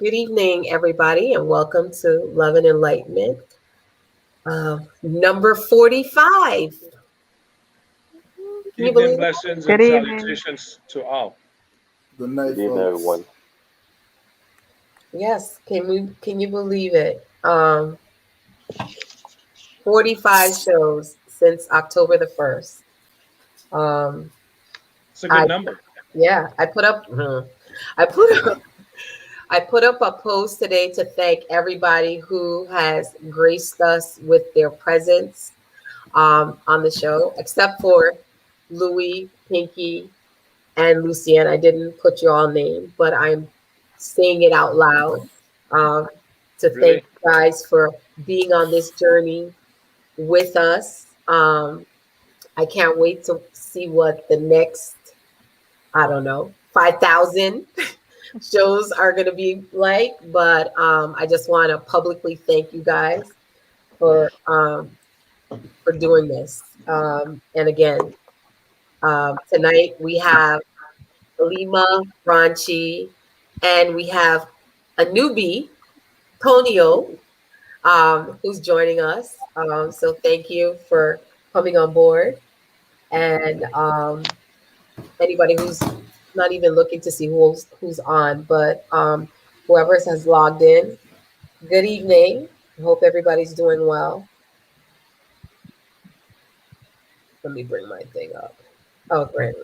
Good evening, everybody, and welcome to Love and Enlightenment, number 45. Can you Evening believe it? blessings Good and evening. salutations to all. Good night, Good evening, folks. everyone. Yes, can you believe it? 45 shows since October the 1st. Um, It's a good I number. yeah, I put up I put up a post today to thank everybody who has graced us with their presence on the show, except for Louie, Pinky, and Lucienne. I didn't put your all name, but I'm saying it out loud um, to thank Really? you guys for being on this journey with us. I can't wait to see what the next, I don't know, 5,000 shows are going to be like. But I just want to publicly thank you guys for um, for doing this. And again, tonight we have Lima, Ranchi, and we have a newbie, Tonio, who's joining us. So thank you for coming on board. And anybody who's not even looking to see who's on, but whoever has logged in, good evening. I hope everybody's doing well. Let me bring my thing up. Oh, great.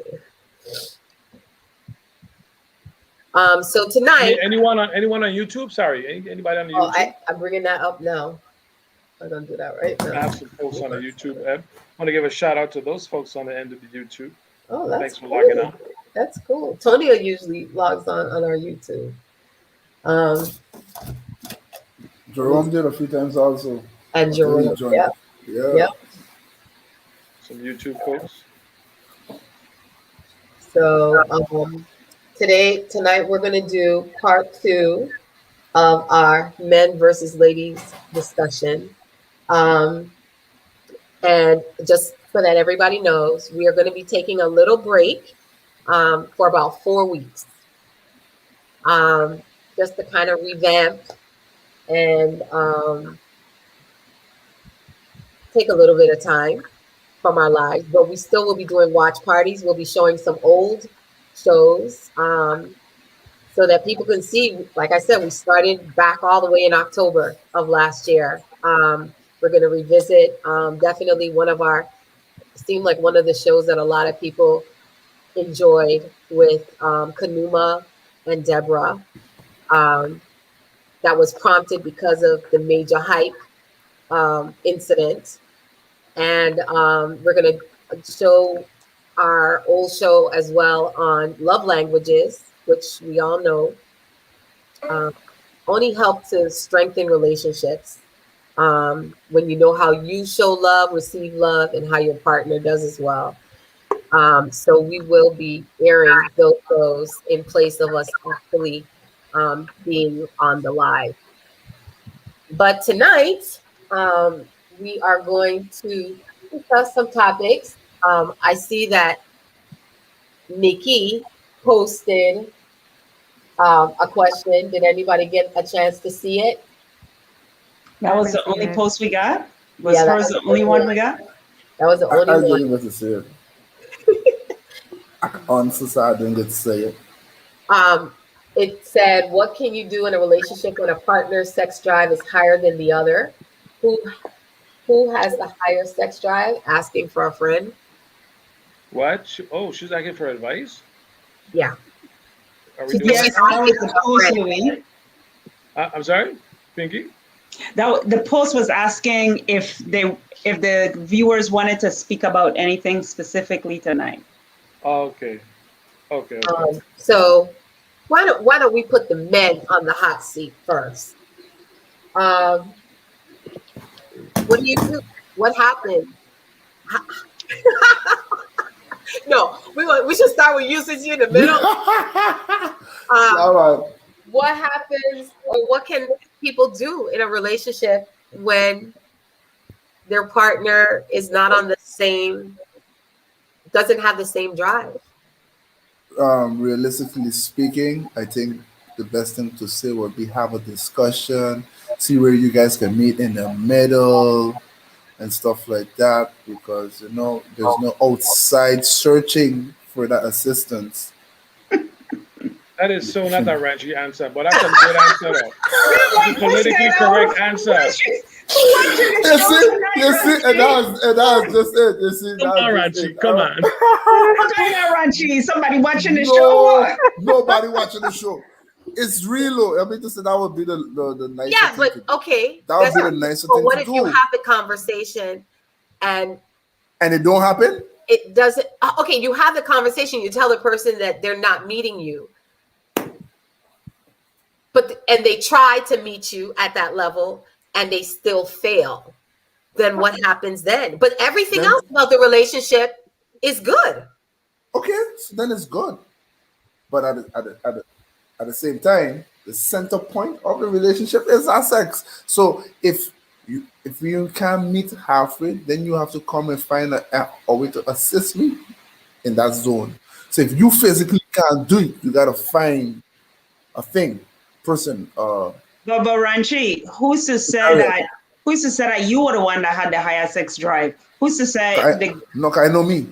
So tonight, Anyone on YouTube? Sorry, anybody on the oh, YouTube? I'm bringing that up now. I'm gonna do that right I now. have some folks on the YouTube. I want to give a shout out to those folks on the end of the YouTube. Oh, that's Thanks for logging cool. on. That's cool. Tonya usually logs on our YouTube. Um, Jerome did a few times also and until he Jerome. joined. Yep. Yeah. Yep. Some YouTube folks. So tonight we're gonna do part two of our men versus ladies discussion. Um, and just so that everybody knows, we are going to be taking a little break for about 4 weeks, um, just to kind of revamp and take a little bit of time from our lives. But we still will be doing watch parties. We'll be showing some old shows so that people can see. Like I said, we started back all the way in October of last year. We're going to revisit definitely seemed like one of the shows that a lot of people enjoyed with Kanuma and Deborah. Um, that was prompted because of the major hype incident. And we're going to show our old show as well on love languages, which we all know um, only help to strengthen relationships. When you know how you show love, receive love, and how your partner does as well. So we will be airing those shows in place of us actually being on the live. But tonight, we are going to discuss some topics. I see that Nikki posted a question. Did anybody get a chance to see it? I That was haven't the seen only it. post we got? Was Yeah, that hers was the the only only one one. we got? That was the only I one. didn't get to say it. I can honestly say I didn't get to say it. Um, it said, "What can you do in a relationship when a partner's sex drive is higher than the other? Who who has the higher sex drive?" Asking for a friend. What? Oh, she's asking for advice. Yeah, Are we she's doing Yes, that? she's that asking was for the a post, friend. Louis. I'm sorry, Pinky. The post was asking if the viewers wanted to speak about anything specifically tonight. Oh, okay. Okay. So why don't we put the men on the hot seat first? Um, what do you do? What happened? No, we should start with you since you're in the middle. All Um, right. what happens, or what can people do in a relationship when their partner is not on the same, doesn't have the same drive? Realistically speaking, I think the best thing to say would be have a discussion, see where you guys can meet in the middle and stuff like that, because there's no outside searching for that assistance. That is so not a ranchy answer, but that's a good answer though. It's a politically correct answer. You see, and that's just it. You see, Come on, that's just Ranchi, it. come on. Ranchy, somebody watching the No, show. nobody watching the show. It's real low. I mean, to say that would be the nicer Yeah, thing but to do. okay. That would be the that's- nicer But thing what to if you do. have the conversation and And it don't happen? it doesn't? Okay, you have the conversation. You tell the person that they're not meeting you, and they try to meet you at that level and they still fail. Then what happens then? But everything Then- else about the relationship is good. Okay, so then it's good. But at the same time, the center point of the relationship is our sex. So if you can meet halfway, then you have to come and find a way to assist me in that zone. So if you physically can't do it, you gotta find a person. But Ranchy, who's to say that? Who's to say that you were the one that had the higher sex drive? Who's to say I know me.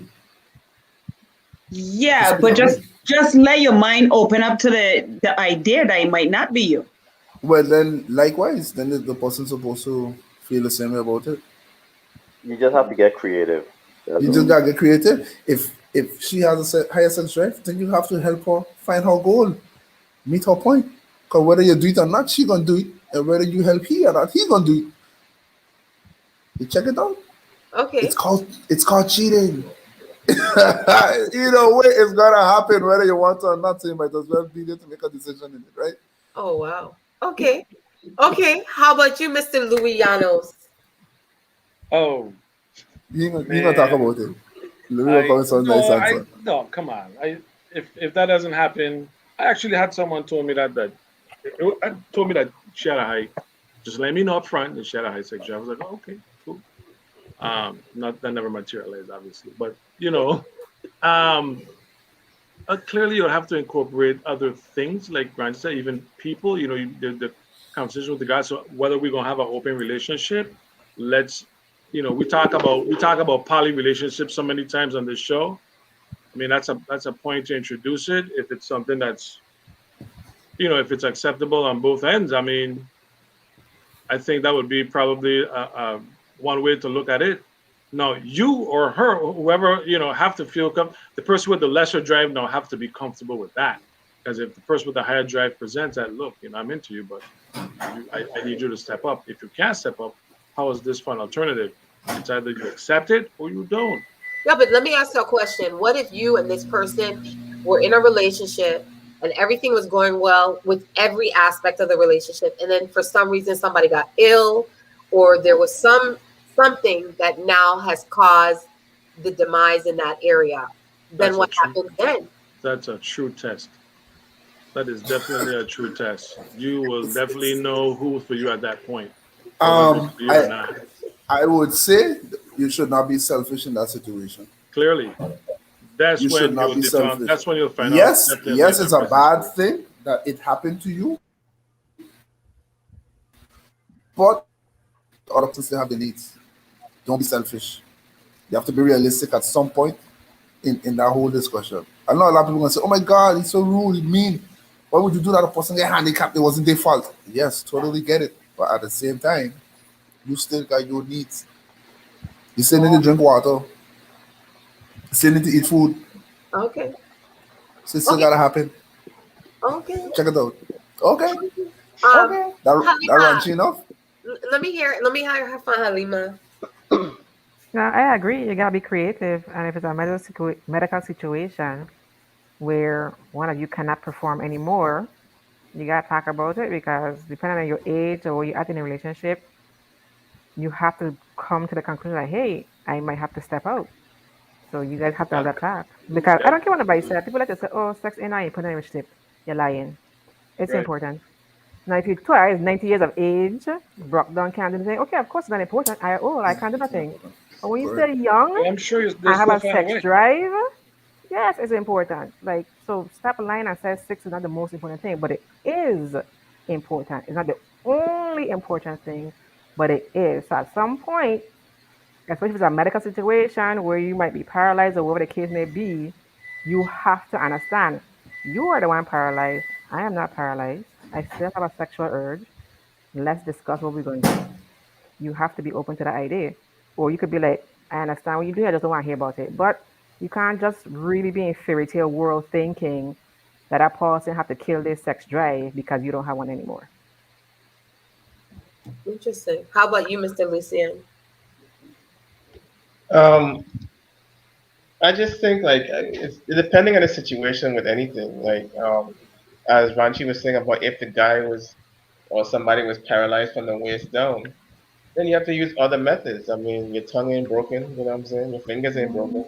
Yeah, but just let your mind open up to the idea that it might not be you. Well, then likewise, then the person supposed to feel the same way about it. You just have to get creative. You just gotta get creative. If she has a higher sex drive, then you have to help her find her goal, meet her point. Because whether you do it or not, she gonna do it, and whether you help he or not, he gonna do it. You check it out. Okay. It's called cheating. Either way, it's gonna happen whether you want to or not. So you might as well be there to make a decision in it, right? Oh wow. Okay. How about you, Mr. Louis Llanos? Oh, You ain't gonna talk about it. Let me work on some nice answer. no, come on. If that doesn't happen, I actually had someone told me that told me that she had a high. Just let me know up front that she had a high sex drive. I was like, oh, okay, cool. Not that never materialized, obviously, but clearly you'll have to incorporate other things, like Grant said, even people. The conversation with the guy. So whether we're gonna have an open relationship, let's. We talk about poly relationships so many times on this show. I mean, that's a point to introduce it. If it's something that's, if it's acceptable on both ends. I mean, I think that would be probably one way to look at it. Now, you or her, whoever, have to feel the person with the lesser drive now have to be comfortable with that. Because if the person with the higher drive presents that, look, I'm into you, but I need you to step up. If you can't step up, how is this for an alternative? It's either you accept it or you don't. Yeah, but let me ask you a question. What if you and this person were in a relationship and everything was going well with every aspect of the relationship, and then for some reason somebody got ill, or there was something that now has caused the demise in that area? Then what happens then? That's a true test. That is definitely a true test. You will definitely know who for you at that point. I would say you should not be selfish in that situation. Clearly, that's you when should not you'll be selfish. That's when you'll find out. Yes, it's a bad thing that it happened to you, but other people still have the needs. Don't be selfish. You have to be realistic at some point in that whole discussion. I know a lot of people are going to say, "Oh my God, he's so rude, he's mean. Why would you do that? A person get handicapped, it wasn't their fault." Yes, totally get it. But at the same time, you still got your needs. You still need to drink water. You still need to eat food. Okay. So it's still gotta happen. Okay. Check it out. Okay. Okay. That runs enough. Let me hear her from Halima. No, I agree. You gotta be creative, and if it's a medical situation where one of you cannot perform anymore, you gotta talk about it, because depending on your age or where you're at in a relationship, you have to come to the conclusion that, hey, I might have to step out. So you guys have to have that talk. Because I don't care what nobody said. People like to say, oh, sex ain't not important in a relationship. You're lying. It's important. Now, if you twice 90 years of age, broke down, can't do anything, okay, of course it's not important. I can't do nothing. But when you stay young, I'm sure I have a sex drive, Yes, it's important. Like, so stop lying and say sex is not the most important thing, but it is important. It's not the only important thing, but it is. So at some point, especially if it's a medical situation where you might be paralyzed or whatever the case may be, you have to understand you are the one paralyzed. I am not paralyzed. I still have a sexual urge. Let's discuss what we're going to do. You have to be open to the idea. Or you could be like, I understand what you do, I just don't want to hear about it. But you can't just really be in fairy tale world thinking that a person have to kill their sex drive because you don't have one anymore. Interesting. How about you, Mr. Lucian? Um, I just think like it's depending on the situation with anything. Like as Ranchi was saying about if the guy was or somebody was paralyzed from the waist down, then you have to use other methods. I mean, your tongue ain't broken, you know what I'm saying? Your fingers ain't broken.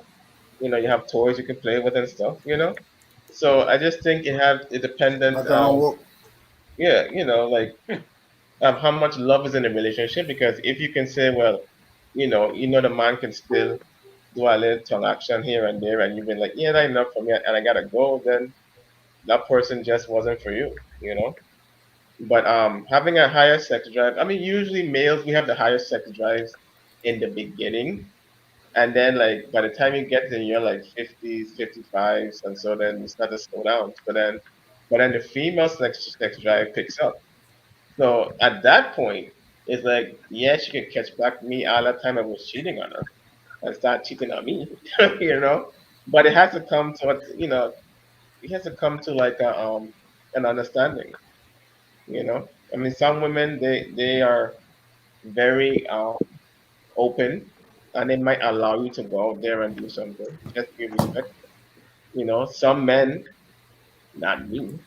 You know, you have toys you can play with and stuff, you know? So I just think it dependent Macaron work. yeah, you know, like how much love is in a relationship because if you can say, well, you know the man can still do a little tongue action here and there and you've been like, yeah, that's enough for me and I gotta go, then that person just wasn't for you, you know? But having a higher sex drive, I mean, usually males we have the higher sex drives in the beginning, and then like by the time you get to you're like 50s, 55s, and so then you start to slow down. But then the female sex drive picks up. So at that point, it's like, yeah, she could catch back me all the time I was cheating on her and start cheating on me, you know. But it has to come to it has to come to like an understanding, you know. I mean, some women they are very open and they might allow you to go out there and do something, just be respectful. You know, some men, not me,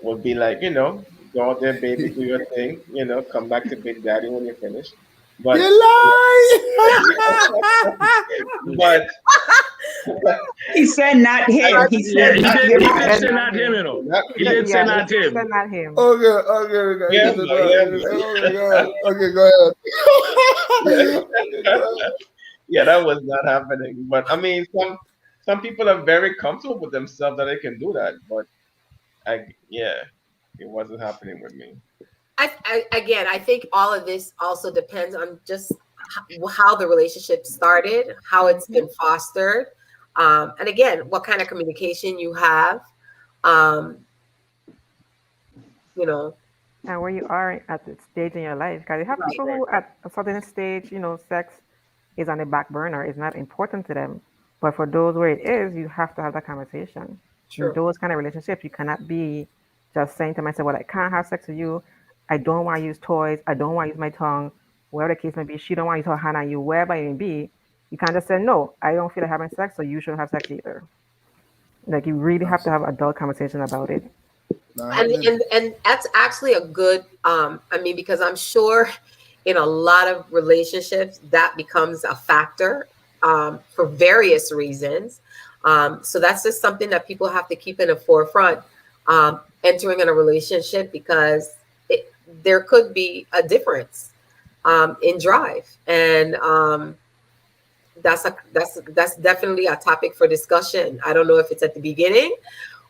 would be like, go out there, baby, do your thing, come back to Big Daddy when you're finished. But You lie! but He said not him. He Yeah, said he not did. him. He He did said say not not him, him. not He Said, did me. say yeah, not he said him. not him. Okay, okay, okay. Yeah, He said but that. yeah, Oh my god. Okay, go yeah, ahead. Okay, go ahead. yeah, that was not happening. But I mean, some people are very comfortable with themselves that they can do that. But yeah, it wasn't happening with me. Again, I think all of this also depends on just how the relationship started, how it's been fostered, and again, what kind of communication you have. Um, you know, And where you are at the stage in your life. Because you have right, people who, at a certain stage, sex is on the back burner, it's not important to them. But for those where it is, you have to have that conversation. In true. those kind of relationships, you cannot be just saying to myself, well, I can't have sex with you. I don't want to use toys. I don't want to use my tongue. Whatever the case may be, she don't want to use her hand on you, wherever you may be. You can't just say, no, I don't feel like having sex, so you shouldn't have sex either. Like, you really have to have adult conversation about it. Not and happening. and that's actually a good I mean, because I'm sure in a lot of relationships that becomes a factor for various reasons, so that's just something that people have to keep in the forefront entering in a relationship, because there could be a difference in drive, and that's definitely a topic for discussion. I don't know if it's at the beginning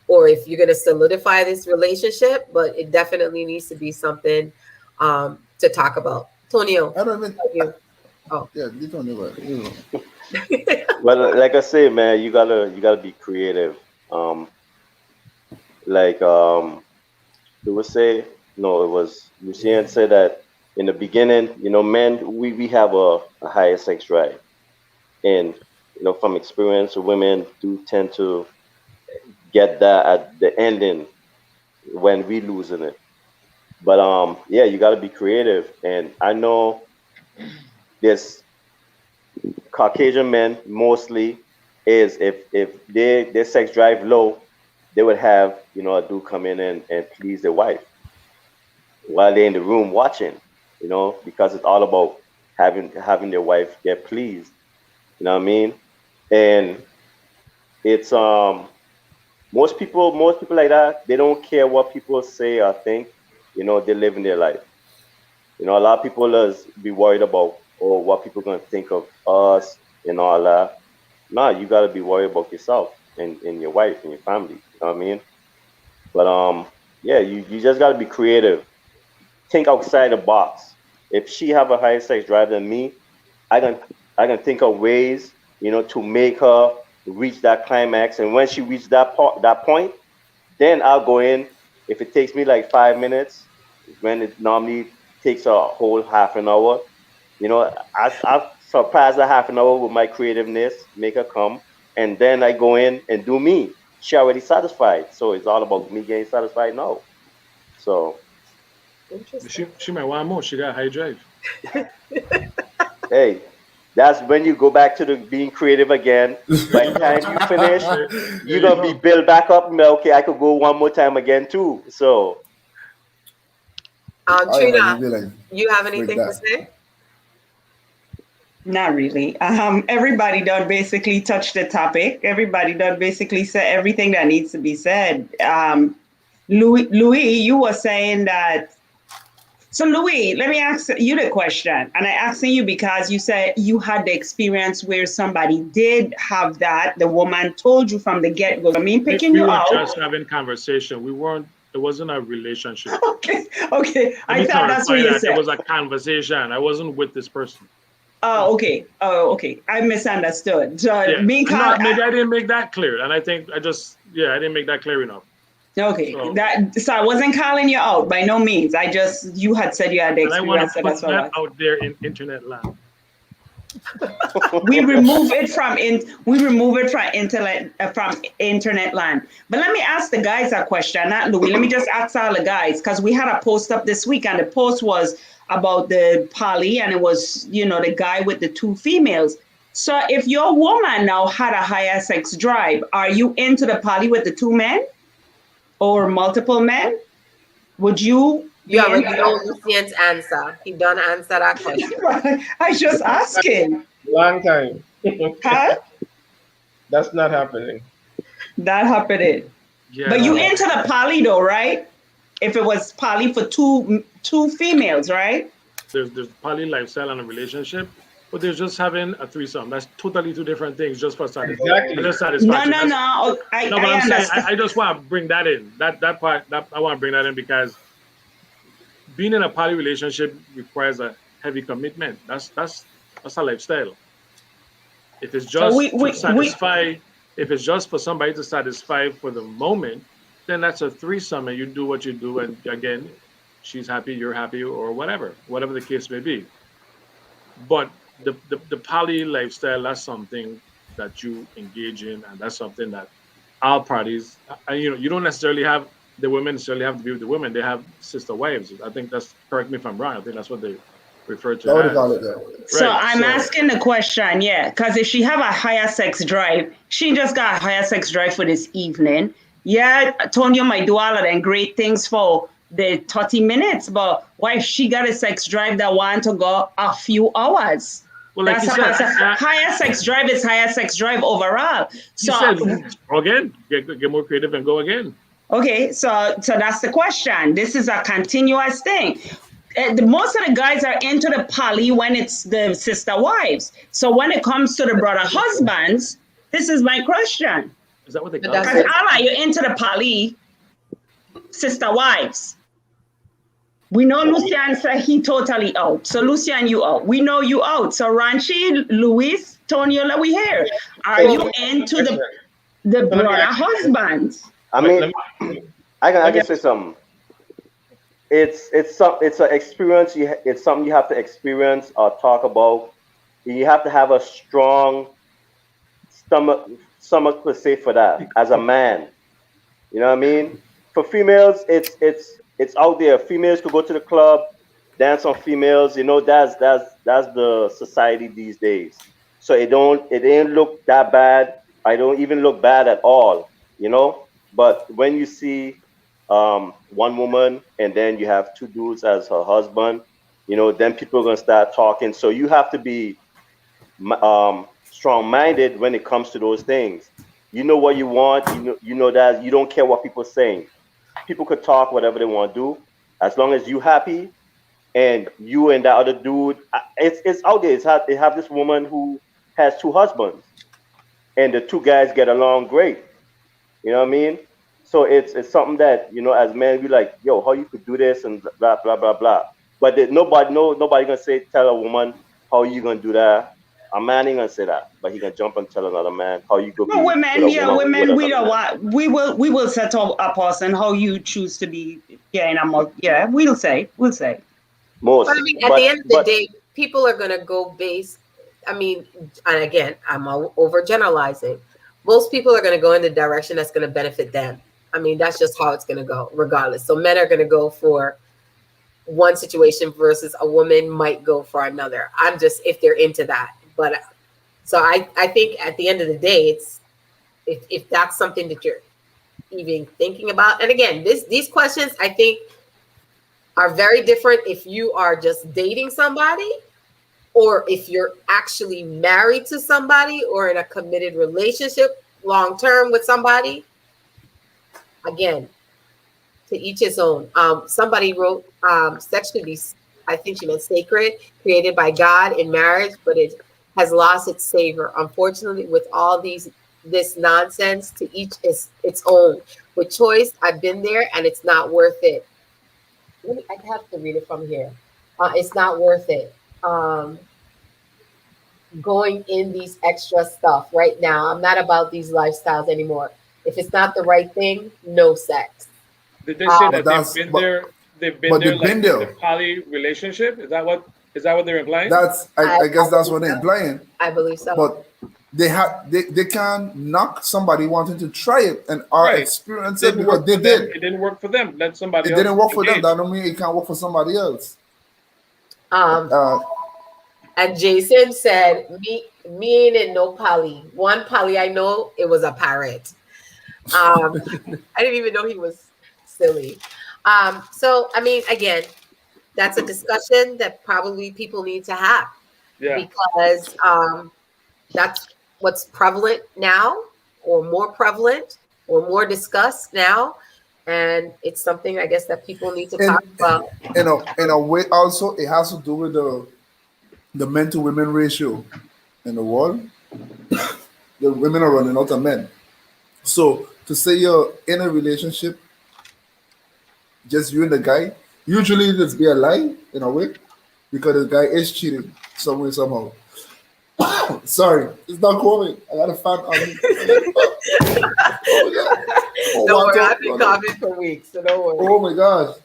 or if you're going to solidify this relationship, but it definitely needs to be something to talk about. Tonio, I don't even. you. Oh. Yeah, you don't know what. You know. Well, like I say, man, you gotta be creative. Um, like who would say? No, it was Lucien said that in the beginning, men we have a higher sex drive, and from experience, women do tend to get that at the ending when we losing it. But yeah, you gotta be creative, and I know this Caucasian men mostly is if their sex drive low, they would have a dude come in and please their wife while they're in the room watching, because it's all about having their wife get pleased. You know what I mean? And it's most people like that, they don't care what people say or think. They're living their life. A lot of people is be worried about what people gonna think of us and all that. Nah, you gotta be worried about yourself. in your wife and your family. You know what I mean? But yeah, you just gotta be creative. Think outside the box. If she have a higher sex drive than me, I can I can think of ways, to make her reach that climax. And when she reaches that point, then I'll go in. If it takes me like 5 minutes, when it normally takes a whole half an hour, I'll surpass the half an hour with my creativeness, make her come, and then I go in and do me. She already satisfied, so it's all about me getting satisfied now. So Interesting. She might want more. She got high drive. hey, that's when you go back to the being creative again. By the time you finish, There, there you're you gonna be go. built back up. And be like, okay, I could go one more time again too. So Oh yeah, Trina, you be like, you have break anything to that. say? Not really. Everybody done basically touched the topic. Everybody done basically said everything that needs to be said. Louis, you were saying that. So Louis, let me ask you the question, and I asking you because you said you had the experience where somebody did have that. The woman told you from the get go. I mean, picking We you were out. just having conversation. We weren't. It wasn't a relationship. Okay, okay. Let I me thought that's what clarify you that. It said. was a conversation. I wasn't with this person. Oh, okay. Oh, okay. I misunderstood. So Yeah. being called. Not maybe I didn't make that clear. And I think I didn't make that clear enough. Okay, So so I wasn't calling you out by no means. You had said you had the and I want to experience, so put that's what I that was. out there in internet land. We remove it from internet land. But let me ask the guys a question, not Louis. Let me just ask all the guys because we had a post up this week, and the post was about the poly, and it was the guy with the two females. So if your woman now had a higher sex drive, are you into the poly with the two men or multiple men? Would you You be already into know that? Lucien's answer. He done answer that question. I just asking. Long time. Huh? That's not happening. That happening. Yeah, But you no. into the poly though, right? If it was poly for two females, right? There's poly lifestyle and a relationship, but there's just having a threesome. That's totally two different things. Just for Exactly. No, satisfaction. no, That's no. no, but I I'm saying understand. I just want to bring that in. That part that I want to bring that in because being in a poly relationship requires a heavy commitment. That's a lifestyle. If it's So just to satisfy, if it's just for somebody to satisfy for the moment, then that's a threesome, and you do what you do, and again, she's happy, you're happy, or whatever the case may be. But the poly lifestyle, that's something that you engage in, and that's something that all parties, and you don't necessarily have the women necessarily have to be with the women. They have sister wives. I think that's, correct me if I'm wrong. I think that's what they refer to That's it what they call as. it there. so Right. I'm So asking the question, yeah, because if she have a higher sex drive, she just got a higher sex drive for this evening. Yeah, Tonyo might do all of them great things for the 30 minutes, but what if she got a sex drive that want to go a few hours? well, like That's you what I'm said, saying. Higher sex drive is higher sex drive overall. you So said go again, get more creative and go again. okay, so that's the question. This is a continuous thing. Most of the guys are into the poly when it's the sister wives. So when it comes to the brother husbands, this is my question. Is that what they But call that's it? Because it. Allah, you're into the poly sister wives. We know Lucian said he totally out. So Lucian, you out. We know you out. So Ranchi, Luis, Toniola, we here. Are So you into question. the So let me brother ask you. husbands? I Let, mean, let me I let me can ask say something. It's an experience. It's something you have to experience or talk about. You have to have a strong stomach per se for that as a man. You know what I mean? For females, it's out there. Females could go to the club, dance on females. That's the society these days. So it ain't look that bad. I don't even look bad at all. But when you see one woman and then you have two dudes as her husband, then people are gonna start talking. So you have to be strong-minded when it comes to those things. You know what you want. You know that you don't care what people are saying. People could talk whatever they want to do, as long as you happy and you and that other dude. It's out there. They have this woman who has two husbands. and the two guys get along great. You know what I mean? So it's something that, you know, as men we like, yo, how you could do this and blah blah blah blah. But nobody gonna say tell a woman how you gonna do that. A man ain't gonna say that, but he gonna jump and tell another man how you could No, be with women, a yeah, woman with women, we another don't man. want, we will set up a person how you choose to be, yeah, in a yeah, we'll say. But I Most, mean, at the end of the day, people are going to go based. I mean, and again, I'm overgeneralizing. Most people are going to go in the direction that's going to benefit them. I mean, that's just how it's going to go, regardless. So men are going to go for one situation versus a woman might go for another. I'm just if they're into that. But so I think at the end of the day, it's if that's something that you're even thinking about. And again, these questions I think are very different if you are just dating somebody or if you're actually married to somebody or in a committed relationship long term with somebody. Again, to each his own. Somebody wrote sex should be, I think she meant sacred, created by God in marriage, but it has lost its savor. Unfortunately, with all this nonsense, to each is its own. With choice, I've been there and it's not worth it. I have to read it from here. It's not worth it. Going in these extra stuff right now. I'm not about these lifestyles anymore. If it's not the right thing, no sex. Did they say But that they've that's been there? They've been but there they've like been in the there. poly relationship. Is that what they're implying? That's I guess that's what they're implying. I believe so. But they can knock somebody wanting to try it and are Right. experience it Didn't because work they for them. did. It didn't work for them. Let somebody It else didn't work for them. engage. That don't mean it can't work for somebody else. Um, and Jason said, me ain't in no poly. One poly I know, it was a parrot. I didn't even know he was silly. So I mean, again, that's a discussion that probably people need to have Yeah. because that's what's prevalent now, or more prevalent, or more discussed now, and it's something I guess that people need to And talk about. in a way also it has to do with the men to women ratio in the world. The women are running out of men. So to say you're in a relationship, just you and the guy, usually it's be a lie in a way, because the guy is cheating some way somehow. Sorry, it's not coming. I got a fan on me. Oh my god. Oh, Don't worry, water, I've been brother. coughing for weeks, so don't worry. Oh my gosh.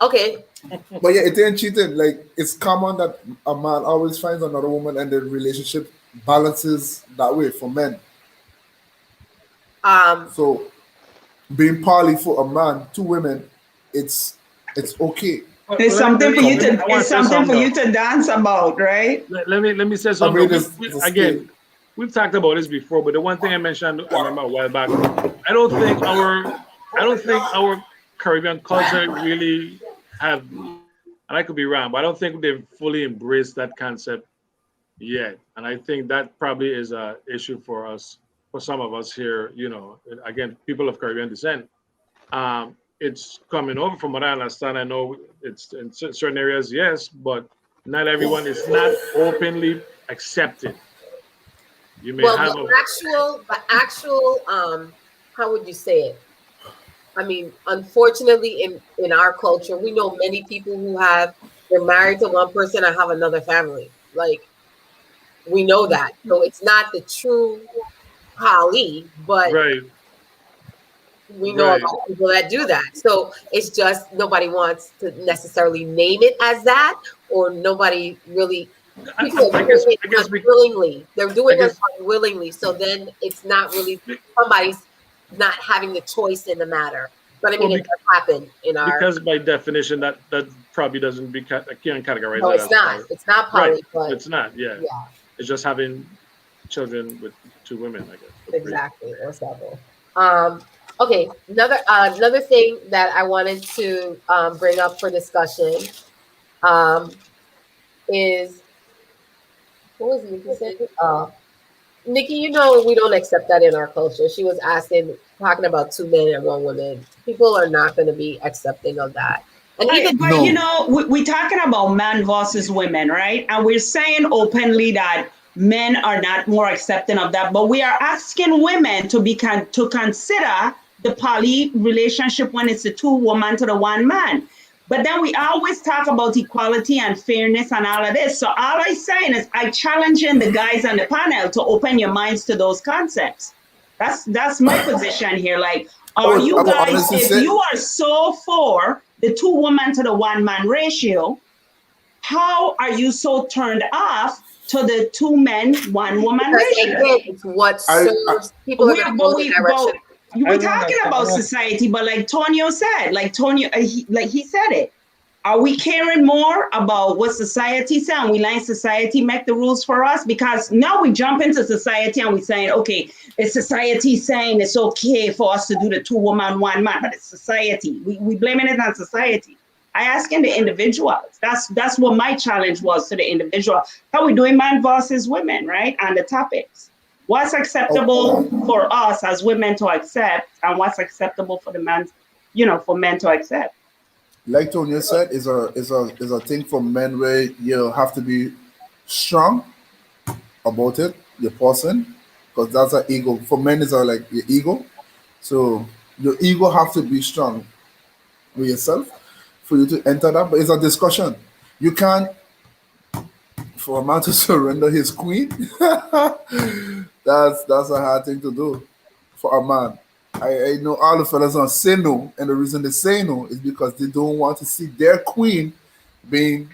Okay. But yeah, it ain't cheating. Like it's common that a man always finds another woman and the relationship balances that way for men. So being poly for a man, two women, it's okay. It's something for you to, I want it's to say something for something you though. to dance about, right? Let me say I something. mean, it's a state. Again, we've talked about this before, but the one thing I mentioned, I remember a while back. I don't think our Caribbean culture really have, and I could be wrong, but I don't think they've fully embraced that concept yet. And I think that probably is a issue for us, for some of us here. You know, again, people of Caribbean descent. It's coming over from what I understand. I know it's in certain areas, yes, but not everyone is not openly accepted. You may Well, have the actual, how would you say it? I mean, unfortunately, in our culture, we know many people who they're married to one person and have another family. Like we know that, so it's not the true poly, but right, we know a right. lot of people that do that. So it's just nobody wants to necessarily name it as that, or nobody really. People are doing it unwillingly. They're doing it unwillingly. So then it's not really somebody's not having the choice in the matter. But I mean, Well, it does happen in our. because by definition, that probably doesn't be I can't categorize No, that it's as not. poly. It's not Right, poly, but it's not. Yeah, yeah, it's just having children with two women, I guess. exactly, or several. Okay, another thing that I wanted to bring up for discussion is what was Nikki saying? Nikki, you know we don't accept that in our culture. She was talking about two men and one woman. People are not going to be accepting of that. And even But you know, we're talking about men versus women, right? And we're saying openly that men are not more accepting of that. But we are asking women to to consider the poly relationship when it's the two woman to the one man. But then we always talk about equality and fairness and all of this. So all I'm saying is I challenging the guys on the panel to open your minds to those concepts. That's my position here. Like, are I you would guys, honestly if say, you are so for the two woman to the one man ratio, how are you so turned off to the two men, one woman Because ratio? again, it's what I serves. People are going to go in the direction. We're I don't talking understand. about society, but like Tonio said, he said it. Are we caring more about what society says and we let society make the rules for us? Because now we jump into society and we're saying, okay, it's society saying it's okay for us to do the two woman, one man, but it's society. We blaming it on society. I asking the individuals. That's what my challenge was to the individual. How we doing man versus women, right? And the topics. What's acceptable for us as women to accept and what's acceptable for the man, for men to accept. like Tony said, is a thing for men where you have to be strong about it, your person, because that's an ego. For men, it's like your ego. So your ego have to be strong with yourself for you to enter that. But it's a discussion. You can't for a man to surrender his queen. That's a hard thing to do for a man. I know all the fellas don't say no, and the reason they say no is because they don't want to see their queen being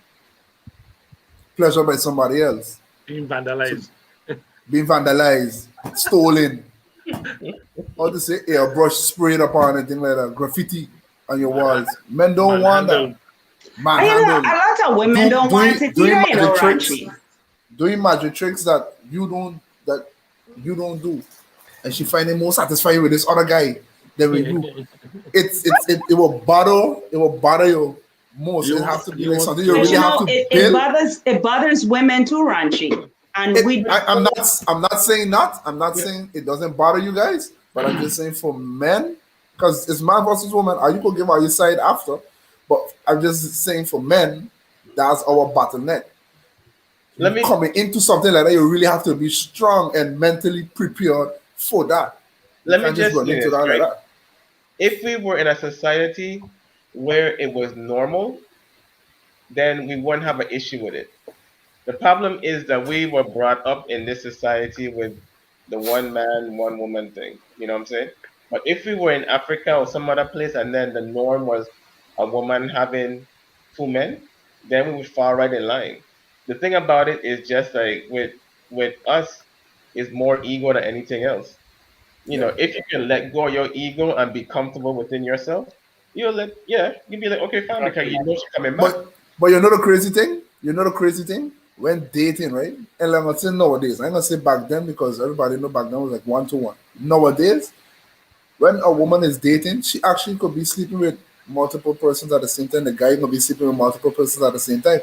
pleasured by somebody else. Being So vandalized, being vandalized, stolen, how to say airbrush sprayed upon and things like that, graffiti on your walls. Men don't want that. manhandled. Manhandled. A lot of women Do don't want it doing either, magic tricks. Ranchi. Doing magic tricks that you don't do. And she find it more satisfying with this other guy than with you. It will bother you most. It you have to be you like want something you you But really want have to it build. bothers women too, Ranchi. And It we I'm not saying that. I'm not saying it doesn't bother you guys, but I'm just saying for men, because it's man versus woman, or you could give out your side after. But I'm just saying for men, that's our bottleneck. Let You me coming into something like that, you really have to be strong and mentally prepared for that. You let me can't just just run say into this, that like right? that. If we were in a society where it was normal, then we wouldn't have an issue with it. The problem is that we were brought up in this society with the one man, one woman thing. You know what I'm saying? But if we were in Africa or some other place and then the norm was a woman having two men, then we would fall right in line. The thing about it is just like with us is more ego than anything else. You Yeah. know, if you can let go of your ego and be comfortable within yourself, you'll be like, okay, fine, because exactly. you know she's coming back. But you know the crazy thing? You know the crazy thing? When dating, right? And like I'm saying nowadays, I'm gonna say back then because everybody know back then was like 1 to 1. Nowadays, when a woman is dating, she actually could be sleeping with multiple persons at the same time. The guy could be sleeping with multiple persons at the same time.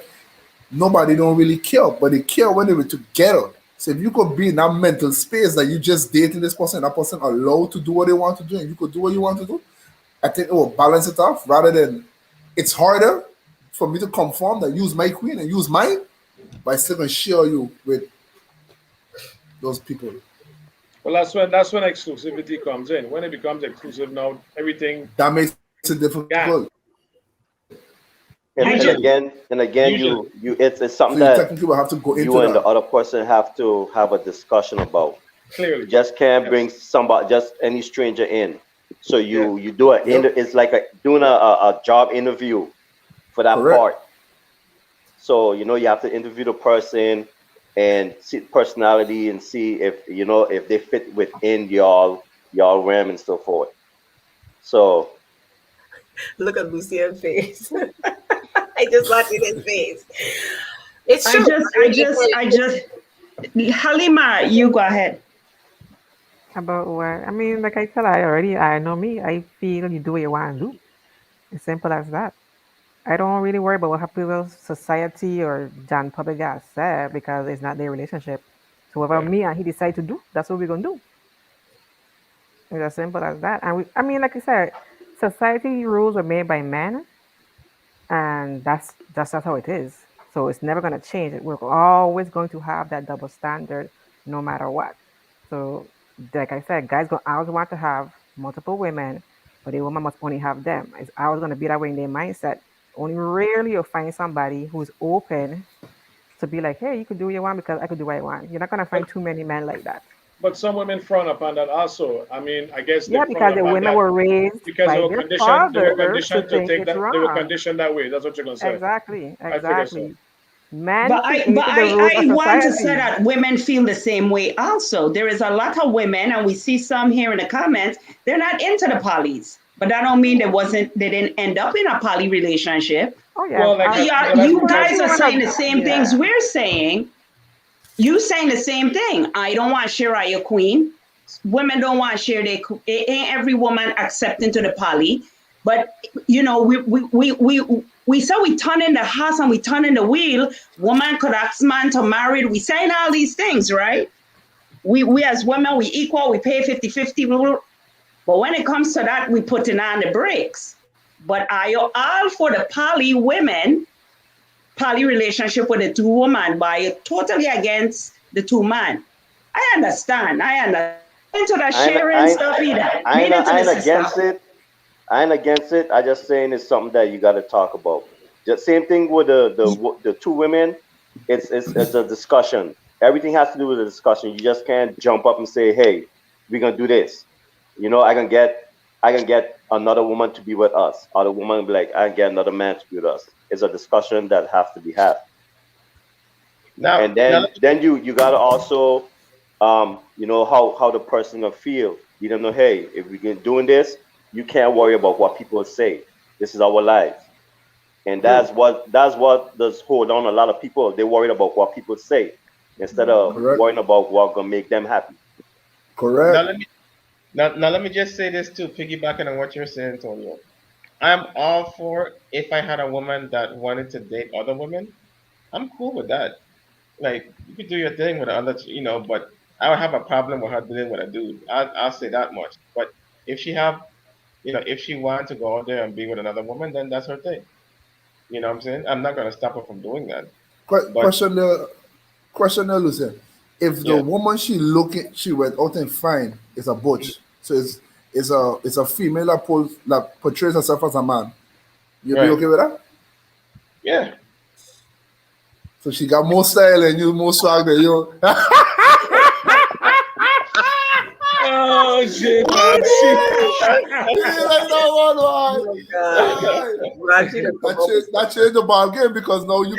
Nobody don't really care, but they care when they were together. So if you could be in that mental space that you just dating this person, that person allowed to do what they want to do, and you could do what you want to do, I think it will balance it off rather than it's harder for me to conform that use my queen and use mine, but I still gonna share you with those people. Well, that's when exclusivity comes in. When it becomes exclusive, now everything That makes it difficult. gone. I And just Usually, again, usually, it's So something you that technically will have to go into you and the that. other person have to have a discussion about. You clearly, just can't bring yes, somebody, just any stranger in. So yes. you do Yep, it's like doing a job interview for that correct. part. So you have to interview the person and see personality and see if they fit within y'all realm and so forth. So Look at Lucian's face. I just looked at his face. It's I true. just I I mean, just I just Halima, you go ahead. About what? I mean, like I said, I already, I know me. I feel you do what you want to do. It's simple as that. I don't really worry about what people, society, or John Public got said because it's not their relationship. So whatever Right. me and he decide to do, that's what we're gonna do. It's as simple as that. And I mean, like I said, society rules are made by men, and that's how it is. So it's never going to change. We're always going to have that double standard no matter what. So, like I said, guys going always want to have multiple women, but a woman must only have them. It's always going to be that way in their mindset. Only rarely you'll find somebody who's open to be like, hey, you could do what you want because I could do what I want. You're not going to But find too many men like that. but some women frown upon that also. I mean, I guess they Yeah, frown because the upon women that were raised because by their they were fathers to conditioned to think take it's that. They were wrong. conditioned that way. That's what you're gonna say. Exactly, I figure so. exactly. Men But created the rules of I want to say society. that women feel the same way also. There is a lot of women, and we see some here in the comments, they're not into the polys. But that don't mean they didn't end up in a poly relationship. Oh yeah, Well, like So well, that's you people not because guys are everyone. saying the same things Yeah, we're saying. You saying the same thing. I don't want Shariah Queen. Women don't want to share their. Ain't every woman accepting to the poly, but we say we turn in the house and we turn in the wheel. Woman could ask man to marry. We saying all these things, right? We as women we equal. We pay 50-50. But when it comes to that, we putting on the brakes. But are you all for the poly women? Poly relationship with the two women, but you're totally against the two men. I understand. I understand. Into the I ain't, sharing I ain't, stuff either. I Me ain't, into I the ain't sister. against it. I ain't against it. I just saying it's something that you got to talk about. The same thing with the two women. It's a discussion. Everything has to do with a discussion. You just can't jump up and say, "Hey, we're gonna do this." You know, I can get another woman to be with us. Other woman will be like, I can get another man to be with us. It's a discussion that have to be had. Now, And now, then you gotta also how the person gonna feel. You don't know, hey, if we're doing this, you can't worry about what people say. This is our lives. And Hmm. that's what does hold on a lot of people. They worried about what people say instead of Correct. worrying about what gonna make them happy. now Correct. let me now let me just say this too, piggybacking on what you're saying, Antonio. I'm all for if I had a woman that wanted to date other women, I'm cool with that. Like you could do your thing with other, but I would have a problem with her dealing with a dude. I'll say that much. But if she have, if she wanted to go out there and be with another woman, then that's her thing. You know what I'm saying? I'm not gonna stop her from doing that. But Question there, question there, Lucien. If the yeah, woman she went out and fine is a butch, so it's a female that portrays herself as a man. You be right. okay with that? Yeah. So she got more style than you, more swag than you. Oh shit, man. See, Yeah, like that one, why? Oh God. Why? Roger to come That up with change that change the ball game because now you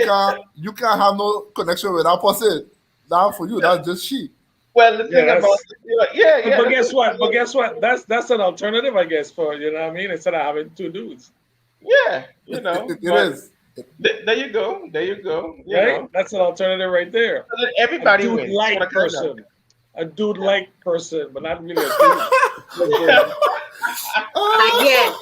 can't have no connection with that person. That for you, that's just she. Well, the yeah, thing about that's. yeah, But, yeah. but The guess thing what? But about, guess what? That's an alternative, I guess, for you know what I mean. Instead of having two dudes, yeah, It but is. there you go. There you go. right? That's an alternative right there. So that A everybody dude wins. That's what I like kind of. person, a dude like person, but not really a dude. Just the- again.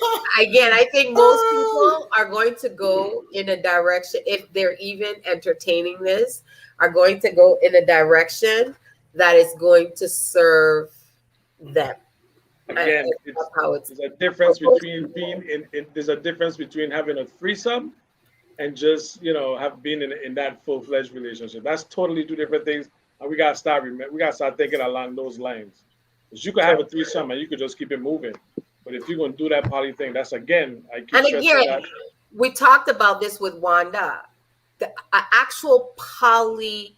Again, I think most people are going to go in a direction, if they're even entertaining this, are going to go in a direction that is going to serve them. Again, That's how it's there's a difference supposed between to being go. there's a difference between having a threesome and just have been in that full-fledged relationship. That's totally two different things, and we gotta start thinking along those lines. Because you could have a threesome and you could just keep it moving, but if you're gonna do that poly thing, that's again, I keep And stressing again, that. we talked about this with Wanda. The actual poly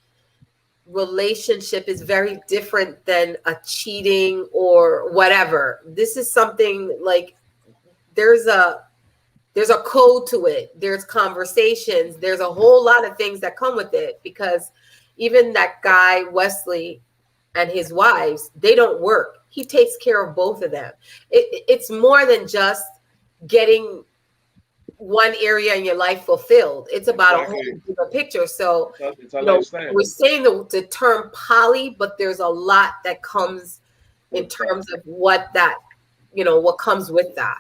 relationship is very different than a cheating or whatever. This is something like there's a there's a code to it. There's conversations. There's a whole lot of things that come with it because even that guy Wesley and his wives, they don't work. He takes care of both of them. It's more than just getting one area in your life fulfilled. It's about a whole Exactly. bigger picture. So, It's a lifestyle we're saying the term poly, but there's a lot that comes in with that. terms of what that, what comes with that.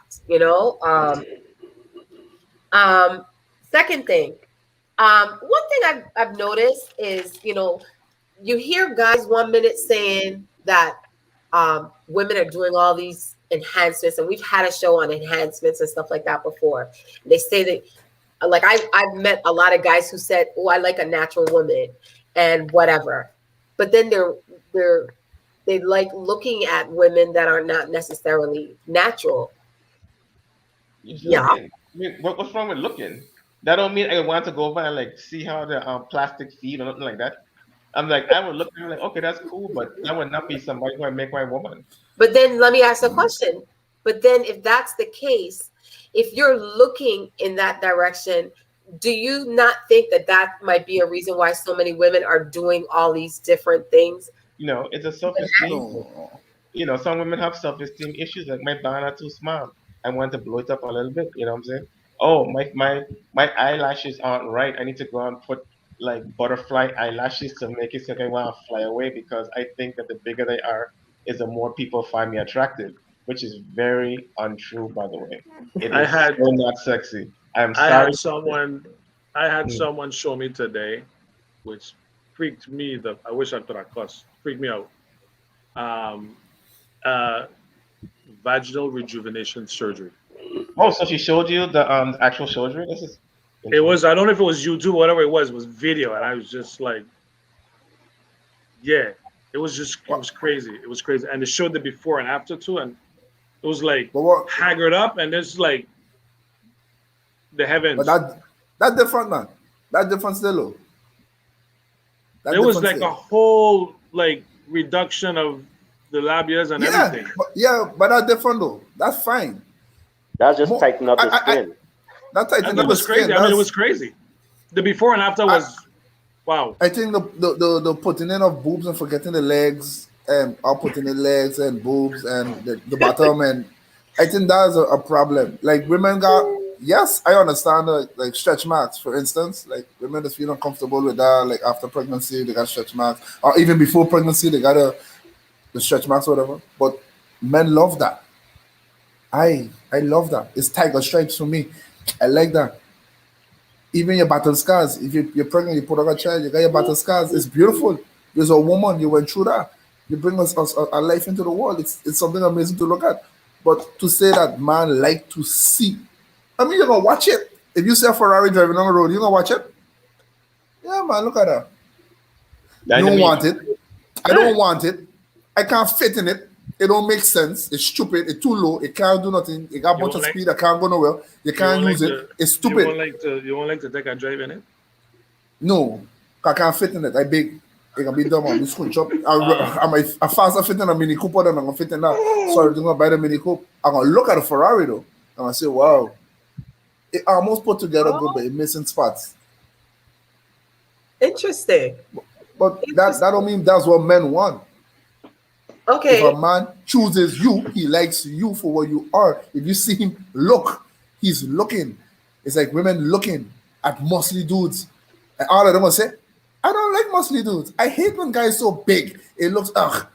Second thing, one thing I've noticed is, you hear guys 1 minute saying that women are doing all these enhancements, and we've had a show on enhancements and stuff like that before. They say that like I've met a lot of guys who said, "Oh, I like a natural woman," and whatever, but then they like looking at women that are not necessarily natural. Just Yeah, looking. I mean, what's wrong with looking? That don't mean I want to go over and like see how the plastic feed or nothing like that. I'm like, I would look and I'm like, okay, that's cool, but that would not be somebody who I make my woman. but then let me ask a question. But then, if that's the case, if you're looking in that direction, do you not think that that might be a reason why so many women are doing all these different things? You know, it's a self-esteem. No. You know, some women have self-esteem issues. Like my banana too small. I want to blow it up a little bit. You know what I'm saying? Oh, my eyelashes aren't right. I need to go and put like butterfly eyelashes to make it so I want to fly away because I think that the bigger they are, is the more people find me attractive, which is very untrue, by the way. It I is so had not sexy. I'm I sorry. had someone I had Mm. someone show me today, which freaked me. The I wish I could have cussed. Freaked me out. Um, uh, Vaginal rejuvenation surgery. Oh, so she showed you the actual surgery? This is It interesting. was, I don't know if it was YouTube, whatever it was video, and I was just like, yeah, it What? was crazy. It was crazy, and it showed the before and after too, and it was like But what? haggard up, and there's like the But heavens. that different, man. That different still, oh. That There was different like a still. whole like reduction of the labias and Yeah, everything. but that different though. That's fine. That's just More, tighten up the I skin. that And tighten it up the was crazy. skin. I mean, it was That's crazy. The before and after I, was wow. I think the putting in of boobs and forgetting the legs and or putting in legs and boobs and the bottom and I think that's a problem. Like women got yes, I understand like stretch marks for instance. Like women just feel uncomfortable with that. Like after pregnancy they got stretch marks or even before pregnancy they got the stretch marks or whatever. But men love that. I love that. It's tiger stripes for me. I like that. Even your battle scars. If you're pregnant, you put on a child, you got your battle scars. It's beautiful. There's a woman, you went through that. You bring us a life into the world. It's something amazing to look at. But to say that man like to see, I mean, you're gonna watch it. If you see a Ferrari driving on the road, you're gonna watch it. Yeah, man, look at that. You don't Dynamic. want it. I don't Right. want it. I can't fit in it. It don't make sense. It's stupid. It's too low. It can't do nothing. It got a You bunch won't of like speed. I can't go nowhere. You you can't won't use like it. to It's stupid. you won't like to take a drive in it. No, I can't fit in it. I big. It can be dumb on this scrunch up. Um, I faster fit in a Mini Cooper than I'm gonna fit in that. Sorry, I'm gonna buy the Mini Coupe. I'm gonna look at a Ferrari though. I'm gonna say, wow, it almost put together good, but Oh, it missing spots. interesting. But that don't Interesting. mean that's what men want. If a Okay. man chooses you, he likes you for what you are. If you see him look, he's looking. It's like women looking at muscly dudes. And all of them will say, I don't like muscly dudes. I hate when guys so big. It looks ugh.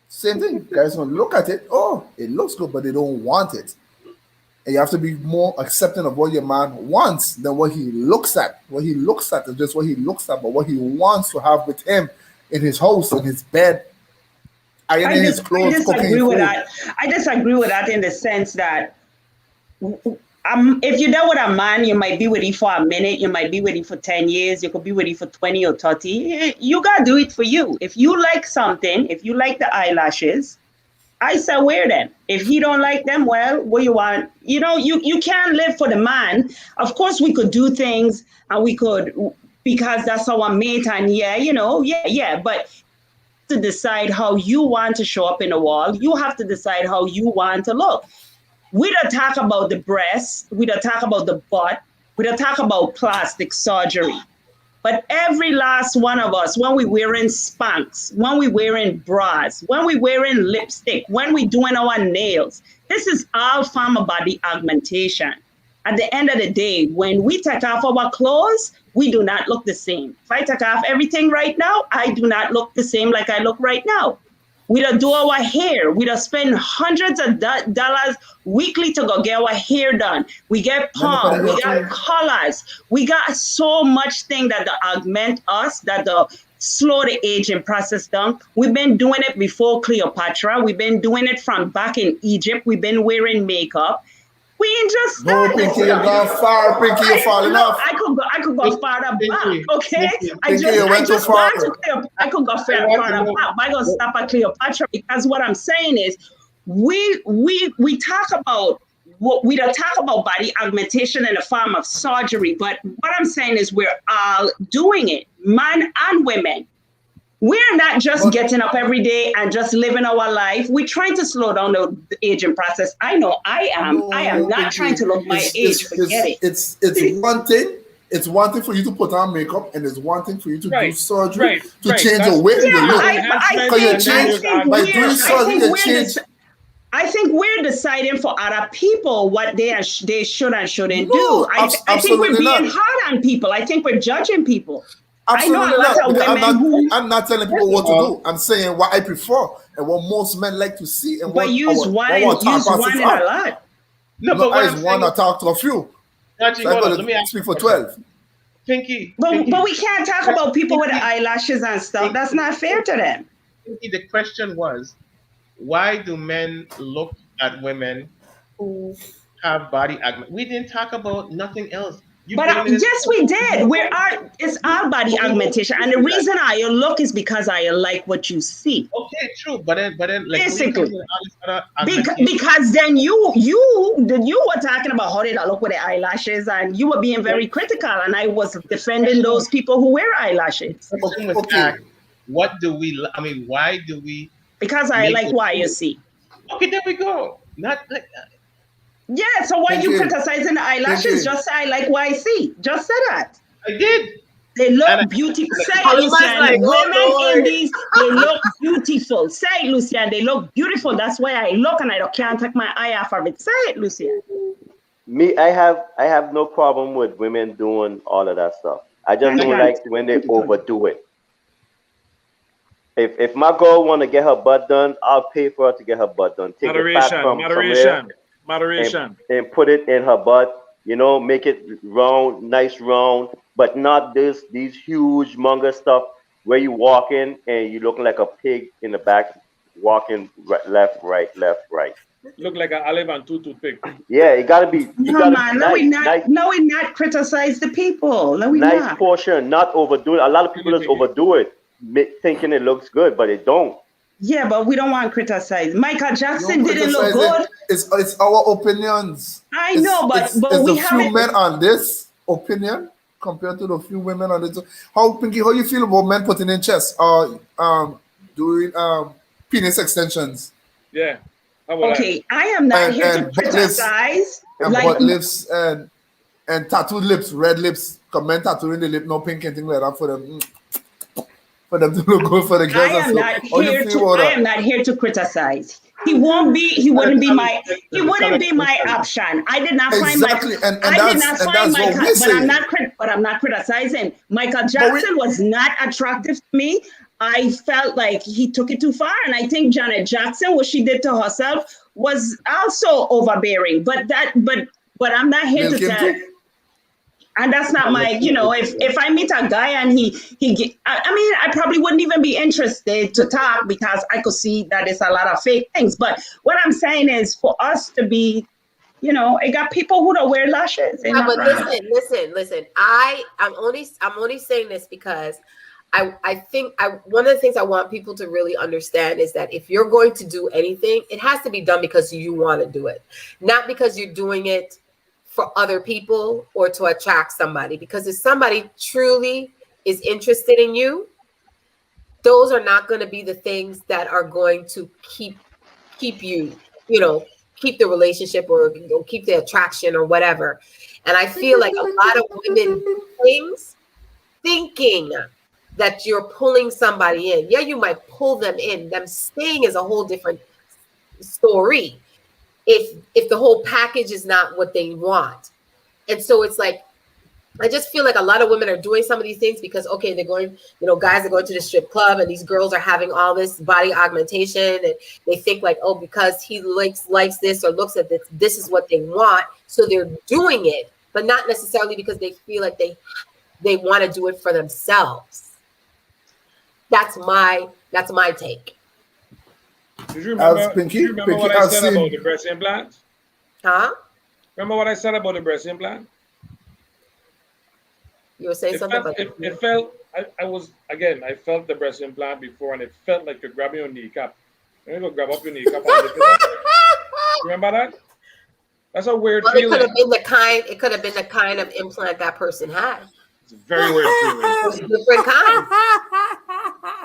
Same thing. Guys gonna look at it. Oh, it looks good, but they don't want it. And you have to be more accepting of what your man wants than what he looks at. What he looks at is just what he looks at, but what he wants to have with him in his house, in his bed, ironing his I clothes, cooking disagree his with food. that. I disagree with that in the sense that if you're there with a man, you might be with him for a minute, you might be with him for 10 years, you could be with him for 20 or 30. You got to do it for you. If you like something, if you like the eyelashes, I say wear them. If he don't like them, well, what you want? You know, you can't live for the man. Of course, we could do things and we could because that's our mate and yeah, yeah. But to decide how you want to show up in the wall, you have to decide how you want to look. We don't talk about the breast, we don't talk about the butt, we don't talk about plastic surgery. But every last one of us, when we wearing spanks, when we wearing bras, when we wearing lipstick, when we doing our nails, this is all form of body augmentation. At the end of the day, when we take off our clothes, we do not look the same. If I take off everything right now, I do not look the same like I look right now. We don't do our hair. We don't spend hundreds of dollars weekly to go get our hair done. We get Men look at the palm, we hair got too. colors, we got so much thing that the augment us, that the slow the aging process down. We've been doing it before Cleopatra. We've been doing it from back in Egypt. We've been wearing makeup. We ain't just No, started. Pinky, you're gone far. Pinky, you're falling off. I could go farther back. Okay, Pinky, you went too far. I could go farther back. But I'm gonna stop at Cleopatra because what I'm saying is, we talk about. We don't talk about body augmentation in the form of surgery, but what I'm saying is we're all doing it, men and women. We're not just getting up every day and just living our life. We're trying to slow down the aging process. I know I am. No, I am not trying to look my age. Forget it. It's one thing. It's one thing for you to put on makeup, and it's one thing for you to do surgery to change the way you look. I think we're deciding for other people what they should and shouldn't do. I think we're being hard on people. I think we're judging people. Absolutely I know a lot of women I'm not telling people what to do. I'm saying what I prefer and what most men like to see. And but use one in a lot. No, I just want to talk to a few. Actually, so let me speak for 12. Pinky. But we can't talk about people with the eyelashes and stuff. That's not fair to them. Pinky, the question was, why do men look at women who have body augmentation? We didn't talk about nothing else. Yes, we did. It's our body augmentation, and the reason I look is because I like what you see. Okay, true, but then, like, basically, because then you were talking about how did I look with the eyelashes, and you were being very critical, and I was defending those people who wear eyelashes. Okay. What do we? I mean, why do we? Because I like what you see. Okay, there we go. Not like. Yeah, so why you criticizing the eyelashes? Just say I like what I see. Just say that. I did. They look beautiful. Say it, Lucian. Women in these, they look beautiful. Say it, Lucian. They look beautiful. That's why I look and I can't take my eye off of it. Say it, Lucian. Me, I have no problem with women doing all of that stuff. I just don't like when they overdo it. If my girl want to get her butt done, I'll pay for her to get her butt done. Take the fat from Moderation. And put it in her butt, make it round, nice round, but not these huge monger stuff where you walk in and you looking like a pig in the back, walking left, right. Look like an olive and two toothpick. Yeah, it gotta be. No, we not criticize the people. No, we nice not. Portion, not overdo it. A lot of people just overdo it, thinking it looks good, but it don't. Yeah, but we don't want to criticize. Michael Jackson didn't look good. It's our opinions. I know, but we have few men on this opinion compared to the few women on this. Pinky, how you feel about men putting in chest or doing penis extensions? Yeah. Okay, I am not here to criticize. Butt lifts and tattooed lips, red lips. Men tattooing the lip, no pink and things like that for them. For them to look good for the girls. I am not here to criticize. He wouldn't be my option. I did not find but I'm not criticizing. Michael Jackson was not attractive to me. I felt like he took it too far, and I think Janet Jackson, what she did to herself, was also overbearing. But I'm not here to tell. And that's not my, if I meet a guy and I probably wouldn't even be interested to talk because I could see that it's a lot of fake things. But what I'm saying is for us to be, it got people who don't wear lashes. Yeah, but listen. I'm only saying this because I think one of the things I want people to really understand is that if you're going to do anything, it has to be done because you want to do it, not because you're doing it for other people or to attract somebody. Because if somebody truly is interested in you, those are not going to be the things that are going to keep you, keep the relationship or keep the attraction or whatever. And I feel like a lot of women thinking that you're pulling somebody in. Yeah, you might pull them in. Them staying is a whole different story. If the whole package is not what they want. And so it's like, I just feel like a lot of women are doing some of these things because, okay, they're going, guys are going to the strip club and these girls are having all this body augmentation and they think like, oh, because he likes this or looks at this, this is what they want. So they're doing it, but not necessarily because they feel like they want to do it for themselves. That's my take. Did you remember what I said about the breast implants? Huh? Remember what I said about the breast implant? You were saying It something felt, about it felt, I was, again, I felt the breast implant before and it felt like you're grabbing your kneecap. You're going to grab up your kneecap and lift it up. Remember that? That's a weird well, it could feeling. have been the kind. It could have been the kind of implant that person had. It's a very weird feeling. There's different kinds.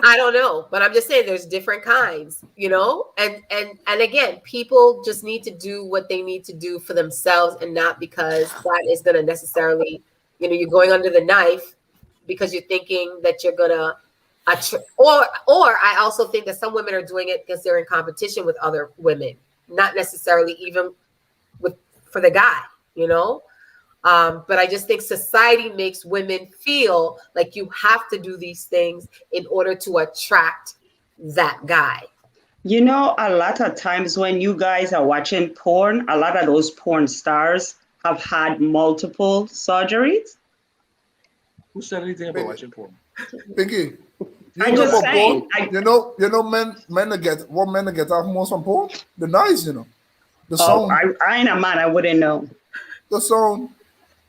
I don't know, but I'm just saying there's different kinds, you know? And again, people just need to do what they need to do for themselves and not because that is going to necessarily, you know, you're going under the knife because you're thinking that you're going to or I also think that some women are doing it because they're in competition with other women, not necessarily even with for the guy, you know? But I just think society makes women feel like you have to do these things in order to attract that guy. You know, a lot of times when you guys are watching porn, a lot of those porn stars have had multiple surgeries. Who said anything about watching porn? Pinky, you I'm know just about saying. porn? You know, men that get what men that get off most from porn? The noise, you know, the Oh, sound, I ain't a man. I wouldn't know. the sound,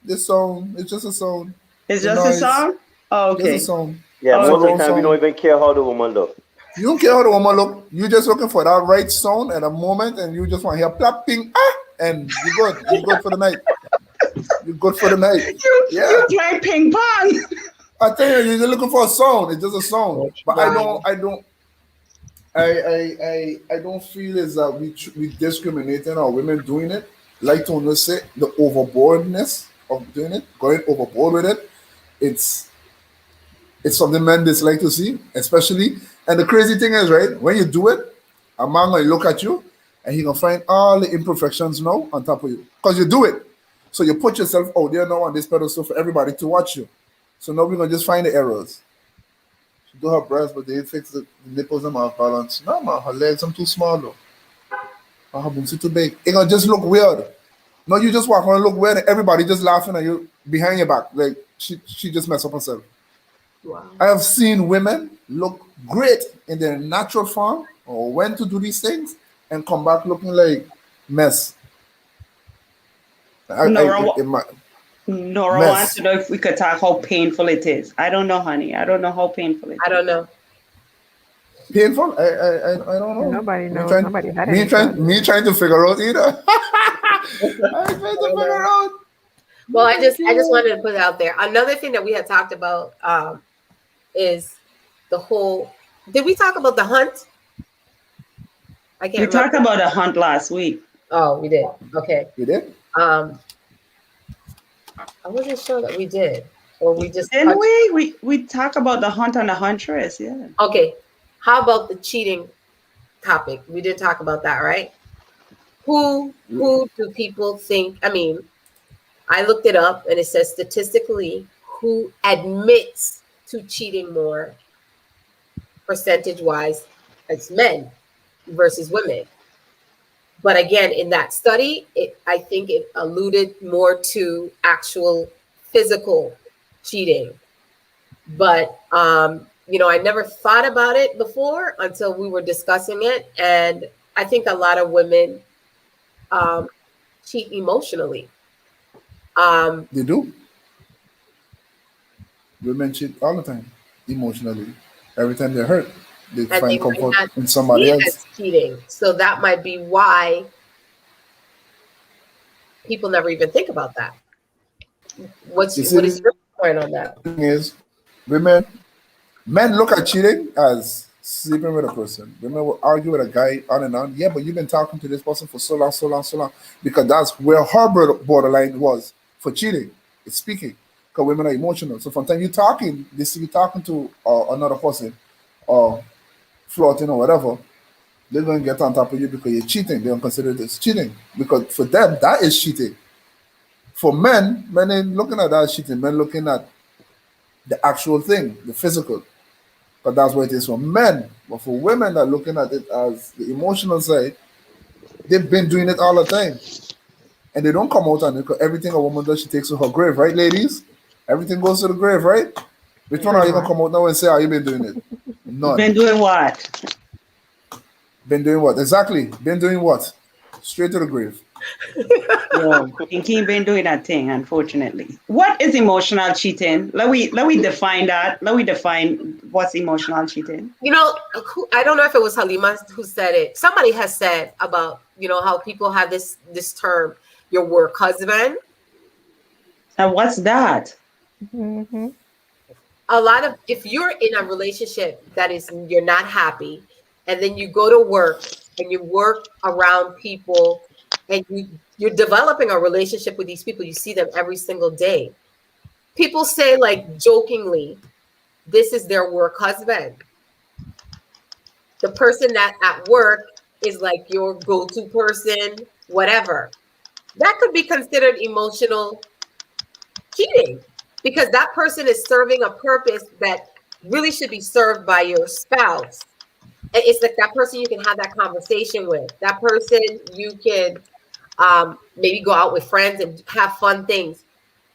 the sound. It's just a sound. It's The just a noise, song. Oh, just a okay. sound. Yeah, Oh, It's a most of the wrong time we don't sound. even care how the woman look. You don't care how the woman look. You just looking for that right sound at a moment, and you just want to hear plap, ping, and you're good. You're good for the night. You're good for the night. Yeah. You play ping pong. I tell you, you're looking for a sound. It's just a sound. But Wow. I don't feel as that we discriminating our women doing it. Like to say the overboardness of doing it, going overboard with it. It's it's something men dislike to see, especially. And the crazy thing is, right, when you do it, a man gonna look at you and he gonna find all the imperfections now on top of you. Because you do it. So you put yourself out there now on this pedestal for everybody to watch you. So now we're gonna just find the errors. She do her breasts, but they fix the nipples and off balance. No man, her legs are too small though. Her boobs are too big. It gonna just look weird. No, you just walk around and look weird and everybody just laughing at you behind your back. Like she just messed up herself. Wow. I have seen women look great in their natural form or when to do these things and come back looking like mess. Nora, In my Nora wants mess. to know if we could talk how painful it is. I don't know, honey. I don't know how painful it I is. don't know. Painful? I don't know. Nobody knows. Nobody had any Me trying to figure out either. I trying to figure out. Well, I just wanted to put it out there. Another thing that we had talked about is the whole. Did we talk about the hunt? I We can't talked remember. about a hunt last week. Oh, we did. Okay. You did? I wasn't sure that we did, or we just. Didn't we? We talked about the hunt and the huntress. Yeah. Okay. How about the cheating topic? We did talk about that, right? Who do people think? I mean, I looked it up and it says statistically who admits to cheating more percentage wise as men versus women. But again, in that study, I think it alluded more to actual physical cheating. But you know, I never thought about it before until we were discussing it. And I think a lot of women cheat emotionally. They do. Women cheat all the time, emotionally. Every time they're hurt, they And they find might comfort not in see somebody it else. as cheating. So that might be why people never even think about that. What You see, is your point on that? the thing is, men look at cheating as sleeping with a person. Women will argue with a guy on and on. Yeah, but you've been talking to this person for so long, so long, so long. Because that's where her borderline was for cheating. It's speaking. Because women are emotional. So from the time you're talking, they see you talking to another person or flirting or whatever, they're going to get on top of you because you're cheating. They don't consider this cheating. Because for them, that is cheating. For men ain't looking at that as cheating. Men looking at the actual thing, the physical. But that's what it is for men. But for women that are looking at it as the emotional side, they've been doing it all the time. And they don't come out on it because everything a woman does, she takes to her grave, right, ladies? Everything goes to the grave, right? Which one are Pretty you gonna much. come out now and say, "Are you been doing it?" None. Been doing what? Been doing what? Exactly. Been doing what? Straight to the grave. Yeah, Pinky been doing that thing, unfortunately. What is emotional cheating? Let we define that. Let we define what's emotional cheating. You know, I don't know if it was Halima who said it. Somebody has said about, how people have this term, your work husband. And what's that? Mm-hmm. A lot of, if you're in a relationship that is, you're not happy, and then you go to work and you work around people, and you're developing a relationship with these people, you see them every single day. People say, like, jokingly, this is their work husband. The person that at work is like your go-to person, whatever. That could be considered emotional cheating, because that person is serving a purpose that really should be served by your spouse. And it's like that person you can have that conversation with. That person you can maybe go out with friends and have fun things.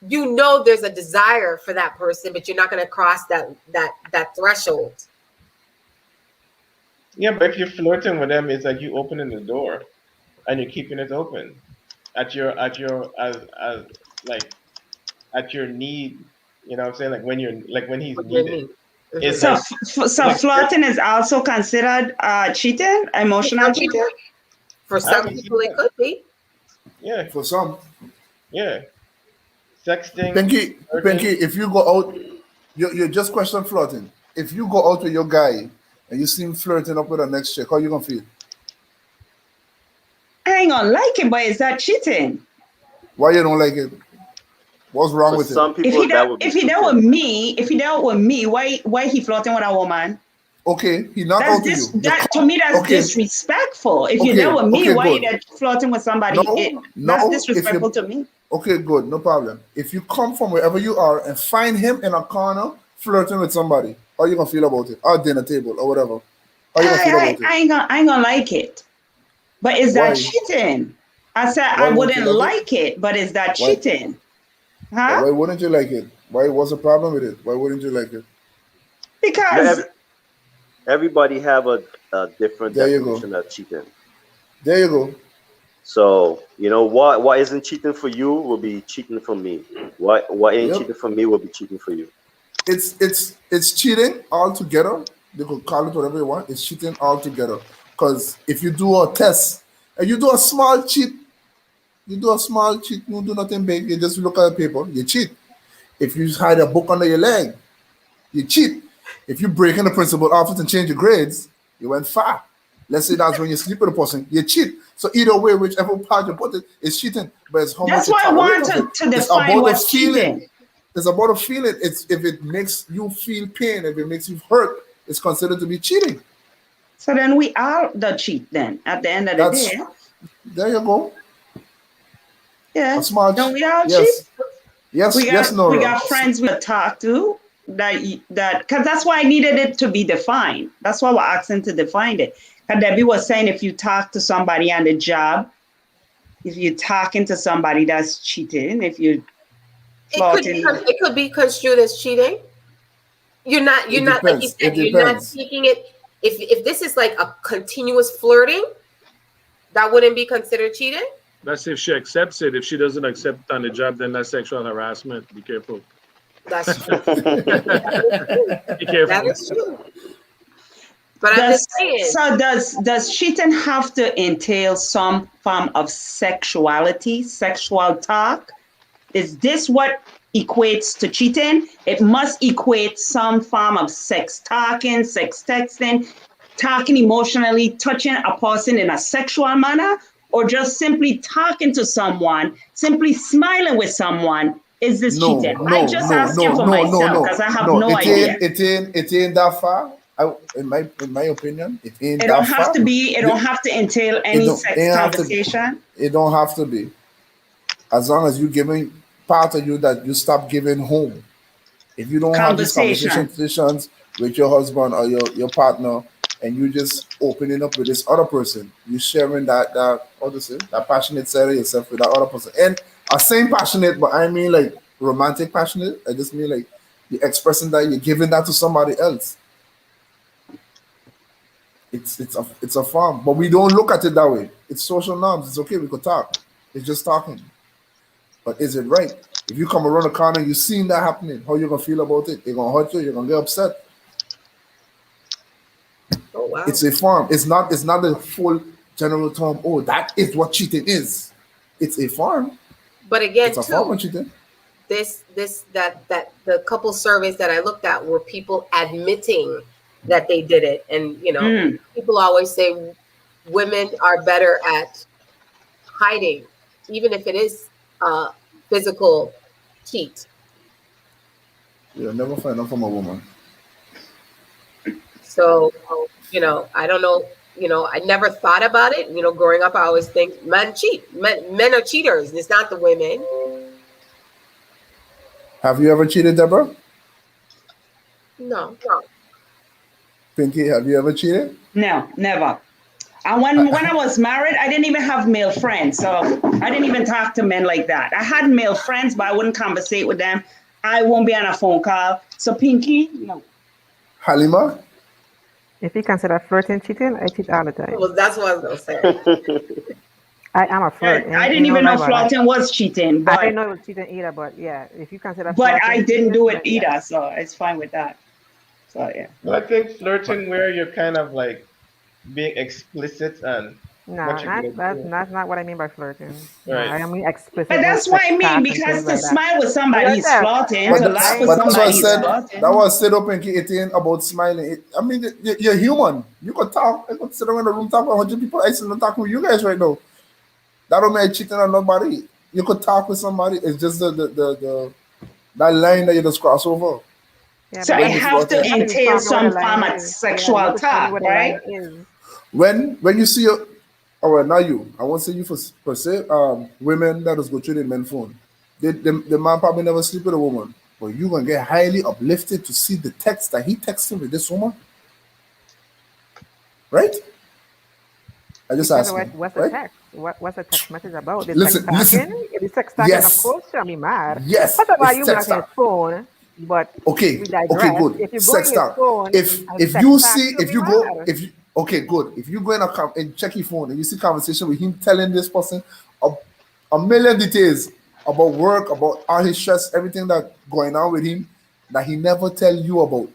There's a desire for that person, but you're not going to cross that threshold. Yeah, but if you're flirting with them, it's like you opening the door and you're keeping it open at your as like at your need. You know what I'm saying? Like when he's What do you needed. mean? It's Mm-hmm. So, like so like flirting is also considered cheating, For emotional some cheating. people, for I some would see people, it that. could be. Yeah, For some, yeah. Sexting, Pinky, flirting. if you go out, you just question flirting. If you go out with your guy and you see him flirting up with the next chick, how you gonna feel? I ain't gonna like it, but is that cheating? Why you don't like it? What's wrong For with it? some If people, he that dealt, would be if he dealt cheating. with me, why he flirting with a woman? Okay, he not That's out to this you. You that to come. me that's Okay, disrespectful. If you dealt okay, with me, okay, why you good. there flirting with somebody? That's No. If disrespectful you to me. okay, good, no problem. If you come from wherever you are and find him in a corner flirting with somebody, how you gonna feel about it? Or dinner table or whatever. How you gonna feel I, about I, it? I ain't gonna like it. But is that Why? cheating? I said I Why won't you wouldn't like it? like it, but is that Why? cheating? But Huh? why wouldn't you like it? Why? What's the problem with it? Why wouldn't you like it? You know, Because everybody have a different There you go. definition of cheating. There you go. So what isn't cheating for you will be cheating for me. What ain't Yep. cheating for me will be cheating for you. It's cheating altogether. They could call it whatever you want. It's cheating altogether. Because if you do a test and you do a small cheat, you do nothing big. You just look at the paper, you cheat. If you hide a book under your leg, you cheat. If you break in the principal office and change your grades, you went far. Let's say that's when you sleep with a person, you cheat. So either way, whichever part you put it, it's cheating. But it's how much that's you why I tolerate want of it. to It's define about the what's feeling. cheating. It's about the feeling. It's if it makes you feel pain, if it makes you hurt, it's considered to be cheating. So then we are the cheat then at the end of the That's day. there you go. A Yeah. small Don't we all cheat? yes. Yes, We yes, got we Nora. got friends we talk to that because that's why I needed it to be defined. That's why we're asking to define it. And Debbie was saying if you talk to somebody on the job, if you're talking to somebody that's cheating, if you're flirting, It could be construed as cheating. You're It not, like you depends. It said, you're not depends. taking it. If this is like a continuous flirting, that wouldn't be considered cheating. That's if she accepts it. If she doesn't accept it on the job, then that's sexual harassment. Be careful. That's true. Be That careful. is true. But I'm does just saying, so does cheating have to entail some form of sexuality, sexual talk? Is this what equates to cheating? It must equate some form of sex talking, sex texting, talking emotionally, touching a person in a sexual manner, or just simply talking to someone, simply smiling with someone. Is this No, cheating? I no, just no, asking no, for no, no, myself no, because I have no. no idea. It ain't that far. In my opinion, it ain't It don't that have far. to be. It You, don't have to entail it any don't. It sex ain't have to. conversation. It don't have to be. As long as you giving part of you that you stop giving home. If you don't have these conversation Conversation. sessions with your husband or your partner, and you just opening up with this other person, you sharing that how to say that passionate side of yourself with that other person, and I saying passionate, but I mean like romantic passionate. I just mean like you're expressing that you're giving that to somebody else. It's a form, but we don't look at it that way. It's social norms. It's okay. We could talk. It's just talking. But is it right? If you come around the corner, you seen that happening, how you gonna feel about it? You're gonna hurt you, you're gonna get upset. Oh wow. It's a form. It's not a full general term. Oh, that is what cheating is. It's a form. But It's again, a form of too, cheating. that the couple surveys that I looked at were people admitting that they did it. And Mm. people always say women are better at hiding, even if it is physical cheat. You'll never find out from a woman. So, I don't know. I never thought about it. Growing up, I always think men cheat. Men are cheaters. It's not the women. Have you ever cheated, Deborah? No. Pinky, have you ever cheated? No, never. And when I was married, I didn't even have male friends. So I didn't even talk to men like that. I had male friends, but I wouldn't conversate with them. I won't be on a phone call. So Pinky, no. Halima? If you consider flirting cheating, I cheat all the time. Well, that's what I was gonna say. I am a flirt. I Ain't didn't no even lie know about that. flirting was cheating, I didn't but know it was cheating either, but yeah, if you consider but I flirting didn't cheating, do it then yeah. either. So it's fine with that. So yeah. Well, I think flirting where you're kind of like being explicit and No, what you're not gonna that's do. that's not what I mean by flirting. No, Right. I mean But explicit with that's what I sex mean, talk and things because to like that. smile with As somebody I is said, flirting. I To I laugh with But that's what I somebody is said. understand. That flirting. was said up in it ain't about smiling. I mean, you're human. You could talk. I could sit around in the room talking to 100 people. I still not talking with you guys right now. That don't mean cheating on nobody. You could talk with somebody. It's just the that line that you just cross over. Yeah, So but it Then then it's have to you flirting. have to be entail talking where the some line form of is. Yeah, you have sexual to tell me talk, where the line right? is. When you see your, all right, not you. I won't say you for per se. Women that just go through the men phone. The man probably never sleep with a woman, but you gonna get highly uplifted to see the text that he texted with this woman, right? I just Depends on asking, what's the right? text. What's the text message about? The text talking? Listen. If it's text talking, of Yes, course she'll be mad. yes, What about it's you text blocking his talk. phone? But Okay, we okay, digress. good. If you go in Sex his talk. phone and If text you talk, see, she'll if be you go, mad. if you, okay, good. If you go in and check your phone and you see conversation with him telling this person a, a million details about work, about all his stress, everything that going on with him that he never tell you about.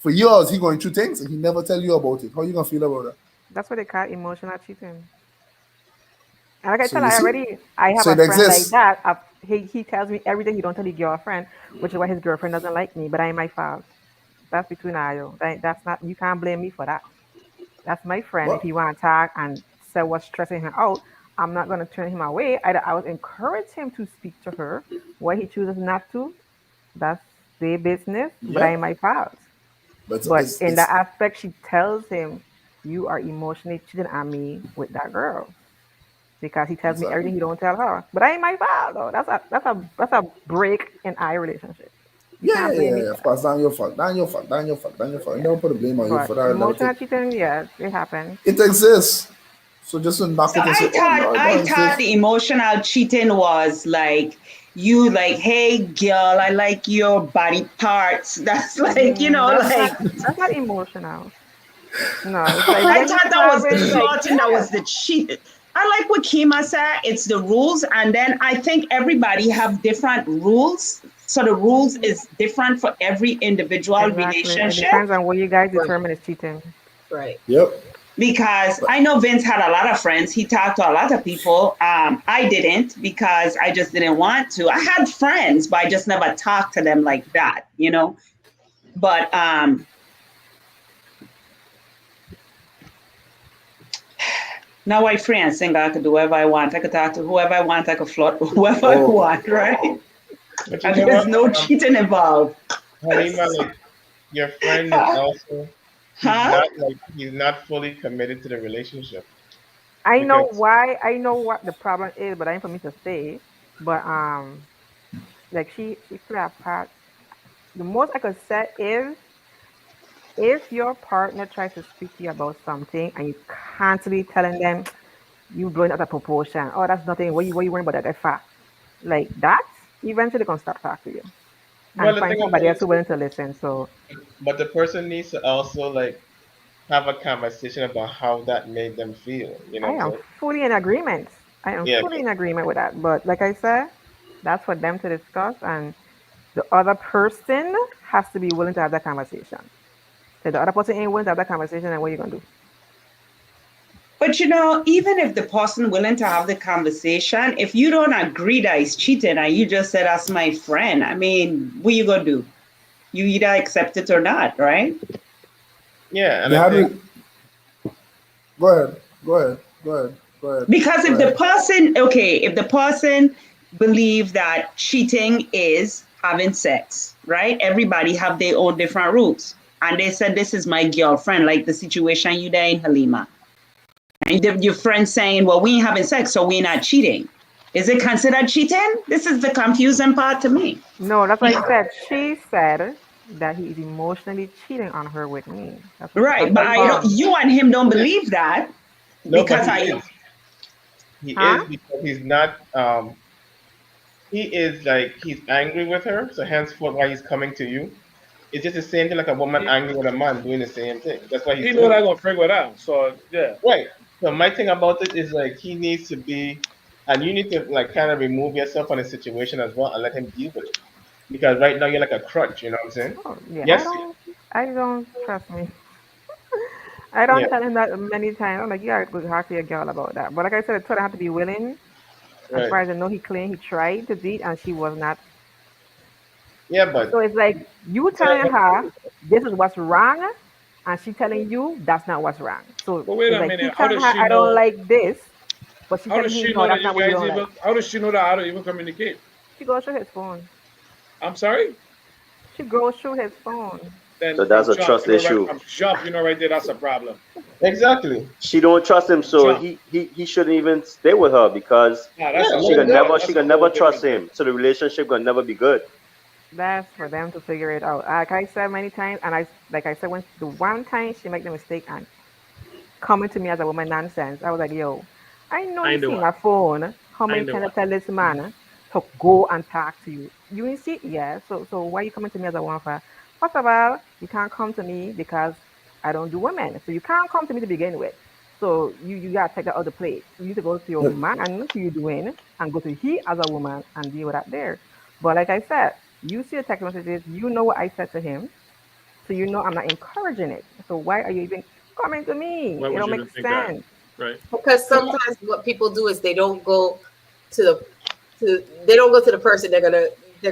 For years he going through things and he never tell you about it. How you gonna feel about that? That's what they call emotional cheating. And like I So tell, you see, I have so a it friend like exists. that. He tells me everything he don't tell his girlfriend, which is why his girlfriend doesn't like me. But I ain't my fault. That's between I you. That's not, you can't blame me for that. That's my friend. If What? he want to talk and say what's stressing her out, I'm not gonna turn him away. I would encourage him to speak to her. Why he chooses not to, that's their business. But I Yeah, ain't my fault. but But it's in that it's aspect, she tells him, "You are emotionally cheating on me with that girl." Because he tells me exactly. everything he don't tell her. But I ain't my fault though. That's a break in our relationship. You Yeah, yeah, can't blame yeah, me yeah. for Of that. course, not your fault, not your fault, not your fault, not your fault. I Yeah. never put a blame on you for But that. Never take. emotional cheating, yes, it happens. It exists. So just to knock So it and say, oh no, it I don't thought exist. the emotional cheating was like you like, hey girl, I like your body parts. That's like, like That's not emotional. No, it's like I when you thought that was the having like flirting, that yeah. was the cheat. I like what Kima said. It's the rules, and then I think everybody have different rules. So the rules is different for every individual Exactly. It relationship. depends on what you guys Right. determine is cheating. Right. Yep. Because But I know Vince had a lot of friends. He talked to a lot of people. I didn't because I just didn't want to. I had friends, but I just never talked to them like that. But now I free and single. I could do whatever I want. I could talk to whoever I want. I could flirt with whoever I oh, want, right? But you And know there's what, no cheating involved. Halima, like your friend is also Huh? he's not fully committed to the relationship I know because why. I know what the problem is, but I ain't for me to say. But like she play a part. The most I could say is if your partner tries to speak to you about something and you constantly telling them you blowing out of proportion, oh that's nothing. What you worrying about that for? Like that, eventually gonna stop talking to you well and the find thing about somebody it else who too, willing to listen. So but the person needs to also like have a conversation about how that made them feel. You know I what I'm am saying? fully in agreement. I am Yeah, fully in agreement with that. But like I said, that's for them to discuss, and the other person has to be willing to have that conversation. If the other person ain't willing to have that conversation, then what are you gonna do? But even if the person willing to have the conversation, if you don't agree that he's cheating and you just said that's my friend, I mean, what you gonna do? You either accept it or not, right? yeah, and They I think haven't. Go ahead. Go ahead. Go ahead. Go ahead. Because Go if the ahead. person, okay, if the person believe that cheating is having sex, right? Everybody have their own different rules. And they said, this is my girlfriend, like the situation you there in Halima. And your friend saying, well, we ain't having sex, so we're not cheating. Is it considered cheating? This is the confusing part to me. No, that's what I said. She said that he is emotionally cheating on her with me. Right. That's But the I don't, problem. you and him don't believe that no, but because he I, is. He Huh? is because he's not. He is like he's angry with her, so henceforth why he's coming to you. It's just the same thing like a woman He, angry with a man doing the same thing. That's why he's he know doing that it. gonna figure it out. So yeah. Right. So my thing about it is like he needs to be, and you need to like kind of remove yourself from the situation as well and let him deal with it. Because right now you're like a crutch. You know what I'm saying? Oh, yeah. Yes. I don't trust me. I Yeah. don't tell him that many times. I'm like, you gotta go talk to your girl about that. But like I said, I told her I have to be willing. As Right. far as I know, he claimed he tried to date and she was not. Yeah, but So it's like you so telling her this is what's wrong, and she telling you that's not what's wrong. So But wait it's a like he minute. How telling does her she I don't know? like this, but she How does telling she him no, know that that's you not what you guys don't even? like. How does she know that how to even communicate? She goes through his phone. I'm sorry. She goes through his phone. So Then that's a jump. trust issue. Jump. Right there. That's a problem. exactly. She don't trust him, so Jump. he shouldn't even stay with her because Nah, Yeah, that's a let him whole. go. she That's a can whole never trust different thing. him. So the relationship gonna never be good. That's for them to figure it out. Like I said many times, and like I said when the one time she make the mistake and coming to me as a woman nonsense, I was like, yo, I know I you see know. my phone. How I many know. times I tell this man to go and talk to you? You ain't see it? Yeah. So why you coming to me as a woman for? First of all, you can't come to me because I don't do women. So you can't come to me to begin with. So you gotta take that other plate. You need to go to your man who you doing and go to he as a woman and deal with that there. But like I said, you see the text messages, you know what I said to him. So you know I'm not encouraging it. So why are you even coming to me? Why It would don't you make even think that? sense. Right. Because sometimes what people do is they don't go to the they don't go to the person they're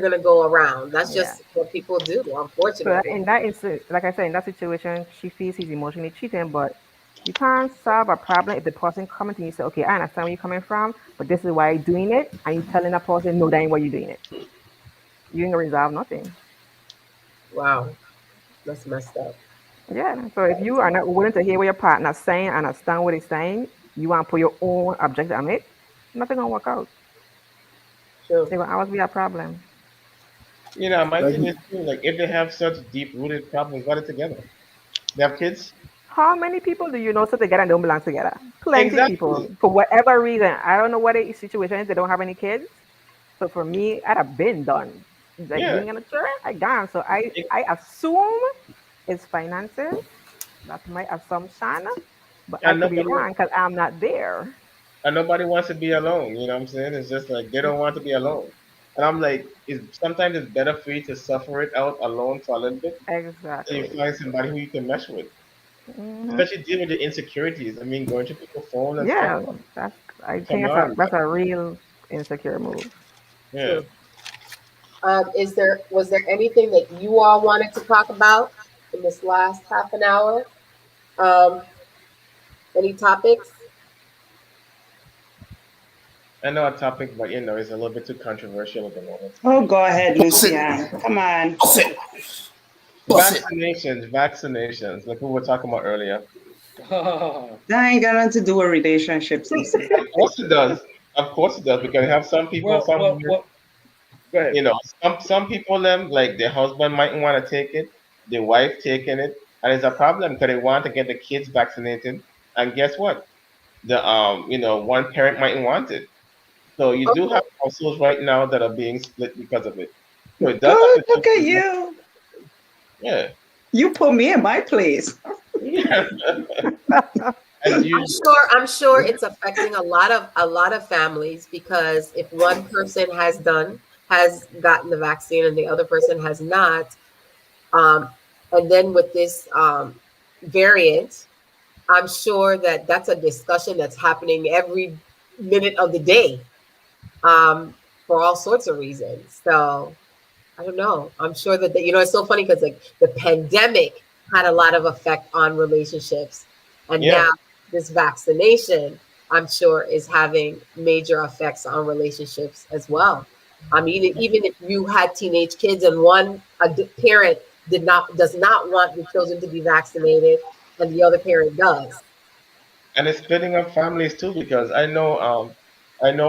gonna go around. That's Yeah. just what people do, So unfortunately. in that instance, like I said, in that situation, she feels he's emotionally cheating, but you can't solve a problem if the person coming to you and say, okay, I understand where you're coming from, but this is why you're doing it, and you telling that person, no, that ain't why you're doing it. You ain't gonna resolve nothing. Wow, that's messed up. Yeah. So if you are not willing to hear what your partner's saying and understand what he's saying, you want to put your own objective on it, nothing gonna work out. True. It will always be a problem. My Like thing is too, like if they have such deep rooted problems, get it together. They have kids. How many people do you know sit together and don't belong together? Plenty Exactly. people. For whatever reason. I don't know what the situation is. They don't have any kids. So for me, I'd have been done. Like Yeah. being in a church, I gone. So It- I assume it's finances. That's my assumption. But I and could be nobody wrong because I'm not there. and nobody wants to be alone. You know what I'm saying? It's just like they don't want to be alone. And I'm like, sometimes it's better for you to suffer it out alone for a little bit, so you Exactly. find somebody who you can mesh with, Hmm. especially deal with the insecurities. I mean, going to people's phone and stuff. Yeah, that's. I think Come on, that's a real insecure move. yeah. True. Was there anything that you all wanted to talk about in this last half an hour? Um, any topics? I know a topic, but it's a little bit too controversial at the moment. oh, go ahead, bust it, Lucian. Come on. bust it, bust it. Vaccinations, like we were talking about earlier. That ain't got nothing to do with relationships, Lucy. Of course it does. Of course it does, because you have some people, Well, some well, women, well. Go ahead. some people them like their husband mightn't want to take it, their wife taking it, and it's a problem because they want to get the kids vaccinated, and guess what? The one parent mightn't want it. So you do have Oh, households right now that are being split because of it. So it does have Good. to do Look at with you. yeah. You put me in my place. Yeah. And you, I'm sure it's affecting a lot of families, because if one person has gotten the vaccine and the other person has not, um, and then with this variant, I'm sure that that's a discussion that's happening every minute of the day, um, for all sorts of reasons. So I don't know. I'm sure that it's so funny because like the pandemic had a lot of effect on relationships, and yeah. now this vaccination, I'm sure, is having major effects on relationships as well. I mean, even if you had teenage kids and parent does not want the children to be vaccinated, and the other parent does. And it's splitting up families too, because I know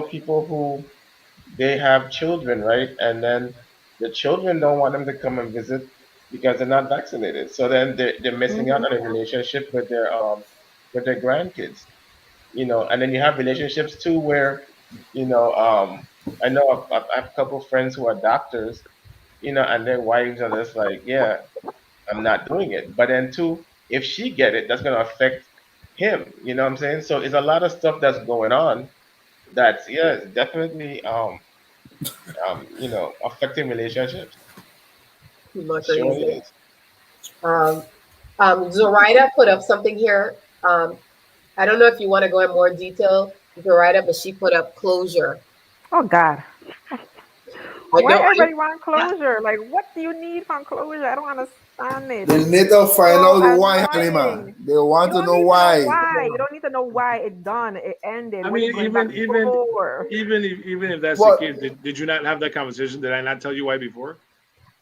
people who they have children, right? And then the children don't want them to come and visit because they're not vaccinated. So then they're missing out Hmm. on a relationship with their grandkids, you know. And then you have relationships too where, you know, I know I have a couple of friends who are doctors, you know, and their wives are just like, yeah, I'm not doing it. But then too, if she get it, that's gonna affect him. You know what I'm saying? So it's a lot of stuff that's going on. That's yeah, it's definitely you know, affecting relationships. People are It sure crazy. is. Um, Zoraida put up something here. I don't know if you want to go in more detail, Zoraida, but she put up closure. Oh God. I Why know. everybody want closure? Like, what do you need from closure? I don't understand it. They It's need to find so out why, Halima. annoying. They You want to don't know need to know why. why. You don't need to know why it done. It ended. I What are you mean, going back for? even if that's the But case, did you not have that conversation? Did I not tell you why before?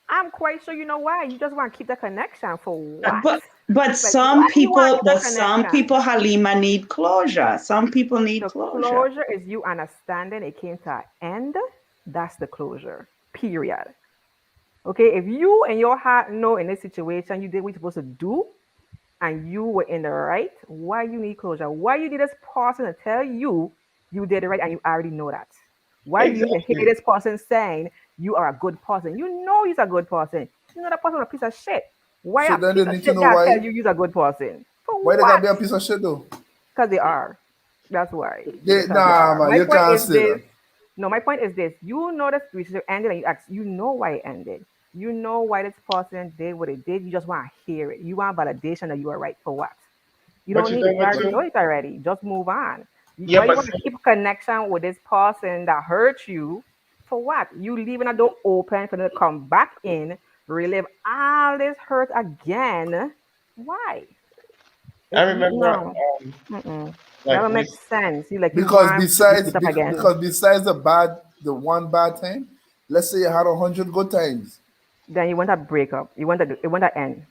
I'm quite sure you know why. You just want to keep the connection for what? But Like, why you want to keep the some connection? people, Halima, need closure. Some people need The closure. closure is you understanding it came to an end. That's the closure. Period. Okay, if you and your heart know in this situation you did what you're supposed to do and you were in the right, why you need closure? Why you need this person to tell you you did it right and you already know that? Why do you need to hear Exactly. this person saying you are a good person? You know he's a good person. You know that person is a piece of shit. Why so a then piece they of need to shit know gotta tell why. you you're a good person? For Why they gotta what? be a piece of shit though? Because they are. That's why. They Because they nah are. man, My you point can't is say this. that. No, my point is this. You know the relationship ended and you ask, you know why it ended. You know why this person did what it did. You just want to hear it. You want validation that you are right for what? You But don't you need know it. You what already know too? it already. Just move on. Yeah, Why you but want to keep a connection with this person that hurt you? For what? You leaving a door open for them to come back in, relive all this hurt again. Why? I remember No. Mm-mm. That like don't make recently. sense. You like you Because want to repeat besides stuff again. because besides the one bad time, let's say you had 100 good times. Then you want a breakup. You want to end.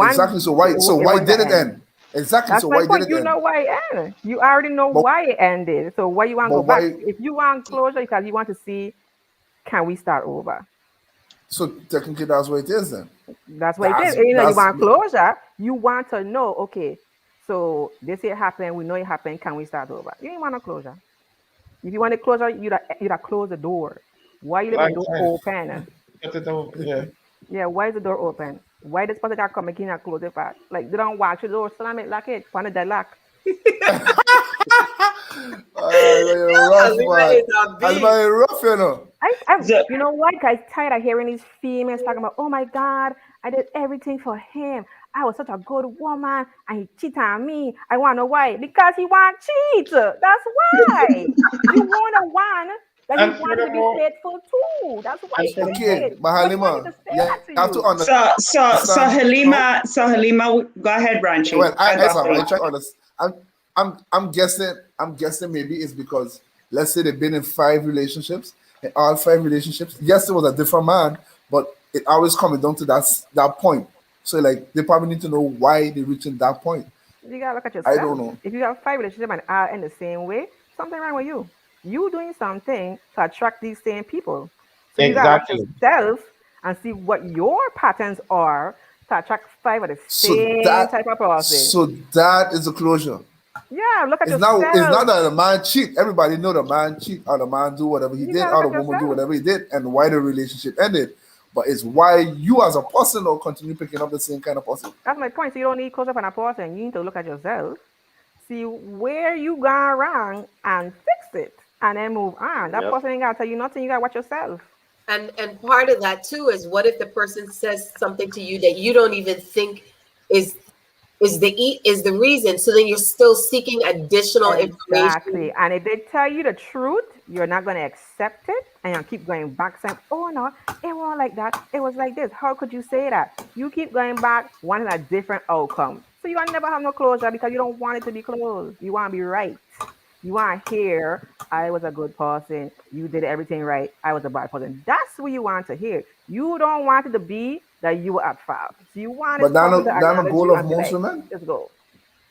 Exactly. One, So it why want to did it end. end? Exactly. That's So my why did point. it You end? know why it ended. You already know But why it ended. So why you want to but go back? why If you want closure, because you want to see, can we start over? so technically that's what it is then. That's what it is. You That's want closure. You want to know, okay, so this here happened. We know it happened. Can we start over? You ain't want no closure. If you want a closure, you'd close the door. Why you leave the Long door time. open? Cut it over. Yeah. Yeah, why is the door open? Why this person got come again and close it back? Like they don't watch the door, slam it, lock it, find a deadlock. you're rough Alima man. is a beast. Alima, you're rough, you know. So, You know what, guys? Tired of hearing these females talking about, oh my God, I did everything for him. I was such a good woman, and he cheated on me. I want to know why? Because he want cheat. That's why. You want a one that he And wanted to be furthermore, faithful to. That's why and he did furthermore, Okay, it. but What do you want me Halima, to say you that to have to you? so understand. No, Halima, go ahead, well, Branchi. I, Because I, I Sam, I think try to understand. I'm guessing maybe it's because let's say they've been in 5 relationships, and all 5 relationships. Yes, it was a different man, but it always comes down to that point. So like they probably need to know why they reaching that point. You gotta look at I don't yourself. know. If you have five relationships and are in the same way, something wrong with you. You doing something to attract these same people. So you gotta look at exactly. yourself and see what your patterns are to attract five of the So same that type of person. so that is the closure. Yeah, look at It's not yourself. that the man cheat. Everybody know the man cheat or the man do whatever he You did gotta or look the at woman do yourself. whatever he did and why the relationship ended. But it's why you as a person don't continue picking up the same kind of person. That's my point. So you don't need close up on a person. You need to look at yourself. see where you gone wrong and fix it and then move on. That Yep. person ain't gotta tell you nothing. You gotta watch yourself. And part of that too is, what if the person says something to you that you don't even think is is the reason? So then you're still seeking additional information. Exactly. And if they tell you the truth, you're not going to accept it. And you'll keep going back saying, oh, no, it wasn't like that. It was like this. How could you say that? You keep going back, wanting a different outcome. So you'll never have no closure because you don't want it to be closed. You want to be right. You want to hear, I was a good person. You did everything right. I was a bad person. That's what you want to hear. You don't want it to be that you were at fault. So you want But this person to that a acknowledge goal you of and be most like, women. let's go.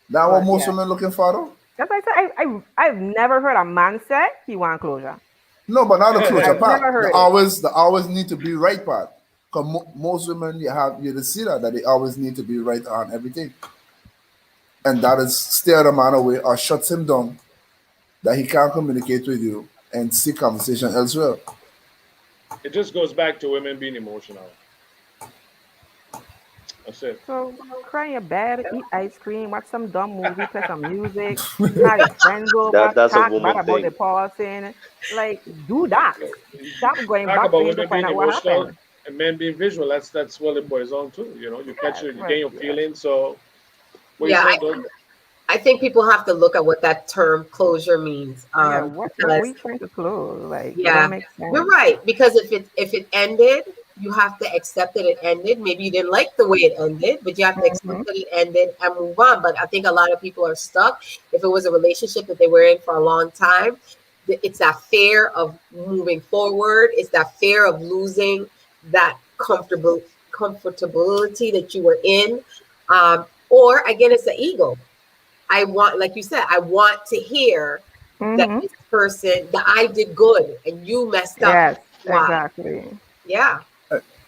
That what But most yeah. women looking for, though. That's why I said I've never heard a man say he want closure. No, but not the closure I've never part. heard it. The always need to be right part. Because most women, you to see that they always need to be right on everything, and that is steer the man away or shuts him down, that he can't communicate with you and seek conversation elsewhere. It just goes back to women being emotional. That's it. So cry in your bed, eat ice cream, watch some dumb movie, play some music, call your friends over, That's a talk bad woman about the thing. person. Like do that. Stop going Talk back for about him to women find being out what emotional happened. and men being visual. That's what it boils down to. You know, you catch Yeah, your, you gain but your yeah. feelings. So what you Yeah, saying, don't I think people have to look at what that term closure means. Yeah, what Because we trying to close? Like it yeah, don't make you're sense. right. Because if it ended, you have to accept that it ended. Maybe you didn't like the way it ended, but you have to accept Hmm. that it ended and move on. But I think a lot of people are stuck. If it was a relationship that they were in for a long time, it's that fear of moving forward. It's that fear of losing that comfortability that you were in. Or again, it's the ego. I want, like you said, I want to hear that Hmm. this person, that I did good and you messed up. Yes, Why? exactly. Yeah.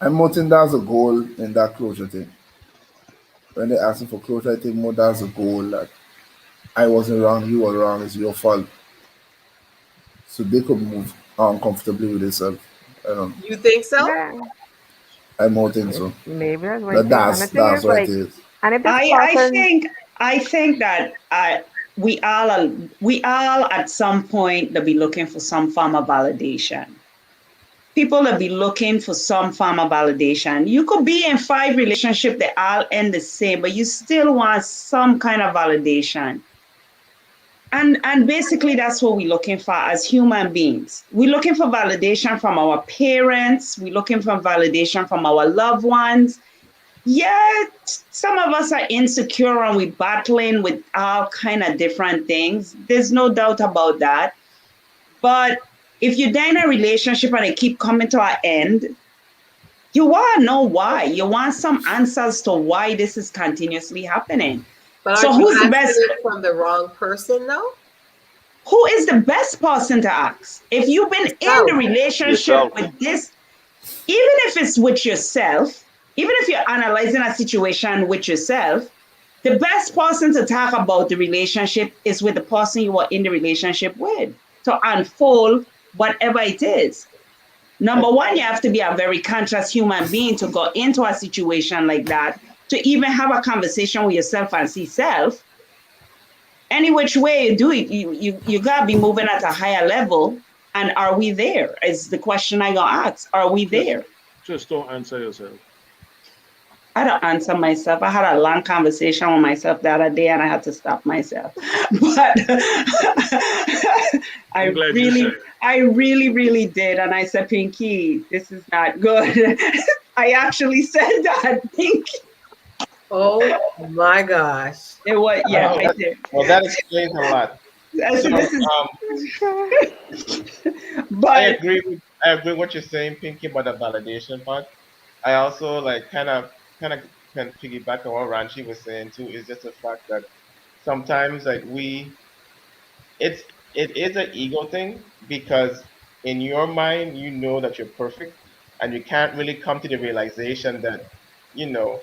And more think that's a goal in that closure thing. When they asking for closure, I think more that's a goal that I wasn't wrong, you were wrong, it's your fault. So they could move on comfortably with themselves. I don't know. You think so? Yeah, I more think so. maybe that's what That it is. And the thing that's is, what it like, is. and if this I person, think that we all are, we all at some point they'll be looking for some form of validation. People will be looking for some form of validation. You could be in 5 relationships that all end the same, but you still want some kind of validation. And basically that's what we're looking for as human beings. We're looking for validation from our parents, we're looking for validation from our loved ones. Yeah, some of us are insecure and we're battling with all kind of different things. There's no doubt about that. But if you're in a relationship and it keep coming to an end, you want to know why. You want some answers to why this is continuously happening. But So aren't you who's the asking best? it from the wrong person though? Who is the best person to ask? If you've been in the Yourself. relationship Yourself. with this, even if it's with yourself, even if you're analyzing a situation with yourself, the best person to talk about the relationship is with the person you are in the relationship with to unfold whatever it is. Number one, you have to be a very conscious human being to go into a situation like that, to even have a conversation with yourself and see self. Any which way you do it, you gotta be moving at a higher level. And are we there? Is the question I gonna ask. Are we just there? just don't answer yourself. I don't answer myself. I had a long conversation with myself the other day and I had to stop myself. But I'm I glad you said really, it. I really, really did. And I said, Pinky, this is not good. I actually said that, Pinky. Oh my gosh. It was, yeah, Oh, I did. well, that explains a lot. I So said, this is, I but agree with I agree what you're saying, Pinky, about the validation part. I also like kind of can piggyback on what Ranchi was saying too. Is just the fact that sometimes like it's it is an ego thing because in your mind you know that you're perfect and you can't really come to the realization that you know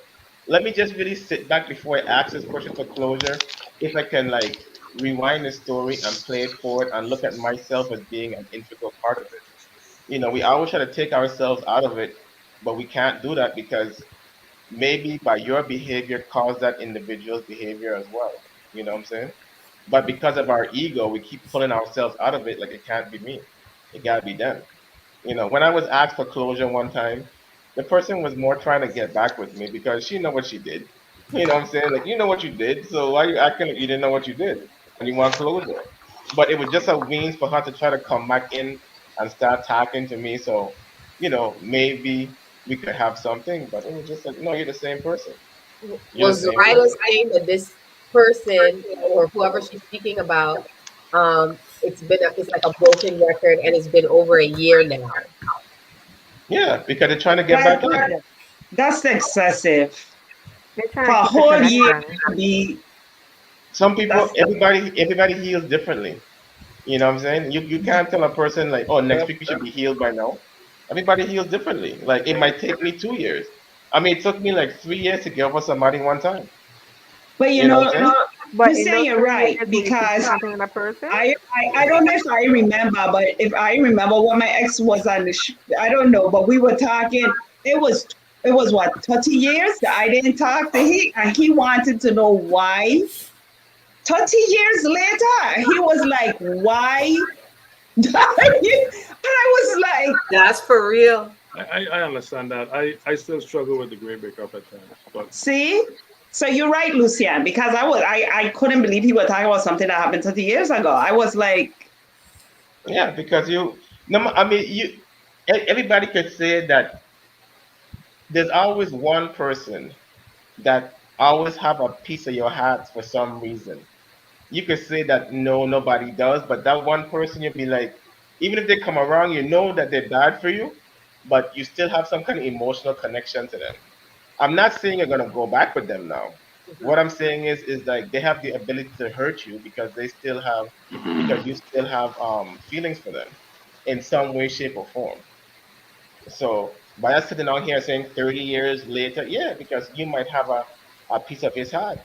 let me just really sit back before I ask this question for closure. If I can like rewind the story and play it forward and look at myself as being an integral part of it. We always try to take ourselves out of it, but we can't do that because maybe by your behavior caused that individual's behavior as well. You know what I'm saying? but because of our ego, we keep pulling ourselves out of it. Like it can't be me, it gotta be them. You know, when I was asked for closure one time, the person was more trying to get back with me because she know what she did. You know what I'm saying? Like, you know what you did, so why you acting like you didn't know what you did and you want closure? But it was just a means for her to try to come back in and start talking to me. So, maybe we could have something. But it was just like, no, you're the same person. You're the Was same Zoraida person. saying that this person or whoever she's speaking about, it's like a broken record and it's been over a year now? Yeah, because they're trying to get That, back in. that's excessive. They're For trying to a keep the whole year connection. to be, Some people, that's everybody heals differently. You know what I'm saying? You can't tell a person like, oh, next week you should be healed by now. Everybody heals differently. Like it might take me 2 years. I mean, it took me like 3 years to get over somebody one time. but You know what I'm saying? But you're in saying those you're 3 years, right will you keep because contacting the person? I don't know if I remember, but if I remember when my ex was on the, I don't know, but we were talking. It was what 30 years that I didn't talk to he, and he wanted to know why. 30 years later, he was like, "Why?" and I was like, That's for real. I understand that. I still struggle with the gray breakup at times, but "See." So you're right, Lucian, because I couldn't believe he was talking about something that happened 30 years ago. I was like, Yeah, because no, I mean, everybody could say that there's always one person that always have a piece of your heart for some reason. You could say that no, nobody does, but that one person, you'll be like, even if they come around, you know that they're bad for you, but you still have some kind of emotional connection to them. I'm not saying you're gonna go back with them now. What I'm saying is like they have the ability to hurt you because you still have feelings for them in some way, shape, or form. So by us sitting out here saying 30 years later, yeah, because you might have a piece of his heart,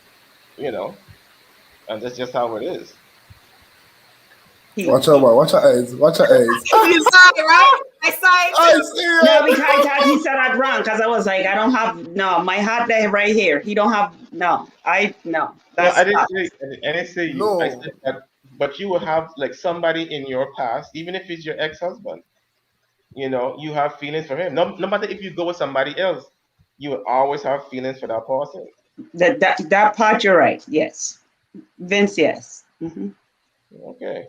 you know, and that's just how it is. he. Watch out, boy. Watch your eyes. Watch your eyes. You saw it, right? I saw it I too. see No, it. because I thought he said that wrong. Because I was like, I don't have no my heart there right here. He don't have no. No. No, That's I didn't say you. I No. said that, but you will have like somebody in your past, even if it's your ex-husband. You have feelings for him. No matter if you go with somebody else, you will always have feelings for that person. that part. You're right. Yes, Vince. Yes. Hmm. Okay.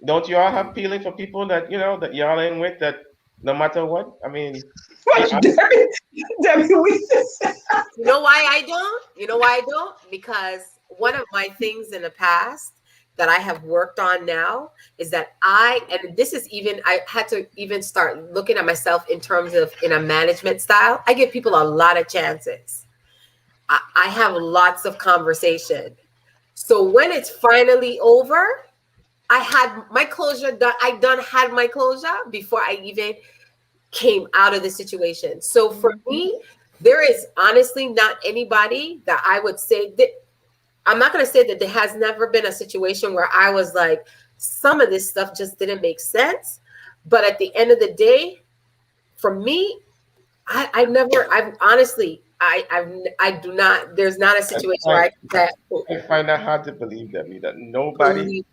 Don't you all have feelings for people that that y'all in with that no matter what? I mean, What, I, Debbie, we You know why I don't? You know why I don't? Because one of my things in the past that I have worked on now is that and this is even, I had to even start looking at myself in terms of in a management style. I give people a lot of chances. I have lots of conversation. So when it's finally over, I had my closure done. I done had my closure before I even came out of the situation. So for me, there is honestly not anybody that I would say that I'm not going to say that there has never been a situation where I was like, some of this stuff just didn't make sense. But at the end of the day, for me, I've honestly, I do not, there's not a I situation where find I that I find that hard to believe, Debbie, that nobody, believe.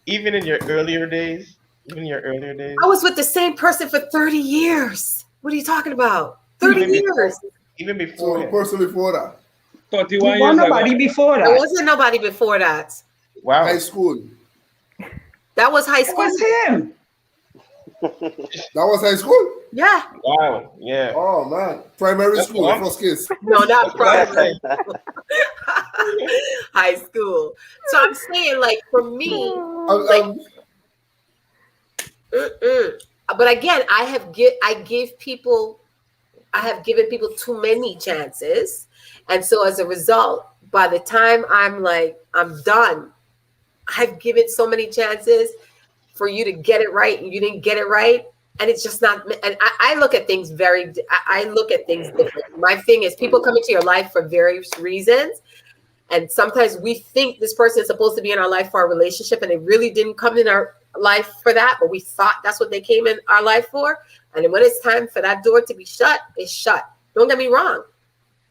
even in your earlier days, even in your earlier I days, was with the same person for 30 years. What are you talking about? 30 even before years. even before So the him. person before that, 31 want years ago. nobody before There that. wasn't nobody before that. high Wow. school. That was high It school. was him. That was high school. Yeah. Wow. Yeah. Oh man, primary That's school, what the I'm first kiss. No, not that's what I'm primary. saying. High school. So I'm saying, like, for me, Um, like, um, mm-mm. But again, I have given people too many chances. And so as a result, by the time I'm like, I'm done, I've given so many chances for you to get it right and you didn't get it right. And it's just not, and I look at things I look at things different. My thing is people come into your life for various reasons. And sometimes we think this person is supposed to be in our life for our relationship and they really didn't come in our life for that, but we thought that's what they came in our life for. And then when it's time for that door to be shut, it's shut. Don't get me wrong.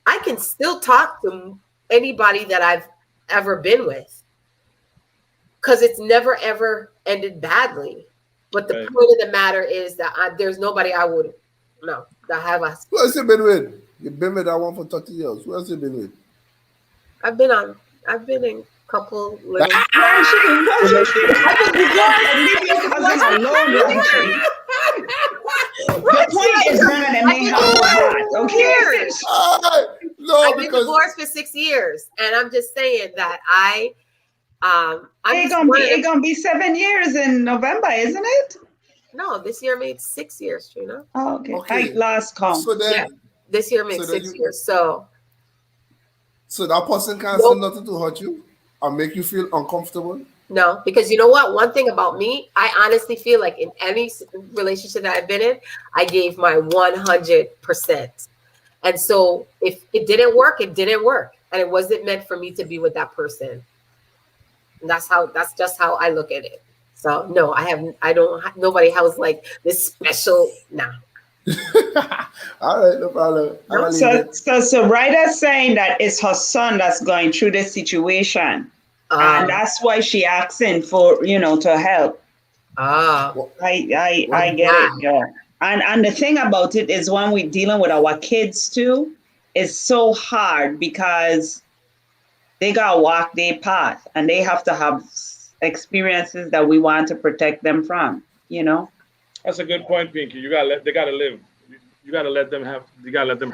I can still talk to anybody that I've ever been with. because it's never ever ended badly. But the Right. point of the matter is that there's nobody I would no that have a. Who else you been with? You've been with that one for 30 years. Who else you been with? I've been in couple little. Why she I've been divorced. leave your cousin alone, Roger? The point is that it may have a heart, okay? Years. No, I've been because divorced for 6 years, and I'm just saying that I'm It's just one of the- gonna be 7 years in November, isn't it? no, this year made 6 years, Trina. Oh, okay. Okay. I lost count. so then Yeah. This year makes So then 6 years. So so that person can't Nope. say nothing to hurt you or make you feel uncomfortable. no, because you know what? One thing about me, I honestly feel like in any relationship that I've been in, I gave my 100%. And so if it didn't work, it didn't work. And it wasn't meant for me to be with that person. And that's just how I look at it. So no, nobody has like this special, nah. All right, no problem. I'm gonna leave it. So Ryder's saying that it's her son that's going through this situation. And that's why she asking for, to help. I get it, yeah. And the thing about it is when we're dealing with our kids too, it's so hard because they gotta walk their path and they have to have experiences that we want to protect them from, That's a good point, Pinky. They gotta live. You gotta let them hurt, you gotta let them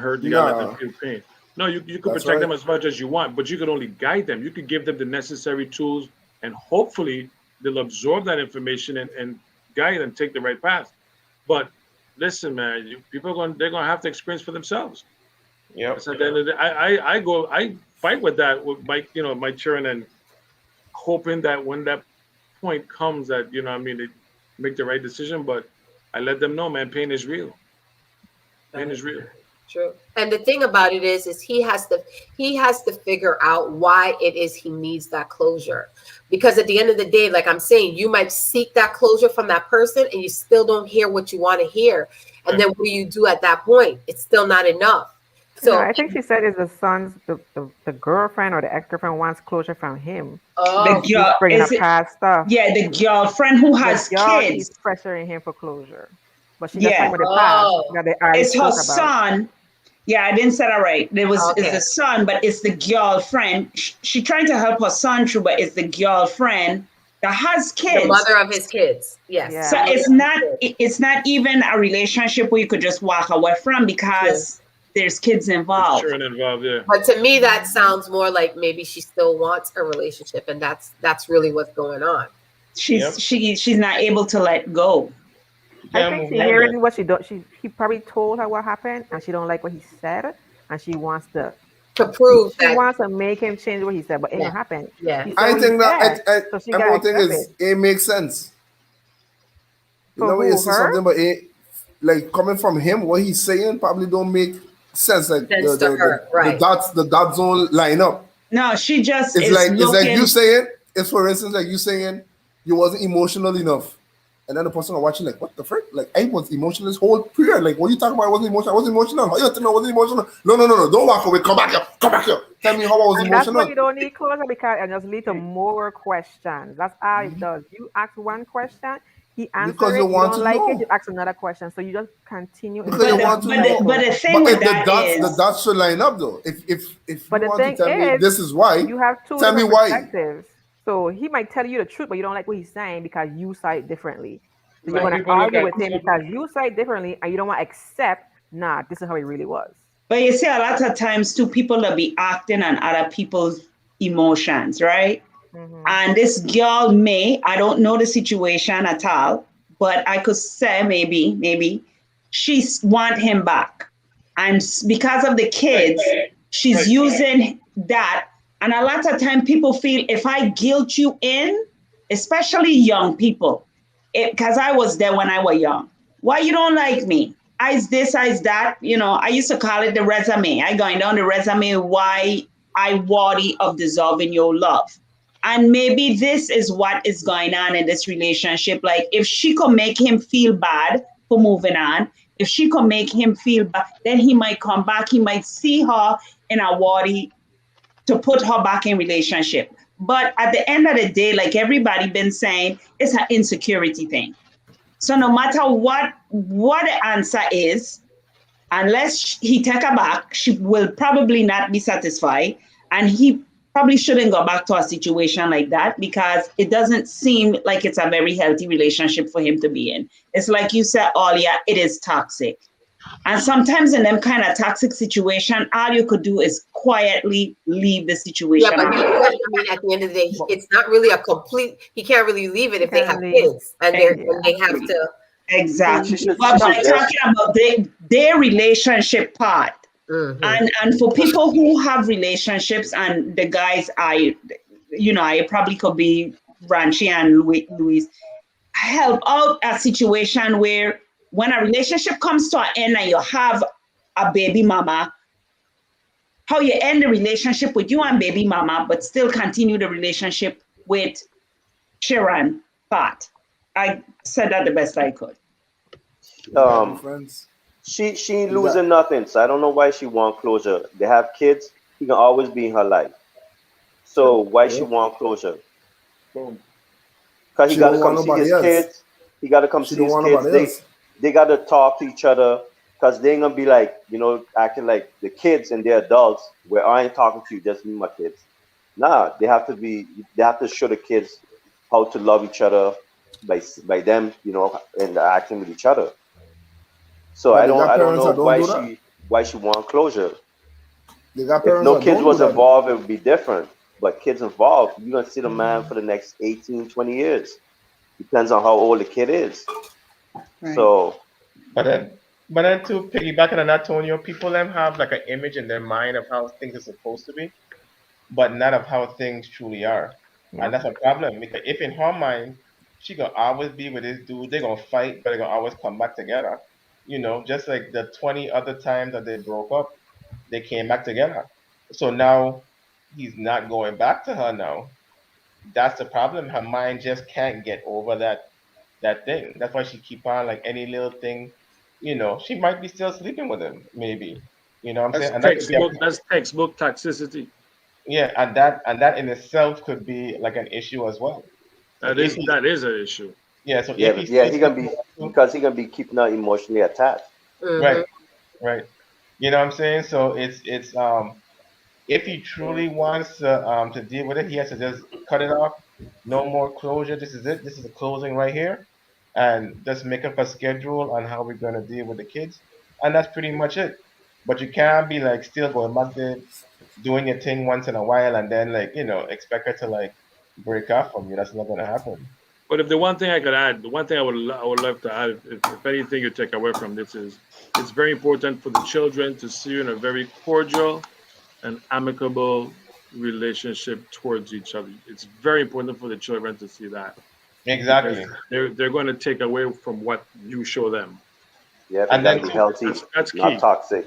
feel pain. No, you could That's protect them right. as much as you want, but you could only guide them. You could give them the necessary tools, and hopefully they'll absorb that information and guide and take the right path. But listen, man, they're gonna have to experience for themselves. Yep. So at the end of the day, I fight with that with my children, and hoping that when that point comes that they make the right decision. But I let them know, man, pain is real. Pain is real. True. And the thing about it is he has to figure out why it is he needs that closure. Because at the end of the day, like I'm saying, you might seek that closure from that person and you still don't hear what you want to hear. And then what do you do at that point? It's still not enough. So I think she said it's the girlfriend or the ex-girlfriend wants closure from him. The He's girl, bringing up past stuff. yeah, the girlfriend who has kids. She's pressuring him for closure. But she just talking about the past that they already It's her spoke about. son. Yeah, I didn't say that right. It's the son, but it's the girlfriend. She trying to help her son through, but it's the girlfriend that has kids. the mother of his kids. Yes. Yeah. So it's not even a relationship where you could just walk away from because there's kids involved. Children involved, yeah. But to me, that sounds more like maybe she still wants a relationship, and that's really what's going on. She's not able to let go. I think she's hearing what he probably told her what happened and she don't like what he said and she wants to prove that she wants to make him change what he said, but it didn't happen. Yeah. He said I what think he that said, so she and gotta one thing accept is it. it makes sense. You For know when you who, say her? something, but like coming from him, what he's saying probably don't make sense. Like Sense to her, right. the dots don't line up. No, she just It's is like looking. you saying, it's for instance like you saying you wasn't emotional enough. And then the person are watching like, what the frick? Like I was emotional this whole period. Like what are you talking about? I wasn't emotional. I wasn't emotional. How you think I wasn't emotional? No. Don't walk away. Come back here. Come back here. Tell me how I was And that's emotional. why you don't need closure because it just leads to more questions. That's all it does. You ask one question, he answers Because it, you you want don't to like know. it, you ask another question. So you just continue. Because you want to know. But the thing But with if that the dots should line up though. If But you the want to thing tell me is, this is why, you have two tell me different why. perspectives. So he might tell you the truth, but you don't like what he's saying because you saw it differently. So you're Right. going to People look argue at- with him because you saw it differently and you don't want to accept, nah, this is how it really was. But you see, a lot of times too, people will be acting on other people's emotions, right? Mm-hmm. And this girl I don't know the situation at all, but I could say maybe she want him back. And because of the kids, she's using that. And a lot of time people feel if I guilt you in, especially young people, because I was there when I was young. Why you don't like me? I's this, I's that. I used to call it the resume. I going down the resume why I worthy of deserving your love. And maybe this is what is going on in this relationship. Like if she could make him feel bad for moving on, if she could make him feel bad, then he might come back. He might see her in a worthy to put her back in relationship. But at the end of the day, like everybody been saying, it's an insecurity thing. So no matter what the answer is, unless he take her back, she will probably not be satisfied, and he probably shouldn't go back to a situation like that because it doesn't seem like it's a very healthy relationship for him to be in. It's like you said earlier, it is toxic. And sometimes in them kind of toxic situation, all you could do is quietly leave the Yeah, situation. but I mean, at the end of the day, it's not really a complete. He can't really leave it if they have Can't leave. kids and they have to. Exactly. She should But by just talking about their relationship part, Mhm. and for people who have relationships, and the guys, I probably could be Ranchy and Louis, help out a situation where when a relationship comes to an end and you have a baby mama, how you end the relationship with you and baby mama, but still continue the relationship with Sharon Pat. I said that the best I could. You gotta be um friends. she ain't You got losing nothing, so I don't know why she want closure. They have kids, he can always be in her life. So why she yeah. want closure? Boom. Cause he She got to don't come want see nobody his else. kids. He got to come She see don't his want kids. nobody else. They got to talk to each other. Cause they ain't gonna be like, acting like the kids and they're adults. Where I ain't talking to you, just me, and my kids. Nah, they have to be. They have to show the kids how to love each other by them, interacting with each other. So But I they don't got I don't parents know that don't do that. why she want closure. They got If parents no that kids don't do was that though. involved, it would be different. But kids involved, you're gonna see the man for the next 18, 20 years. Depends on how old the kid is. Right. So But then to piggyback on Antonio, people them have like an image in their mind of how things are supposed to be, but not of how things truly are. And Yep. that's a problem because if in her mind she gonna always be with this dude, they're gonna fight, but they're gonna always come back together. Just like the 20 other times that they broke up, they came back together. So now he's not going back to her now. That's the problem. Her mind just can't get over that thing. That's why she keep on like any little thing, she might be still sleeping with him, maybe. You know what I'm saying? And that could be a That's textbook toxicity. yeah, and that in itself could be like an issue as well. So if he That is an issue. yeah, so yeah, if but he's yeah, still he gonna sleeping be with her, because he gonna be keeping her emotionally attached. Mhm. right, right. You know what I'm saying? So it's if he truly wants to deal with it, he has to just cut it off. No more closure. This is it. This is the closing right here, and just make up a schedule on how we're gonna deal with the kids, and that's pretty much it. But you can't be like still going back there, doing your thing once in a while, and then like expect her to like break off from you. That's not gonna happen. But if the one thing I could add, the one thing I would love to add, if anything you take away from this is, it's very important for the children to see you in a very cordial and amicable relationship towards each other. It's very important for the children to see that because Exactly. they're going to take away from what you show them. Yep, it And gotta then be too, healthy, That's not key. toxic.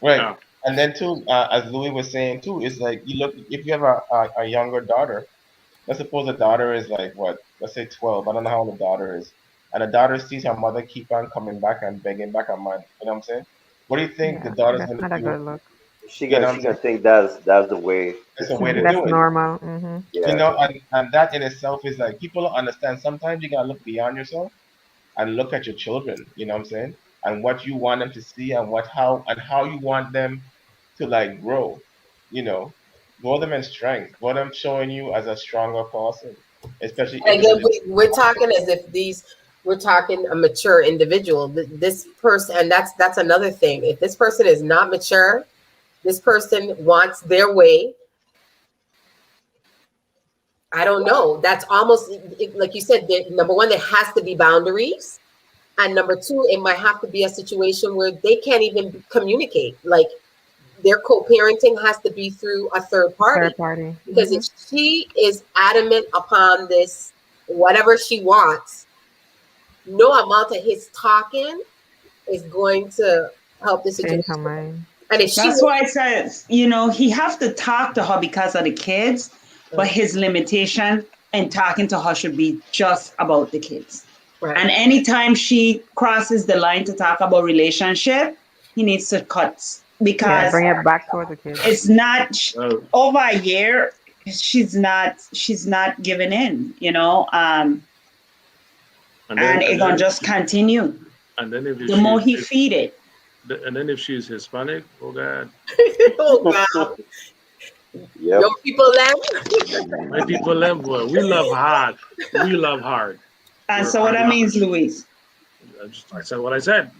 right. Yeah. And then too, as Louis was saying too, it's like you look if you have a younger daughter. Let's suppose the daughter is like what? Let's say 12. I don't know how old the daughter is. And the daughter sees her mother keep on coming back and begging back her money. You know what I'm saying? What do you think the Yeah, daughter's that's gonna not a do? good look. She You gonna know what she I'm gonna saying? think that's the way to It's a way keep to it. That's do it. normal. Hmm. You Yeah, know, and that in itself is like people don't understand. Sometimes you gotta look beyond yourself and look at your children, you know what I'm saying? And what you want them to see and how you want them to like grow, you know. Grow them in strength, grow them showing you as a stronger person, especially if And it's a again, we're talking as if we're talking a mature individual. This person, and that's another thing. If this person is not mature, this person wants their way. I don't know. That's almost like you said. Number one, there has to be boundaries, and number two, it might have to be a situation where they can't even communicate. Like their co-parenting has to be through a third party. Third party. Because if she is adamant upon this, whatever she wants, no amount of his talking is going to help the Change situation. her mind. And if she That's why I said, he have to talk to her because of the kids, but his limitation in talking to her should be just about the kids. right. And anytime she crosses the line to talk about relationship, he needs to cut Yeah, because bring it back towards the kids. it's not Well, over a year. she's not giving in, you know, And and then it gonna just continue. and then if The more she's he feed it. and then if she's Hispanic, oh God, Oh God, Yep. your people them. my people live well. We love hard. We love hard. And We're so what hard that lovers. means, Louise. I said what I said.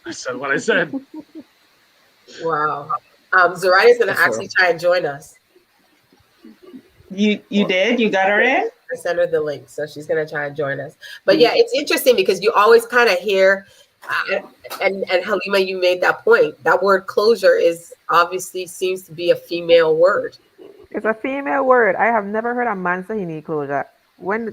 I said what I said. Wow. Zoraya's gonna That's fair. actually try and join us. You did? You got her in? I sent her the link, so she's gonna try and join us. But yeah, it's interesting because you always kind of hear, and Halima, you made that point. That word closure is obviously seems to be a female word. It's a female word. I have never heard a man say he need closure. When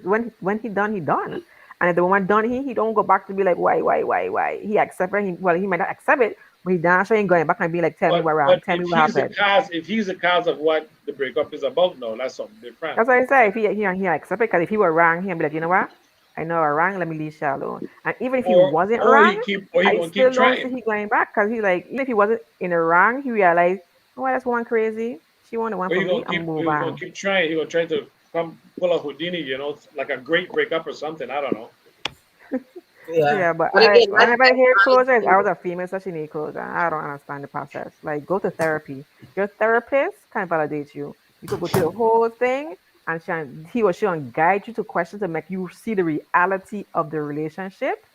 he done, he done. And if the woman done, he don't go back to be like, why? He accept it. Well, he might not accept it, but he done sure ain't going back and be like, tell me what wrong, But tell me what happened. if he's the cause of what the breakup is about, no, that's something different. That's what I say. If he accept it, because if he were wrong, he'll be like, you know what? I know I'm wrong. Let me leave you alone. And even if he wasn't wrong, Or he I gonna keep still don't see trying. he going back because he like even if he wasn't in the wrong, he realized, oh, that's one crazy. She want the one for me. I'm move He gonna on. keep trying. He gonna try to come pull a Houdini, like a great breakup or something. I don't know. Yeah, Yeah, but but again, whenever I that's hear not closure, it's included. always a female such a need closure. I don't understand the process. Like, go to therapy. Your therapist can validate you. You could go through the whole thing, and he or she will guide you to questions to make you see the reality of the relationship,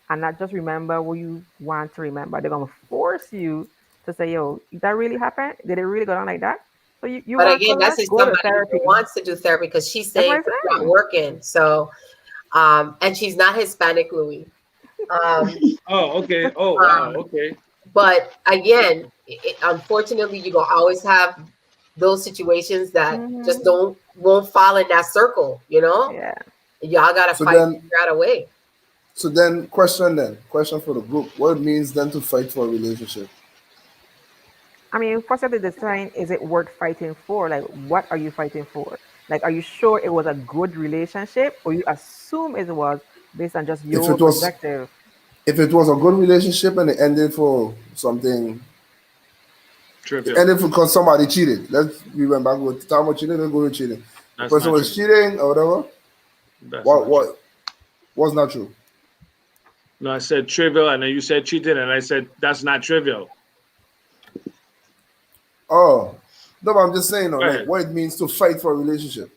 and not just remember what you want to remember. They're gonna force you to say, "Yo, did that really happen? Did it really go down like that?" So you But want again, that's closure? just Go to somebody who therapy. wants to do therapy because she's That's what saying I'm it's not saying. working. So, and she's not Hispanic, Louis. Um, Oh, okay. Oh, wow. um, Okay. but again, unfortunately, you gonna always have those situations that just Hmm. won't fall in that circle. You know, Yeah. y'all gotta So fight, then, figure out a way. question for the group: what it means then to fight for a relationship? I mean, first of all, define is it worth fighting for? Like, what are you fighting for? Like, are you sure it was a good relationship, or you assume it was based on just If your it was perspective? if it was a good relationship and it ended for something, it Trivial. ended because somebody cheated. Let's we went back with the time of cheating. Let's go to cheating. The That's person not was trivial. cheating or whatever. That's What not true. what was not true? No, I said trivial, and then you said cheated, and I said that's not trivial. Oh, no, but I'm just saying, Go like ahead. what it means to fight for a relationship.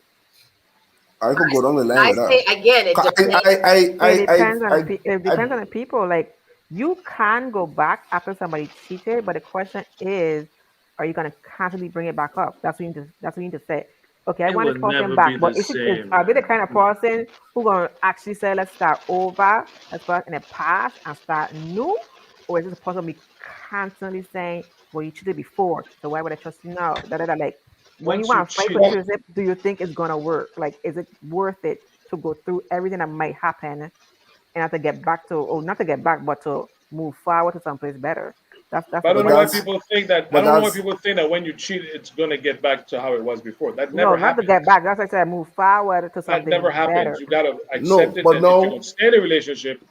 I could go down the line I with that. say again, it depends. It depends on it I depends on the people. Like, you can go back after somebody cheated, but the question is, are you gonna constantly bring it back up? That's what you need to say. Okay, I It want will this person never be back, but the is same, are they the man. kind of person who gonna actually say, let's start over, let's go back in the past and start new, or is this a person be constantly saying, well, you cheated before, so why would I trust you now? Like, when you Once you want to fight for cheat, this relationship, do you think it's gonna work? Like, is it worth it to go through everything that might happen and have to get back to, or not to get back, but to move forward to someplace better? That's I the don't but know why question. that's people think that. I but don't know why that's people think that when you cheat, it's gonna get back to how it was before. That No, never not to get happens. back. That's like I said, move forward to That never something happens. better. You gotta accept no, it, but and if you're no, gonna stay in a relationship,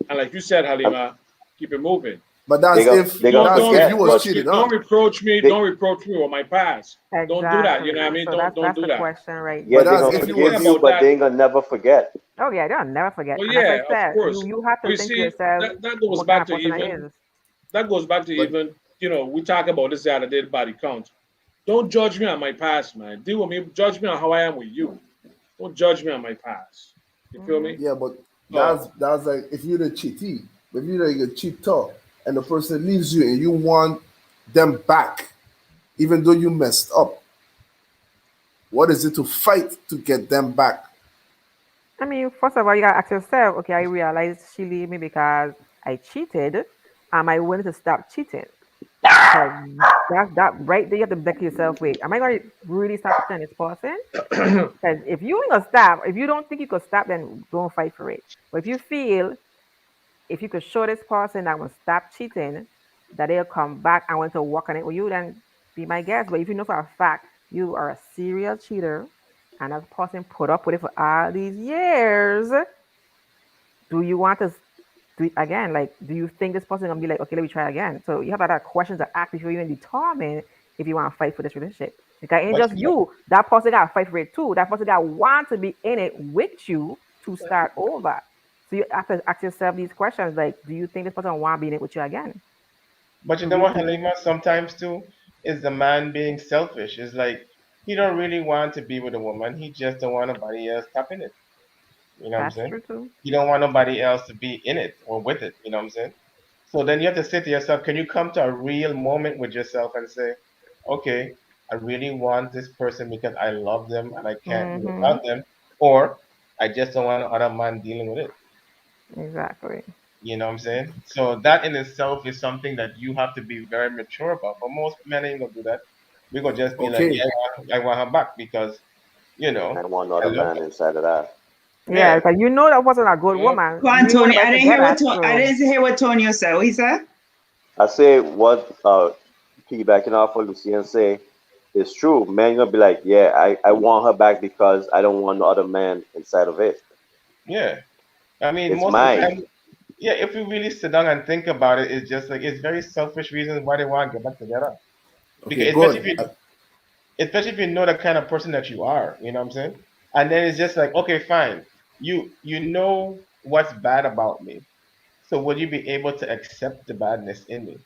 and like you said, Halima, keep it moving. but They gonna that's if you forget, was but cheated Don't on. reproach me. they Don't reproach me with my past. Don't do that. You know what I Exactly. mean? So Don't that's do the that. question right yeah, But they there. that's gonna Don't if you forget forgive you, about was but that. they ain't gonna never forget. Oh yeah, they'll never forget. Well, And as I yeah, of said, course. you have But to you think to see, yourself that goes what kind back of to person that even is. but we talk about this the other day, body count. Don't judge me on my past, man. Deal with me. Judge me on how I am with you. Don't judge me on my past. You feel Hmm. me? yeah, but Oh, that's like if you're the cheatee, if you're like a cheater and the person leaves you and you want them back, even though you messed up, what is it to fight to get them back? I mean, first of all, you gotta ask yourself, okay, I realized she leave me because I cheated. Am I willing to stop cheating? Because that right there, you have to back yourself. Wait, am I going to really stop cheating on this person? Because if you ain't gonna stop, if you don't think you could stop, then don't fight for it. But if you feel if you could show this person that will stop cheating, that they'll come back and want to work on it with you, then be my guest. But if you know for a fact you are a serial cheater and that person put up with it for all these years, do you want to do again? Like, do you think this person gonna be like, okay, let me try again? So you have a lot of questions to ask before you even determine if you want to fight for this relationship. Because it ain't But just you. That person got to fight for it too. That person got to want to be in it with you to start over. So you have to ask yourself these questions like, do you think this person want to be in it with you again? but you To know really what, see. Halima, sometimes too is the man being selfish. It's like he don't really want to be with a woman. He just don't want nobody else tapping it. You know what I'm That's saying? true too. You don't want nobody else to be in it or with it. You know what I'm saying? So then you have to say to yourself, can you come to a real moment with yourself and say, okay, I really want this person because I love them and I can't do Mm-hmm. without them, or I just don't want another man dealing with it. Exactly. You know what I'm saying? So that in itself is something that you have to be very mature about. But most men ain't gonna do that. We're gonna just be like, Okay. yeah, I want her back because, you I know, don't want I another love man her. inside of that. Yeah, Yeah. because you know that wasn't a good You know? woman. Go on, You want Tony. to I didn't hear together, I so didn't hear what Tonio said. What he said? I say what piggybacking off what Lucian say is true. Men gonna be like, yeah, I want her back because I don't want no other man inside of it. Yeah. I mean, It's most of the mine. time, yeah, if you really sit down and think about it, it's just like it's very selfish reasons why they want to get back together. Okay, Because good. especially if you know the kind of person that you are, you know what I'm saying? And then it's just like, okay, fine. You know what's bad about me. So will you be able to accept the badness in me?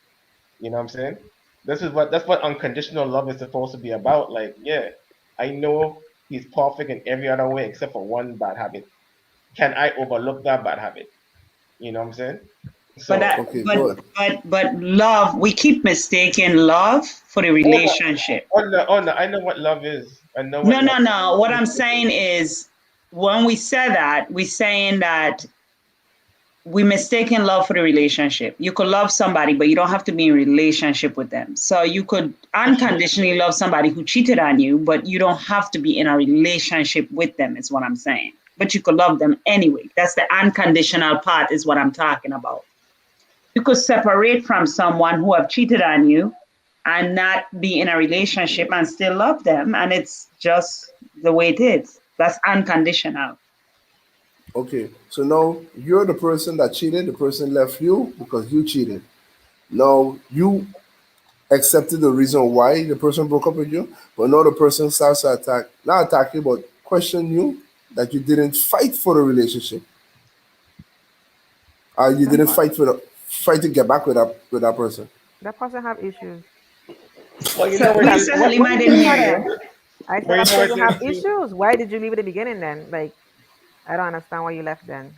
You know what I'm saying? That's what unconditional love is supposed to be about. Like, yeah, I know he's perfect in every other way except for one bad habit. Can I overlook that bad habit? You know what I'm saying? But So, that, Okay, good. but love. We keep mistaking love for the oh no, relationship. oh no, oh no, I know what love is. I know what No, love no, no. What I'm is. saying is, when we say that, we're saying that we mistaken love for the relationship. You could love somebody, but you don't have to be in a relationship with them. So you could unconditionally love somebody who cheated on you, but you don't have to be in a relationship with them, is what I'm saying. But you could love them anyway. That's the unconditional part, is what I'm talking about. You could separate from someone who have cheated on you and not be in a relationship and still love them. And it's just the way it is. That's unconditional. Okay, so now you're the person that cheated, the person left you because you cheated. Now you accepted the reason why the person broke up with you, but now the person starts to attack, not attack you, but question you that you didn't fight for the relationship. You didn't somewhat. fight to get back with that person. That person have issues. Well, you So know what what you Because it say, is. what Halima? I you didn't saying hear now you. then? I said Well, you that know what person it have is too. issues. Why did you leave at the beginning then? Like, I don't understand why you left then.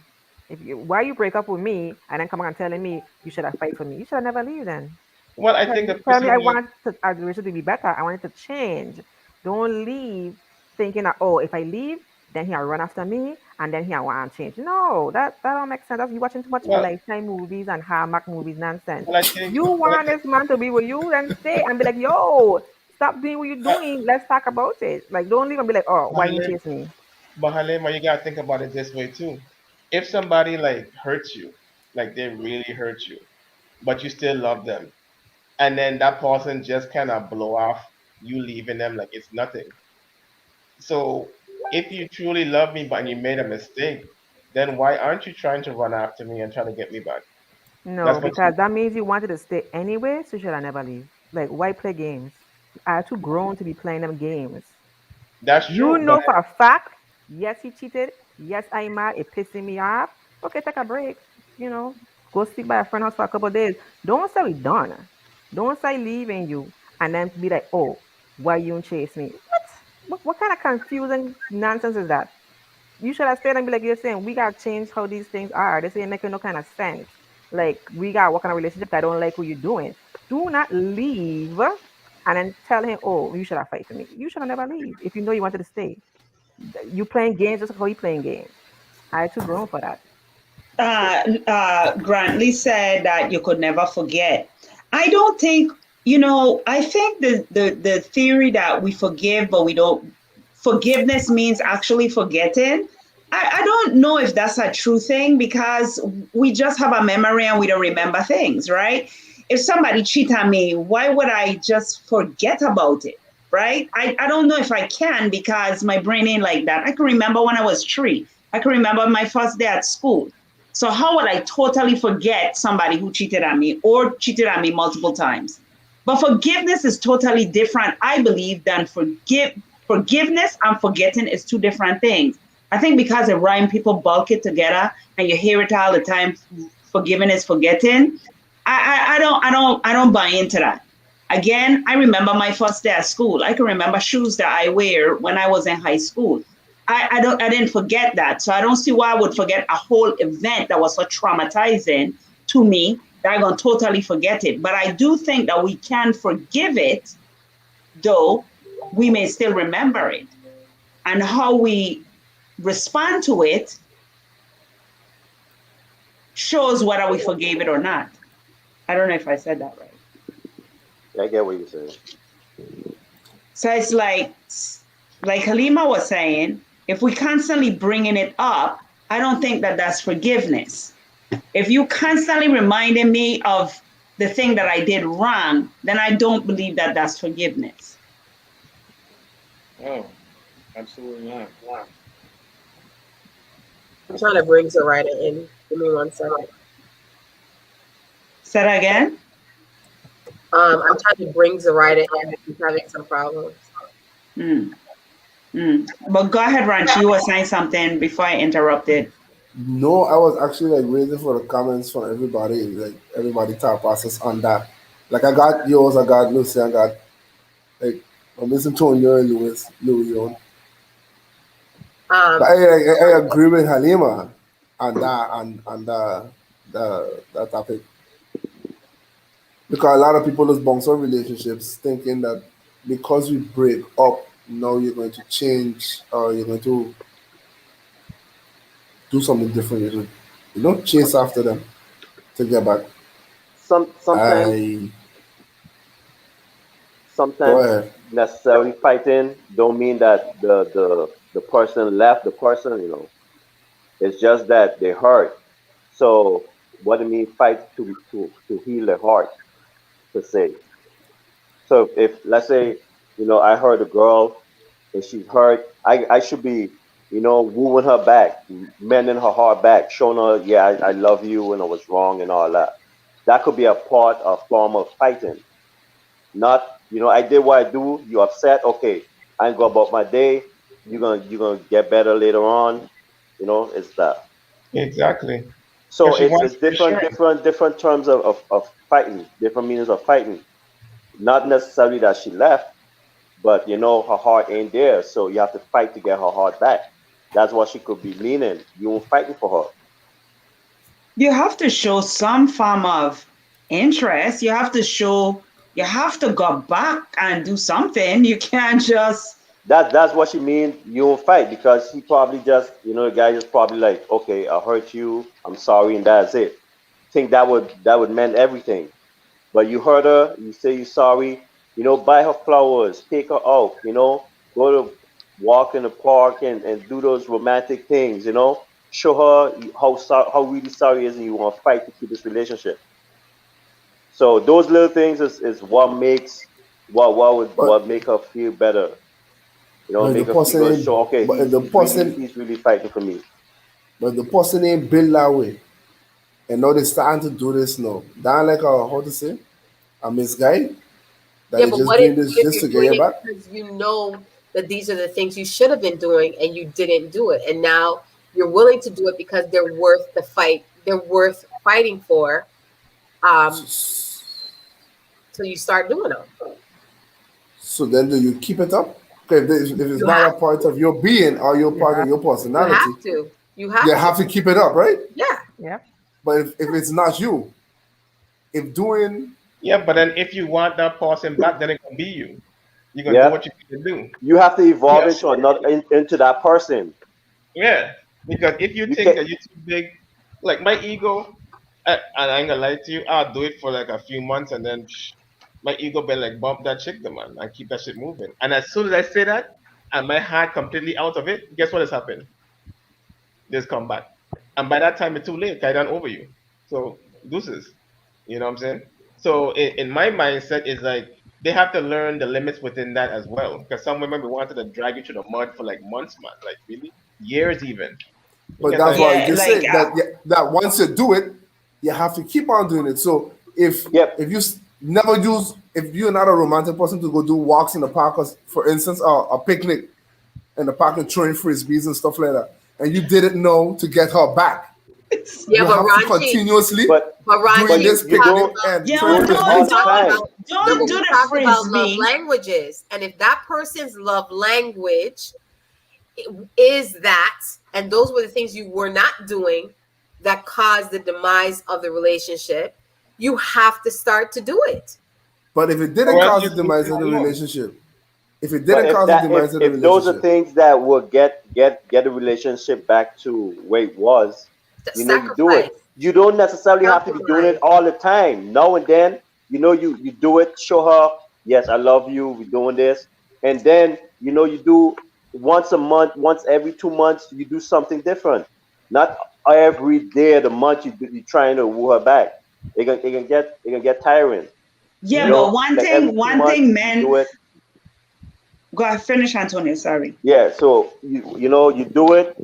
If you why you break up with me and then come on telling me you should have fight for me. You should have never leave then. Well, I think the You tell me person I who want our relationship to be better. I want it to change. Don't leave thinking that, oh, if I leave, then he'll run after me and then he'll want to change. No, that don't make sense. That's you watching too much well, lifetime movies and Hallmark movies nonsense. well, I think, You well, want this man to be with you, then stay and be like, yo, stop doing what you're doing. Let's talk about it. Like, don't leave and be like, oh, why you chase me? but Halima, you gotta think about it this way too. If somebody like hurts you, like they really hurt you, but you still love them, and then that person just kind of blow off you leaving them like it's nothing. So if you truly love me but you made a mistake, then why aren't you trying to run after me and try to get me back? No, That's what you. because that means you wanted to stay anyway, so you should have never leave. Like, why play games? I too grown to be playing them games. That's You true, but know for a fact, yes, he cheated. Yes, I'm mad. It pissing me off. Okay, take a break. You know, go sleep by a friend house for a couple of days. Don't say we done. Don't say leaving you and then be like, oh, why you don't chase me? What kind of confusing nonsense is that? You should have stayed and be like, you're saying we gotta change how these things are. This ain't making no kind of sense. Like we gotta work on a relationship. I don't like what you're doing. Do not leave and then tell him, oh, you should have fight for me. You should have never leave if you know you wanted to stay. You playing games just like how you playing games. I too grown for that. Grantley said that you could never forget. I don't think, I think the theory that we forgive, but we don't, forgiveness means actually forgetting. I don't know if that's a true thing because we just have a memory and we don't remember things, right? If somebody cheat on me, why would I just forget about it? Right? I don't know if I can because my brain ain't like that. I can remember when I was 3. I can remember my first day at school. So how would I totally forget somebody who cheated on me or cheated on me multiple times? But forgiveness is totally different, I believe, than forgiveness and forgetting is two different things. I think because it rhyme, people bulk it together, and you hear it all the time. Forgiving is forgetting. I don't buy into that. Again, I remember my first day at school. I can remember shoes that I wear when I was in high school. I didn't forget that. So I don't see why I would forget a whole event that was so traumatizing to me that I'm gonna totally forget it. But I do think that we can forgive it, though we may still remember it. And how we respond to it shows whether we forgave it or not. I don't know if I said that right. I get what you're saying. So it's like Halima was saying, if we constantly bringing it up, I don't think that that's forgiveness. If you constantly reminding me of the thing that I did wrong, then I don't believe that that's forgiveness. Oh, absolutely not. I'm trying to bring Zoraida in. Give me 1 second. Say that again. I'm trying to bring Zoraida in. She's having some problems. Mm, But go ahead, Ranch. You were saying something before I interrupted. No, I was actually like waiting for the comments from everybody, like everybody thought process on that. Like I got yours, I got Lucy, I got like I'm listening to you and Louis on. But Um, I agree with Halima on that topic because a lot of people just bounce on relationships thinking that because we break up, now you're going to change or you're going to do something different. You don't chase after them to get back. Sometimes I Go sometimes ahead. necessarily fighting don't mean that the person left the person, it's just that they hurt. So what do you mean fight to heal the heart per se? So if let's say, I hurt a girl and she's hurt, I should be, wooing her back, mending her heart back, showing her, yeah, I love you and I was wrong and all that. That could be a form of fighting. Not, I did what I do, you upset, okay, I ain't go about my day, you're gonna get better later on, it's that. Exactly. So Because she it's wants it's different, reassurance. different terms of fighting, different meanings of fighting. Not necessarily that she left, but her heart ain't there, so you have to fight to get her heart back. That's what she could be meaning. You were fighting for her. You have to show some form of interest. You have to go back and do something. You can't just, That's what she mean. You won't fight because he probably just, the guy just probably like, okay, I hurt you, I'm sorry, and that's it. Think that would mean everything. But you hurt her, you say you're sorry, buy her flowers, take her out, go to walk in the park and do those romantic things, show her how really sorry is and you want to fight to keep this relationship. So those little things is what makes But what make her feel better, but make the her feel person good, ain't show okay, but if he's the he's really person he's really fighting for me. but the person ain't built that way. And now they starting to do this now. Down like a how to say a misguide that yeah, they but just what if doing this what if just to you're get doing you it back. because you know that these are the things you should have been doing and you didn't do it, and now you're willing to do it because they're worth the fight. They're worth fighting for. Um, so you start doing them. So then do you keep it up? Okay, if it's You not have a part of your being or your You part of have your you personality, have to. You you have to. have to keep it up, right? Yeah. yep. But if it's not you, if doing Yeah, but then if you want that person back, then it can be you. You're gonna do Yeah, what you need to do. you have to evolve Yes. into another into that person. Yeah. Because if you You think can't. that you're too big, like my ego, and I ain't gonna lie to you, I'll do it for like a few months and then my ego be like bump that chick, the man, and keep that shit moving. And as soon as I say that, and my heart completely out of it, guess what has happened? Just come back. And by that time, it's too late. I done over you. So deuces. You know what I'm saying? So in my mindset, is like they have to learn the limits within that as well. Because some women we wanted to drag you to the mud for like months, man. Like really, years even. but Because that's like, why you yeah, just like said that that once you do it, you have to keep on doing it. So if Yep. if you never use if you're not a romantic person to go do walks in the park, for instance, or a picnic in the park and throwing frisbees and stuff like that, and you didn't know to get her back, Yeah, you but have to Ranchi, continuously but but doing but Ranchi, this we you talked picnic don't about and Yeah, throwing do well, it no, all we don't the frisbees. talked don't time. about no, don't but do we the talked about love frisbee. languages, and if that person's love language is that, and those were the things you were not doing that caused the demise of the relationship, you have to start to do it. But if it didn't Or else cause you the leave demise them of the alone. relationship, if it But didn't cause the demise of the if those are relationship, things that will get the relationship back to where it was, you do it. Sacrifice, You don't necessarily have to be doing it compromise. all the time. Now and then, you do it, show her, yes, I love you, we're doing this. And then, you do once a month, once every 2 months, you do something different. Not every day of the month you're trying to woo her back. It can get tiring. Yeah, Yeah. but one Like every thing, two one months thing, you men. do it. Go ahead, finish, Antonio. Sorry. Yeah, so you do it,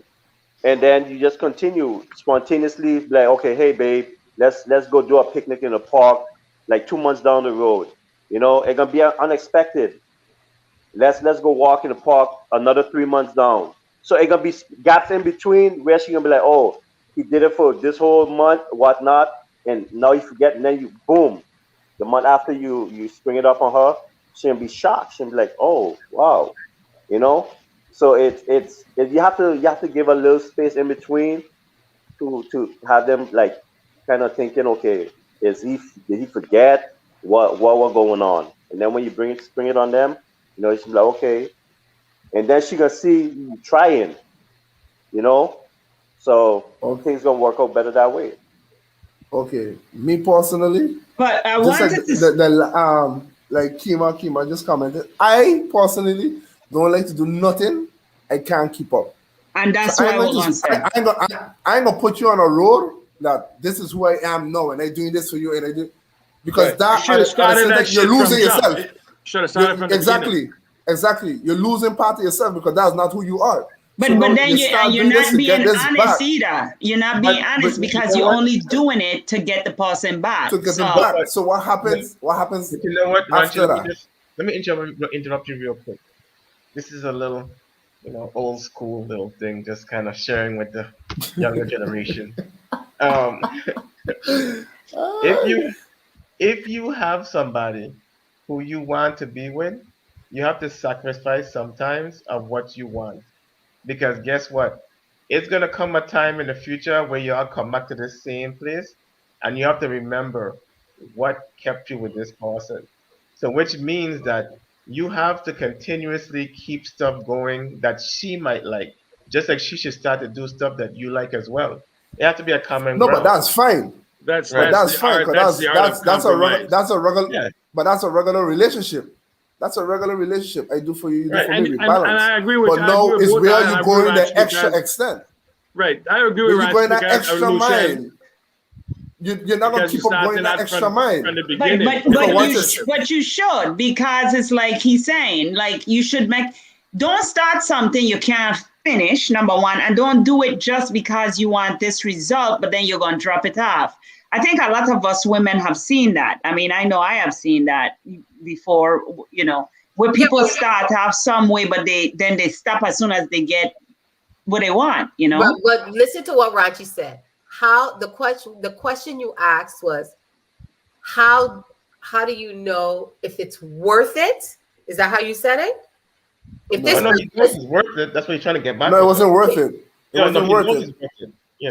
and then you just continue spontaneously, like, okay, hey babe, let's go do a picnic in the park, like 2 months down the road. It's gonna be unexpected. Let's go walk in the park another 3 months down. So it's gonna be gaps in between where she gonna be like, oh, he did it for this whole month, whatnot, and now you forget, and then you boom, the month after you spring it up on her, she gonna be shocked. She'll be like, oh wow, you know. So you have to give a little space in between to have them like kind of thinking, okay, did he forget what was going on? And then when you spring it on them, she's like, okay, and then she gonna see you trying, you know. So okay, things gonna work out better that way. okay, me personally, But I just like wanted to. like Kima just commented, I personally don't like to do nothing I can't keep up. And So that's I what ain't I going was to gonna say. I ain't gonna put you on a road that this is who I am now and I doing this for you and I do because Right. You that should have at the started same that time you're shit from losing jump. yourself. Should have started You from the beginning. exactly. You're losing part of yourself because that's not who you are. So But now then you and start you're doing this not to get being this honest back. either. You're not But being But honest you because know you're what? only doing it to get the person back. to get them So back. But So what no, happens? What happens but you know what, Ranchi? after that? Let me interrupt you real quick. This is a little, old school little thing, just kind of sharing with the younger generation. Um, if Ah, you if you have somebody who you want to be with, you have to sacrifice sometimes of what you want. Because guess what? It's gonna come a time in the future where you all come back to the same place, and you have to remember what kept you with this person. So, which means that you have to continuously keep stuff going that she might like, just like she should start to do stuff that you like as well. It has to be a common no, but ground, that's fine. That's But right? that's that's the fine art. because That's the art of compromise. that's a regular Yeah, but that's a regular relationship. That's a regular relationship. I do for you, you do right. for me. And We and, and balance. I But agree no, with is both, where and you I agree with going the Ranch extra because extent. right, I agree with Where you Ranch going that because extra Lucian mile, you're not gonna because you keep up going started that out extra from mile the but beginning but of the because but once you it's relationship. but you should, because it's like he's saying, like you should make, don't start something you can't finish, number one, and don't do it just because you want this result, but then you're gonna drop it off. I think a lot of us women have seen that. I mean, I know I have seen that before, where Yeah, people start off some way, but they stop as soon as they get what they want. but listen to what Ranchi said. How the question you asked was how how do you know if it's worth it? Is that how you said it? If Oh this no, no, he knows person he's worth it. That's why he's trying to get back no, it with her. wasn't worth it. It Yeah, no, wasn't he worth knows it. he's worth it. Yeah,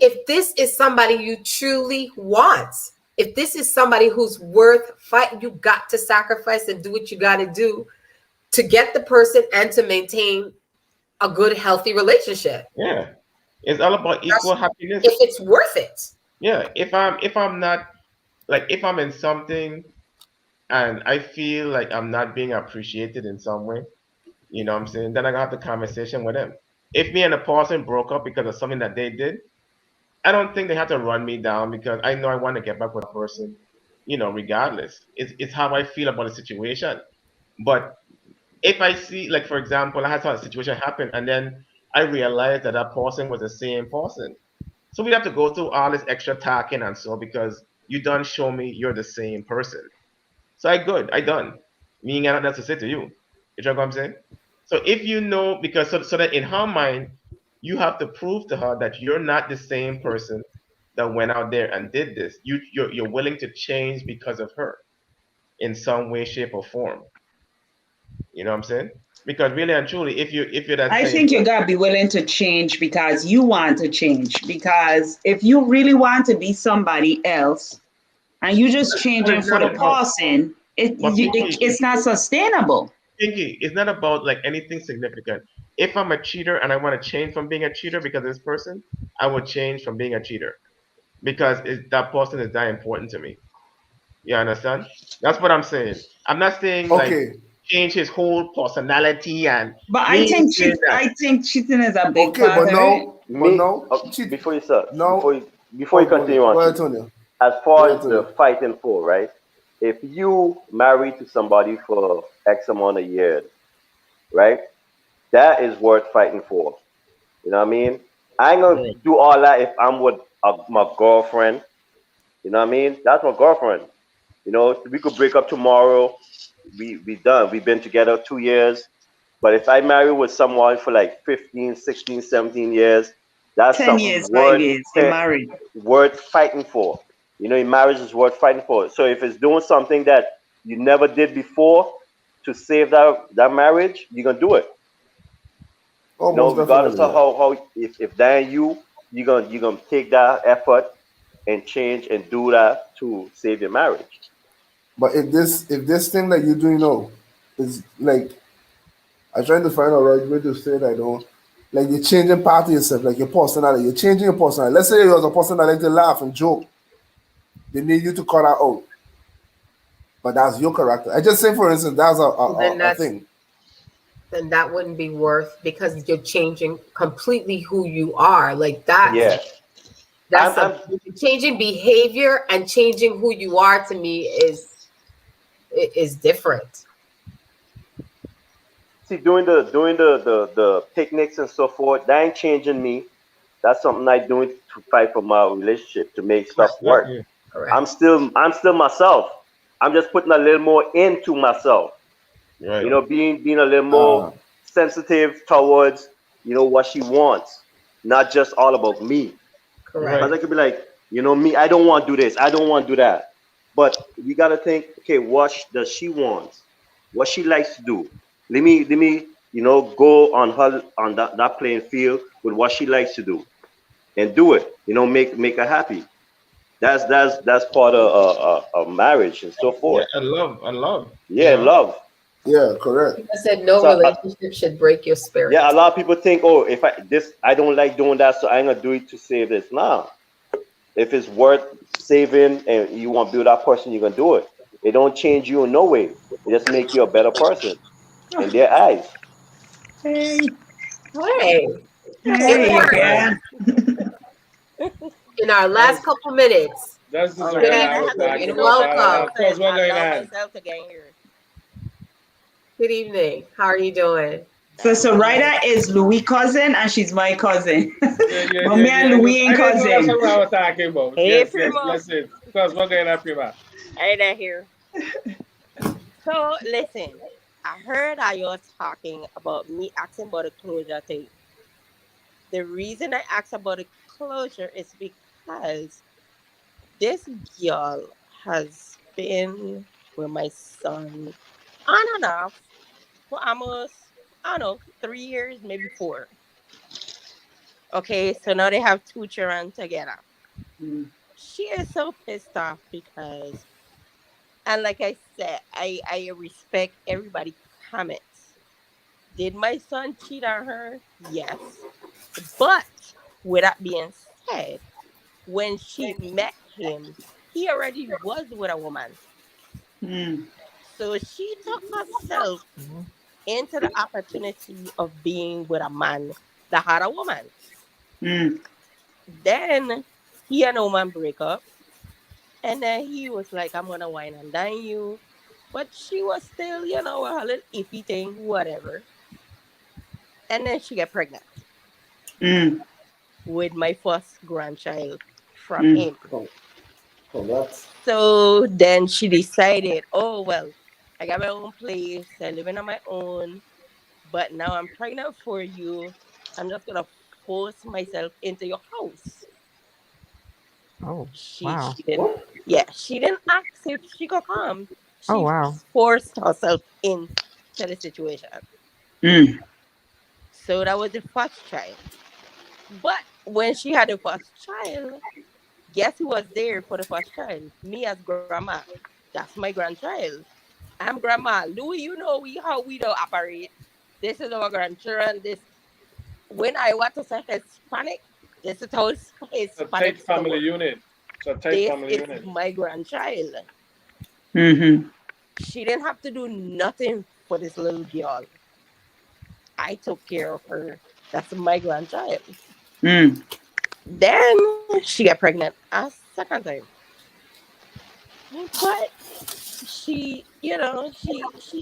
if this is somebody you truly want, if this is somebody who's worth fight, you got to sacrifice and do what you got to do to get the person and to maintain a good healthy relationship. yeah. It's all about That's equal happiness. if it's worth it. Yeah, if I'm not, like, if I'm in something and I feel like I'm not being appreciated in some way, what I'm saying, then I gotta have the conversation with them. If me and a person broke up because of something that they did, I don't think they have to run me down because I know I want to get back with a person, regardless. It's how I feel about the situation. But if I see, like, for example, I had a situation happen and then I realized that that person was the same person. So we have to go through all this extra talking and so because you don't show me you're the same person. So I done. Me ain't got nothing else to say to you. You know what I'm saying? So if you know, because so that in her mind, you have to prove to her that you're not the same person that went out there and did this. You're willing to change because of her in some way, shape, or form. You know what I'm saying? Because really and truly, if you're that I same think you person, gotta be willing to change because you want to change. Because if you really want to be somebody else and you just but changing it's for not the about. person, But it's not sustainable. Pinky, it's not about like anything significant. If I'm a cheater and I want to change from being a cheater because of this person, I would change from being a cheater because that person is that important to me. You understand? That's what I'm saying. I'm not saying like Okay, change his whole personality and But me ain't saying that. I think cheating is a big okay, part but of it. now, Me, cheat. before you start, Now, before you oh, go ahead, continue on, go ahead, Chief, Tonya. as Go far ahead, as the Tonya. fighting for, right? If you married to somebody for X amount of years, right? That is worth fighting for. You know what I mean? I ain't gonna Right. do all that if I'm with my girlfriend. You know what I mean? That's my girlfriend. You know, we could break up tomorrow. We done. We've been together 2 years. But if I marry with someone for like 15, 16, 17 years, that's 10 something years, 5 years, you're married. worth fighting for. You know, in marriage is worth fighting for. So if it's doing something that you never did before to save that marriage, you're gonna do it. Oh, You know, most regardless definitely, of yeah. how if that ain't you, you're gonna take that effort and change and do that to save your marriage. But if this thing that you're doing now is like, I'm trying to find a right way to say that, though. Like you're changing part of yourself, like your personality. You're changing your personality. Let's say you was a person that like to laugh and joke. They need you to cut that out. But that's your character. I just say, for instance, that's a, a, Well, then a, a thing. that wouldn't be worth because you're changing completely who you are. Like that's Yeah. that's I'm a changing behavior and changing who you are to me is different. see doing the picnics and so forth, that ain't changing me. That's something I doing to fight for my relationship to make stuff Correct. work. Yeah. Correct. I'm still myself. I'm just putting a little more into myself. You Right. know, being a little more Uh, sensitive towards, what she wants, not just all about me. Correct. Because Right. I could be like, me, I don't want to do this, I don't want to do that. But we gotta think, okay, what does she want? What she likes to do? Let me, go on her on that playing field with what she likes to do and do it. Make her happy. That's part of marriage and so Yeah, forth. and love, Yeah, love. yeah, correct. I said no So relationship should break your yeah, a spirit. lot of people think, oh, if I don't like doing that, so I'm gonna do it to save this. Nah, if it's worth saving and you want to build that person, you're gonna do it. It don't change you in no way. It just make you a better person in their eyes. Hey, Hey, good hey, work. Right. again. In our last That's couple minutes. that's the All Good right, guy and I I was have to evening be and talking so about. welcome. careful Of course, because what's I going love on? myself again here. Good evening. How are you doing? So I'm good. Rita is Louis' cousin and she's my cousin. Yeah, yeah, But yeah, me and yeah. Louis I ain't didn't know that's cousin. what I was talking about. Hey, Yes, yes, Primo. blessings. Of course, what's going on, Prima? Hey, there here. So, listen, I heard how you're talking about me asking about the closure thing. The reason I asked about the closure is because this girl has been with my son on and off for almost, I don't know, 3 years, maybe four. Okay, so now they have two children together. Mm, She is so pissed off because, and like I said, I respect everybody comments. Did my son cheat on her? Yes. But with that being said, when she met him, he already was with a woman. mm, So she took herself into the opportunity of being with a man that had a woman. mm, Then he and a woman break up. And then he was like, I'm gonna wine and dine you. But she was still, a little iffy thing, whatever. And then she get pregnant mm, with my first grandchild from mm. him. Congrats. So then she decided, oh well, I got my own place, I'm living on my own, but now I'm pregnant for you. I'm just gonna force myself into your house. Oh, She wow. she didn't What? yeah, she didn't ask if she could come. Oh, She wow. forced herself into the situation. Mm. So that was the first child. But when she had the first child, guess who was there for the first child? Me as grandma. That's my grandchild. I'm grandma. Louis, you know how we don't operate. This is our grandchildren. This when I want to say Hispanic, this is how It's a tight Hispanics family do. unit. It's a tight This family is unit. my grandchild. Mm-hmm. She didn't have to do nothing for this little girl. I took care of her. That's my grandchild. Mm. Then she got pregnant a second time. But she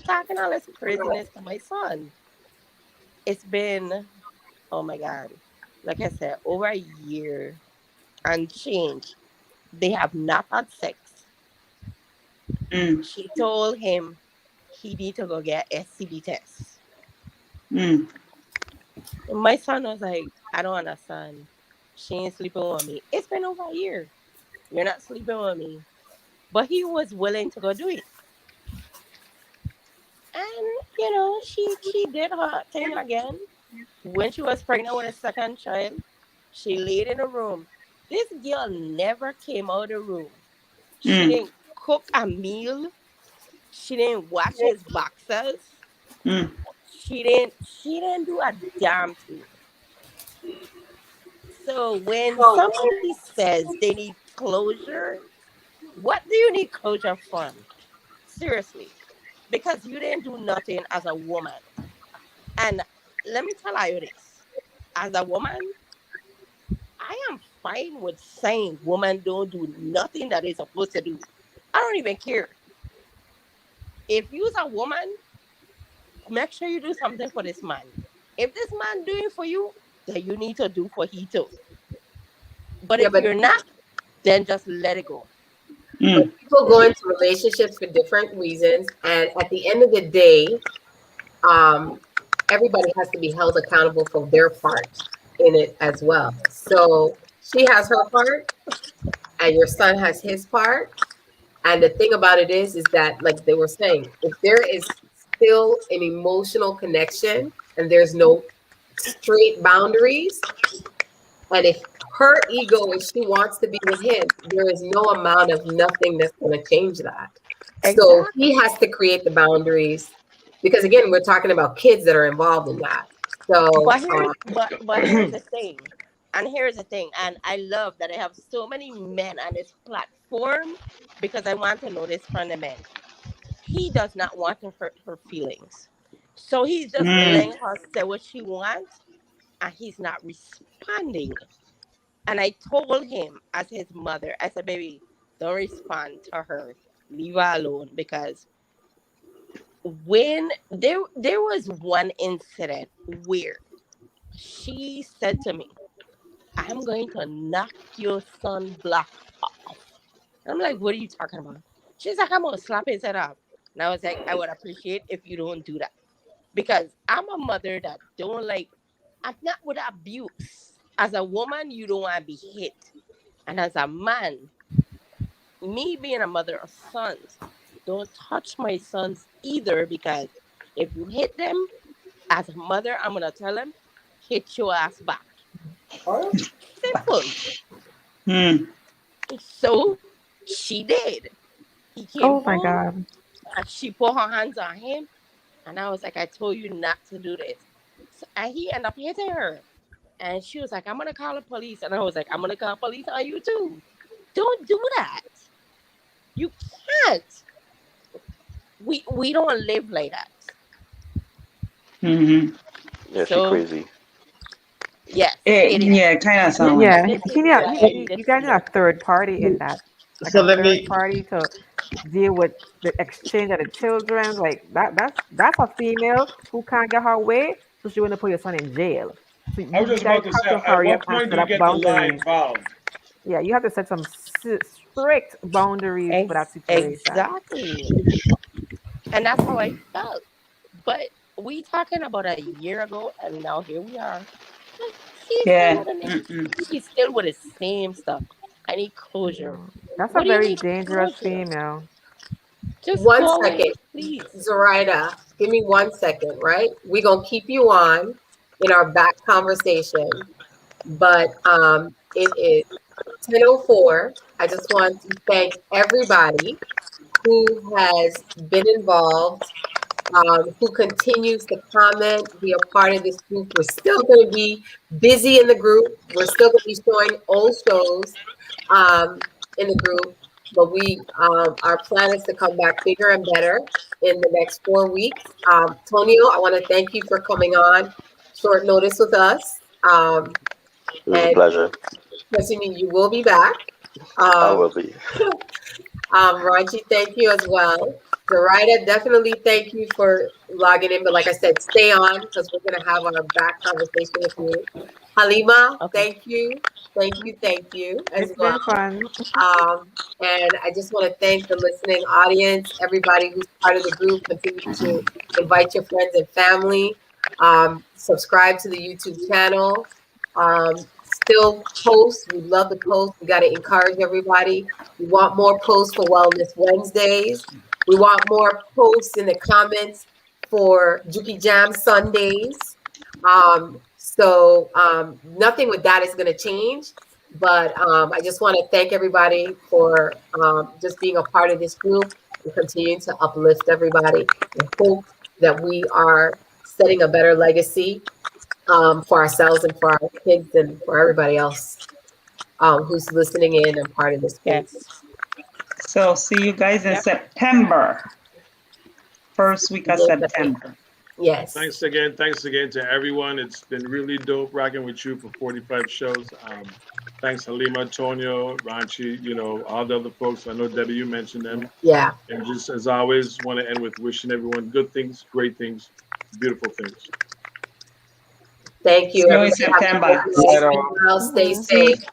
talking all this craziness to my son. It's been, oh my God, like I said, over a year and change. They have not had sex. Mm. She told him he need to go get STD test. Mm. And my son was like, I don't understand. She ain't sleeping with me. It's been over a year. You're not sleeping with me. But he was willing to go do it. And she did her thing again. When she was pregnant with a second child, she laid in a room. This girl never came out of the room. She Mm. didn't cook a meal. She didn't wash his boxers. Mm. She didn't do a damn thing. So when somebody says they need closure, what do you need closure from? Seriously. Because you didn't do nothing as a woman. And let me tell you this. As a woman, I am fine with saying women don't do nothing that they're supposed to do. I don't even care. If you're a woman, make sure you do something for this man. If this man doing for you, then you need to do for he too. But Yeah, if you're not, then just let it go. but Mm. people go into relationships for different reasons, and at the end of the day, um, everybody has to be held accountable for their part in it as well. So she has her part, and your son has his part. And the thing about it is that, like they were saying, if there is still an emotional connection and there's no straight boundaries, and if her ego, if she wants to be with him, there is no amount of nothing that's going to change that. So he Exactly. has to create the boundaries because, again, we're talking about kids that are involved in that. So, But here's the thing. And here's the thing. And I love that I have so many men on this platform because I want to know this from the men. He does not want to hurt her feelings. So he's just Mm. letting her say what she wants and he's not responding. And I told him as his mother, I said, baby, don't respond to her. Leave her alone because when there was one incident where she said to me, I'm going to knock your son block off. I'm like, what are you talking about? She's like, I'm gonna slap his head off. And I was like, I would appreciate if you don't do that. Because I'm a mother that don't like, I'm not with abuse. As a woman, you don't want to be hit. And as a man, me being a mother of sons, don't touch my sons either because if you hit them, as a mother, I'm gonna tell them, hit your ass back. All right. Simple. Mm. So she did. He came Oh my home God. and she put her hands on him. And I was like, I told you not to do this. So, and he ended up hitting her. And she was like, I'm going to call the police. And I was like, I'm going to call police on you too. Don't do that. You can't. We don't live like that. Mm-hmm. Yeah, she So, crazy. yes, it is. Yeah, kind of And sounds. Yeah, this is he need, why I you needed to guys need a know. third party in that, like So a let third me party to deal with the exchange of the children. Like that's a female who can't get her way, so she want to put your son in jail. So I was you just guys about to have say, to at hurry up what and point do set you up get the law boundaries. involved? Yeah, you have to set some strict boundaries for that situation. Exactly. And that's how I felt. But we talking about a year ago, and now here we are. He's still Yeah. with the Mm-mm. he's still with the same stuff. I need closure. No, that's a What do you very need dangerous closure? female. Just One go away, second, please. Zoraida, give me 1 second, right? We're gonna keep you on in our back conversation, but it is 10:04. I just want to thank everybody who has been involved, who continues to comment, be a part of this group. We're still going to be busy in the group. We're still going to be showing old shows in the group, but our plan is to come back bigger and better in the next 4 weeks. Tonio, I want to thank you for coming on short notice with us, It was a and pleasure. President, you will be back. I Um, will be. Ranchi, thank you as well. Zoraida, definitely thank you for logging in. But like I said, stay on because we're going to have our back conversation with you. Halima, Okay. thank you. Thank you as It's well. been fun. And I just want to thank the listening audience, everybody who's part of the group. Continue to invite your friends and family. Subscribe to the YouTube channel. Still post. We love the post. We got to encourage everybody. We want more posts for Wellness Wednesdays. We want more posts in the comments for Juki Jam Sundays. Nothing with that is going to change. But I just want to thank everybody for just being a part of this group and continuing to uplift everybody. I hope that we are setting a better legacy for ourselves and for our kids and for everybody else who's listening in and part of this group. Yes. So see you guys in Yep. September. First week of September. Yes. Thanks again to everyone. It's been really dope rocking with you for 45 shows. Thanks Halima, Tonio, Ranchi, all the other folks. I know Debbie, you mentioned them. Yeah. And just as always, want to end with wishing everyone good things, great things, beautiful things. Thank you. See you in Everybody have a September. good night. Be well, stay safe.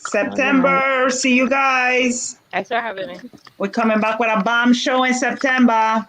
September. See you guys. Thanks for having me. We're coming back with a bomb show in September.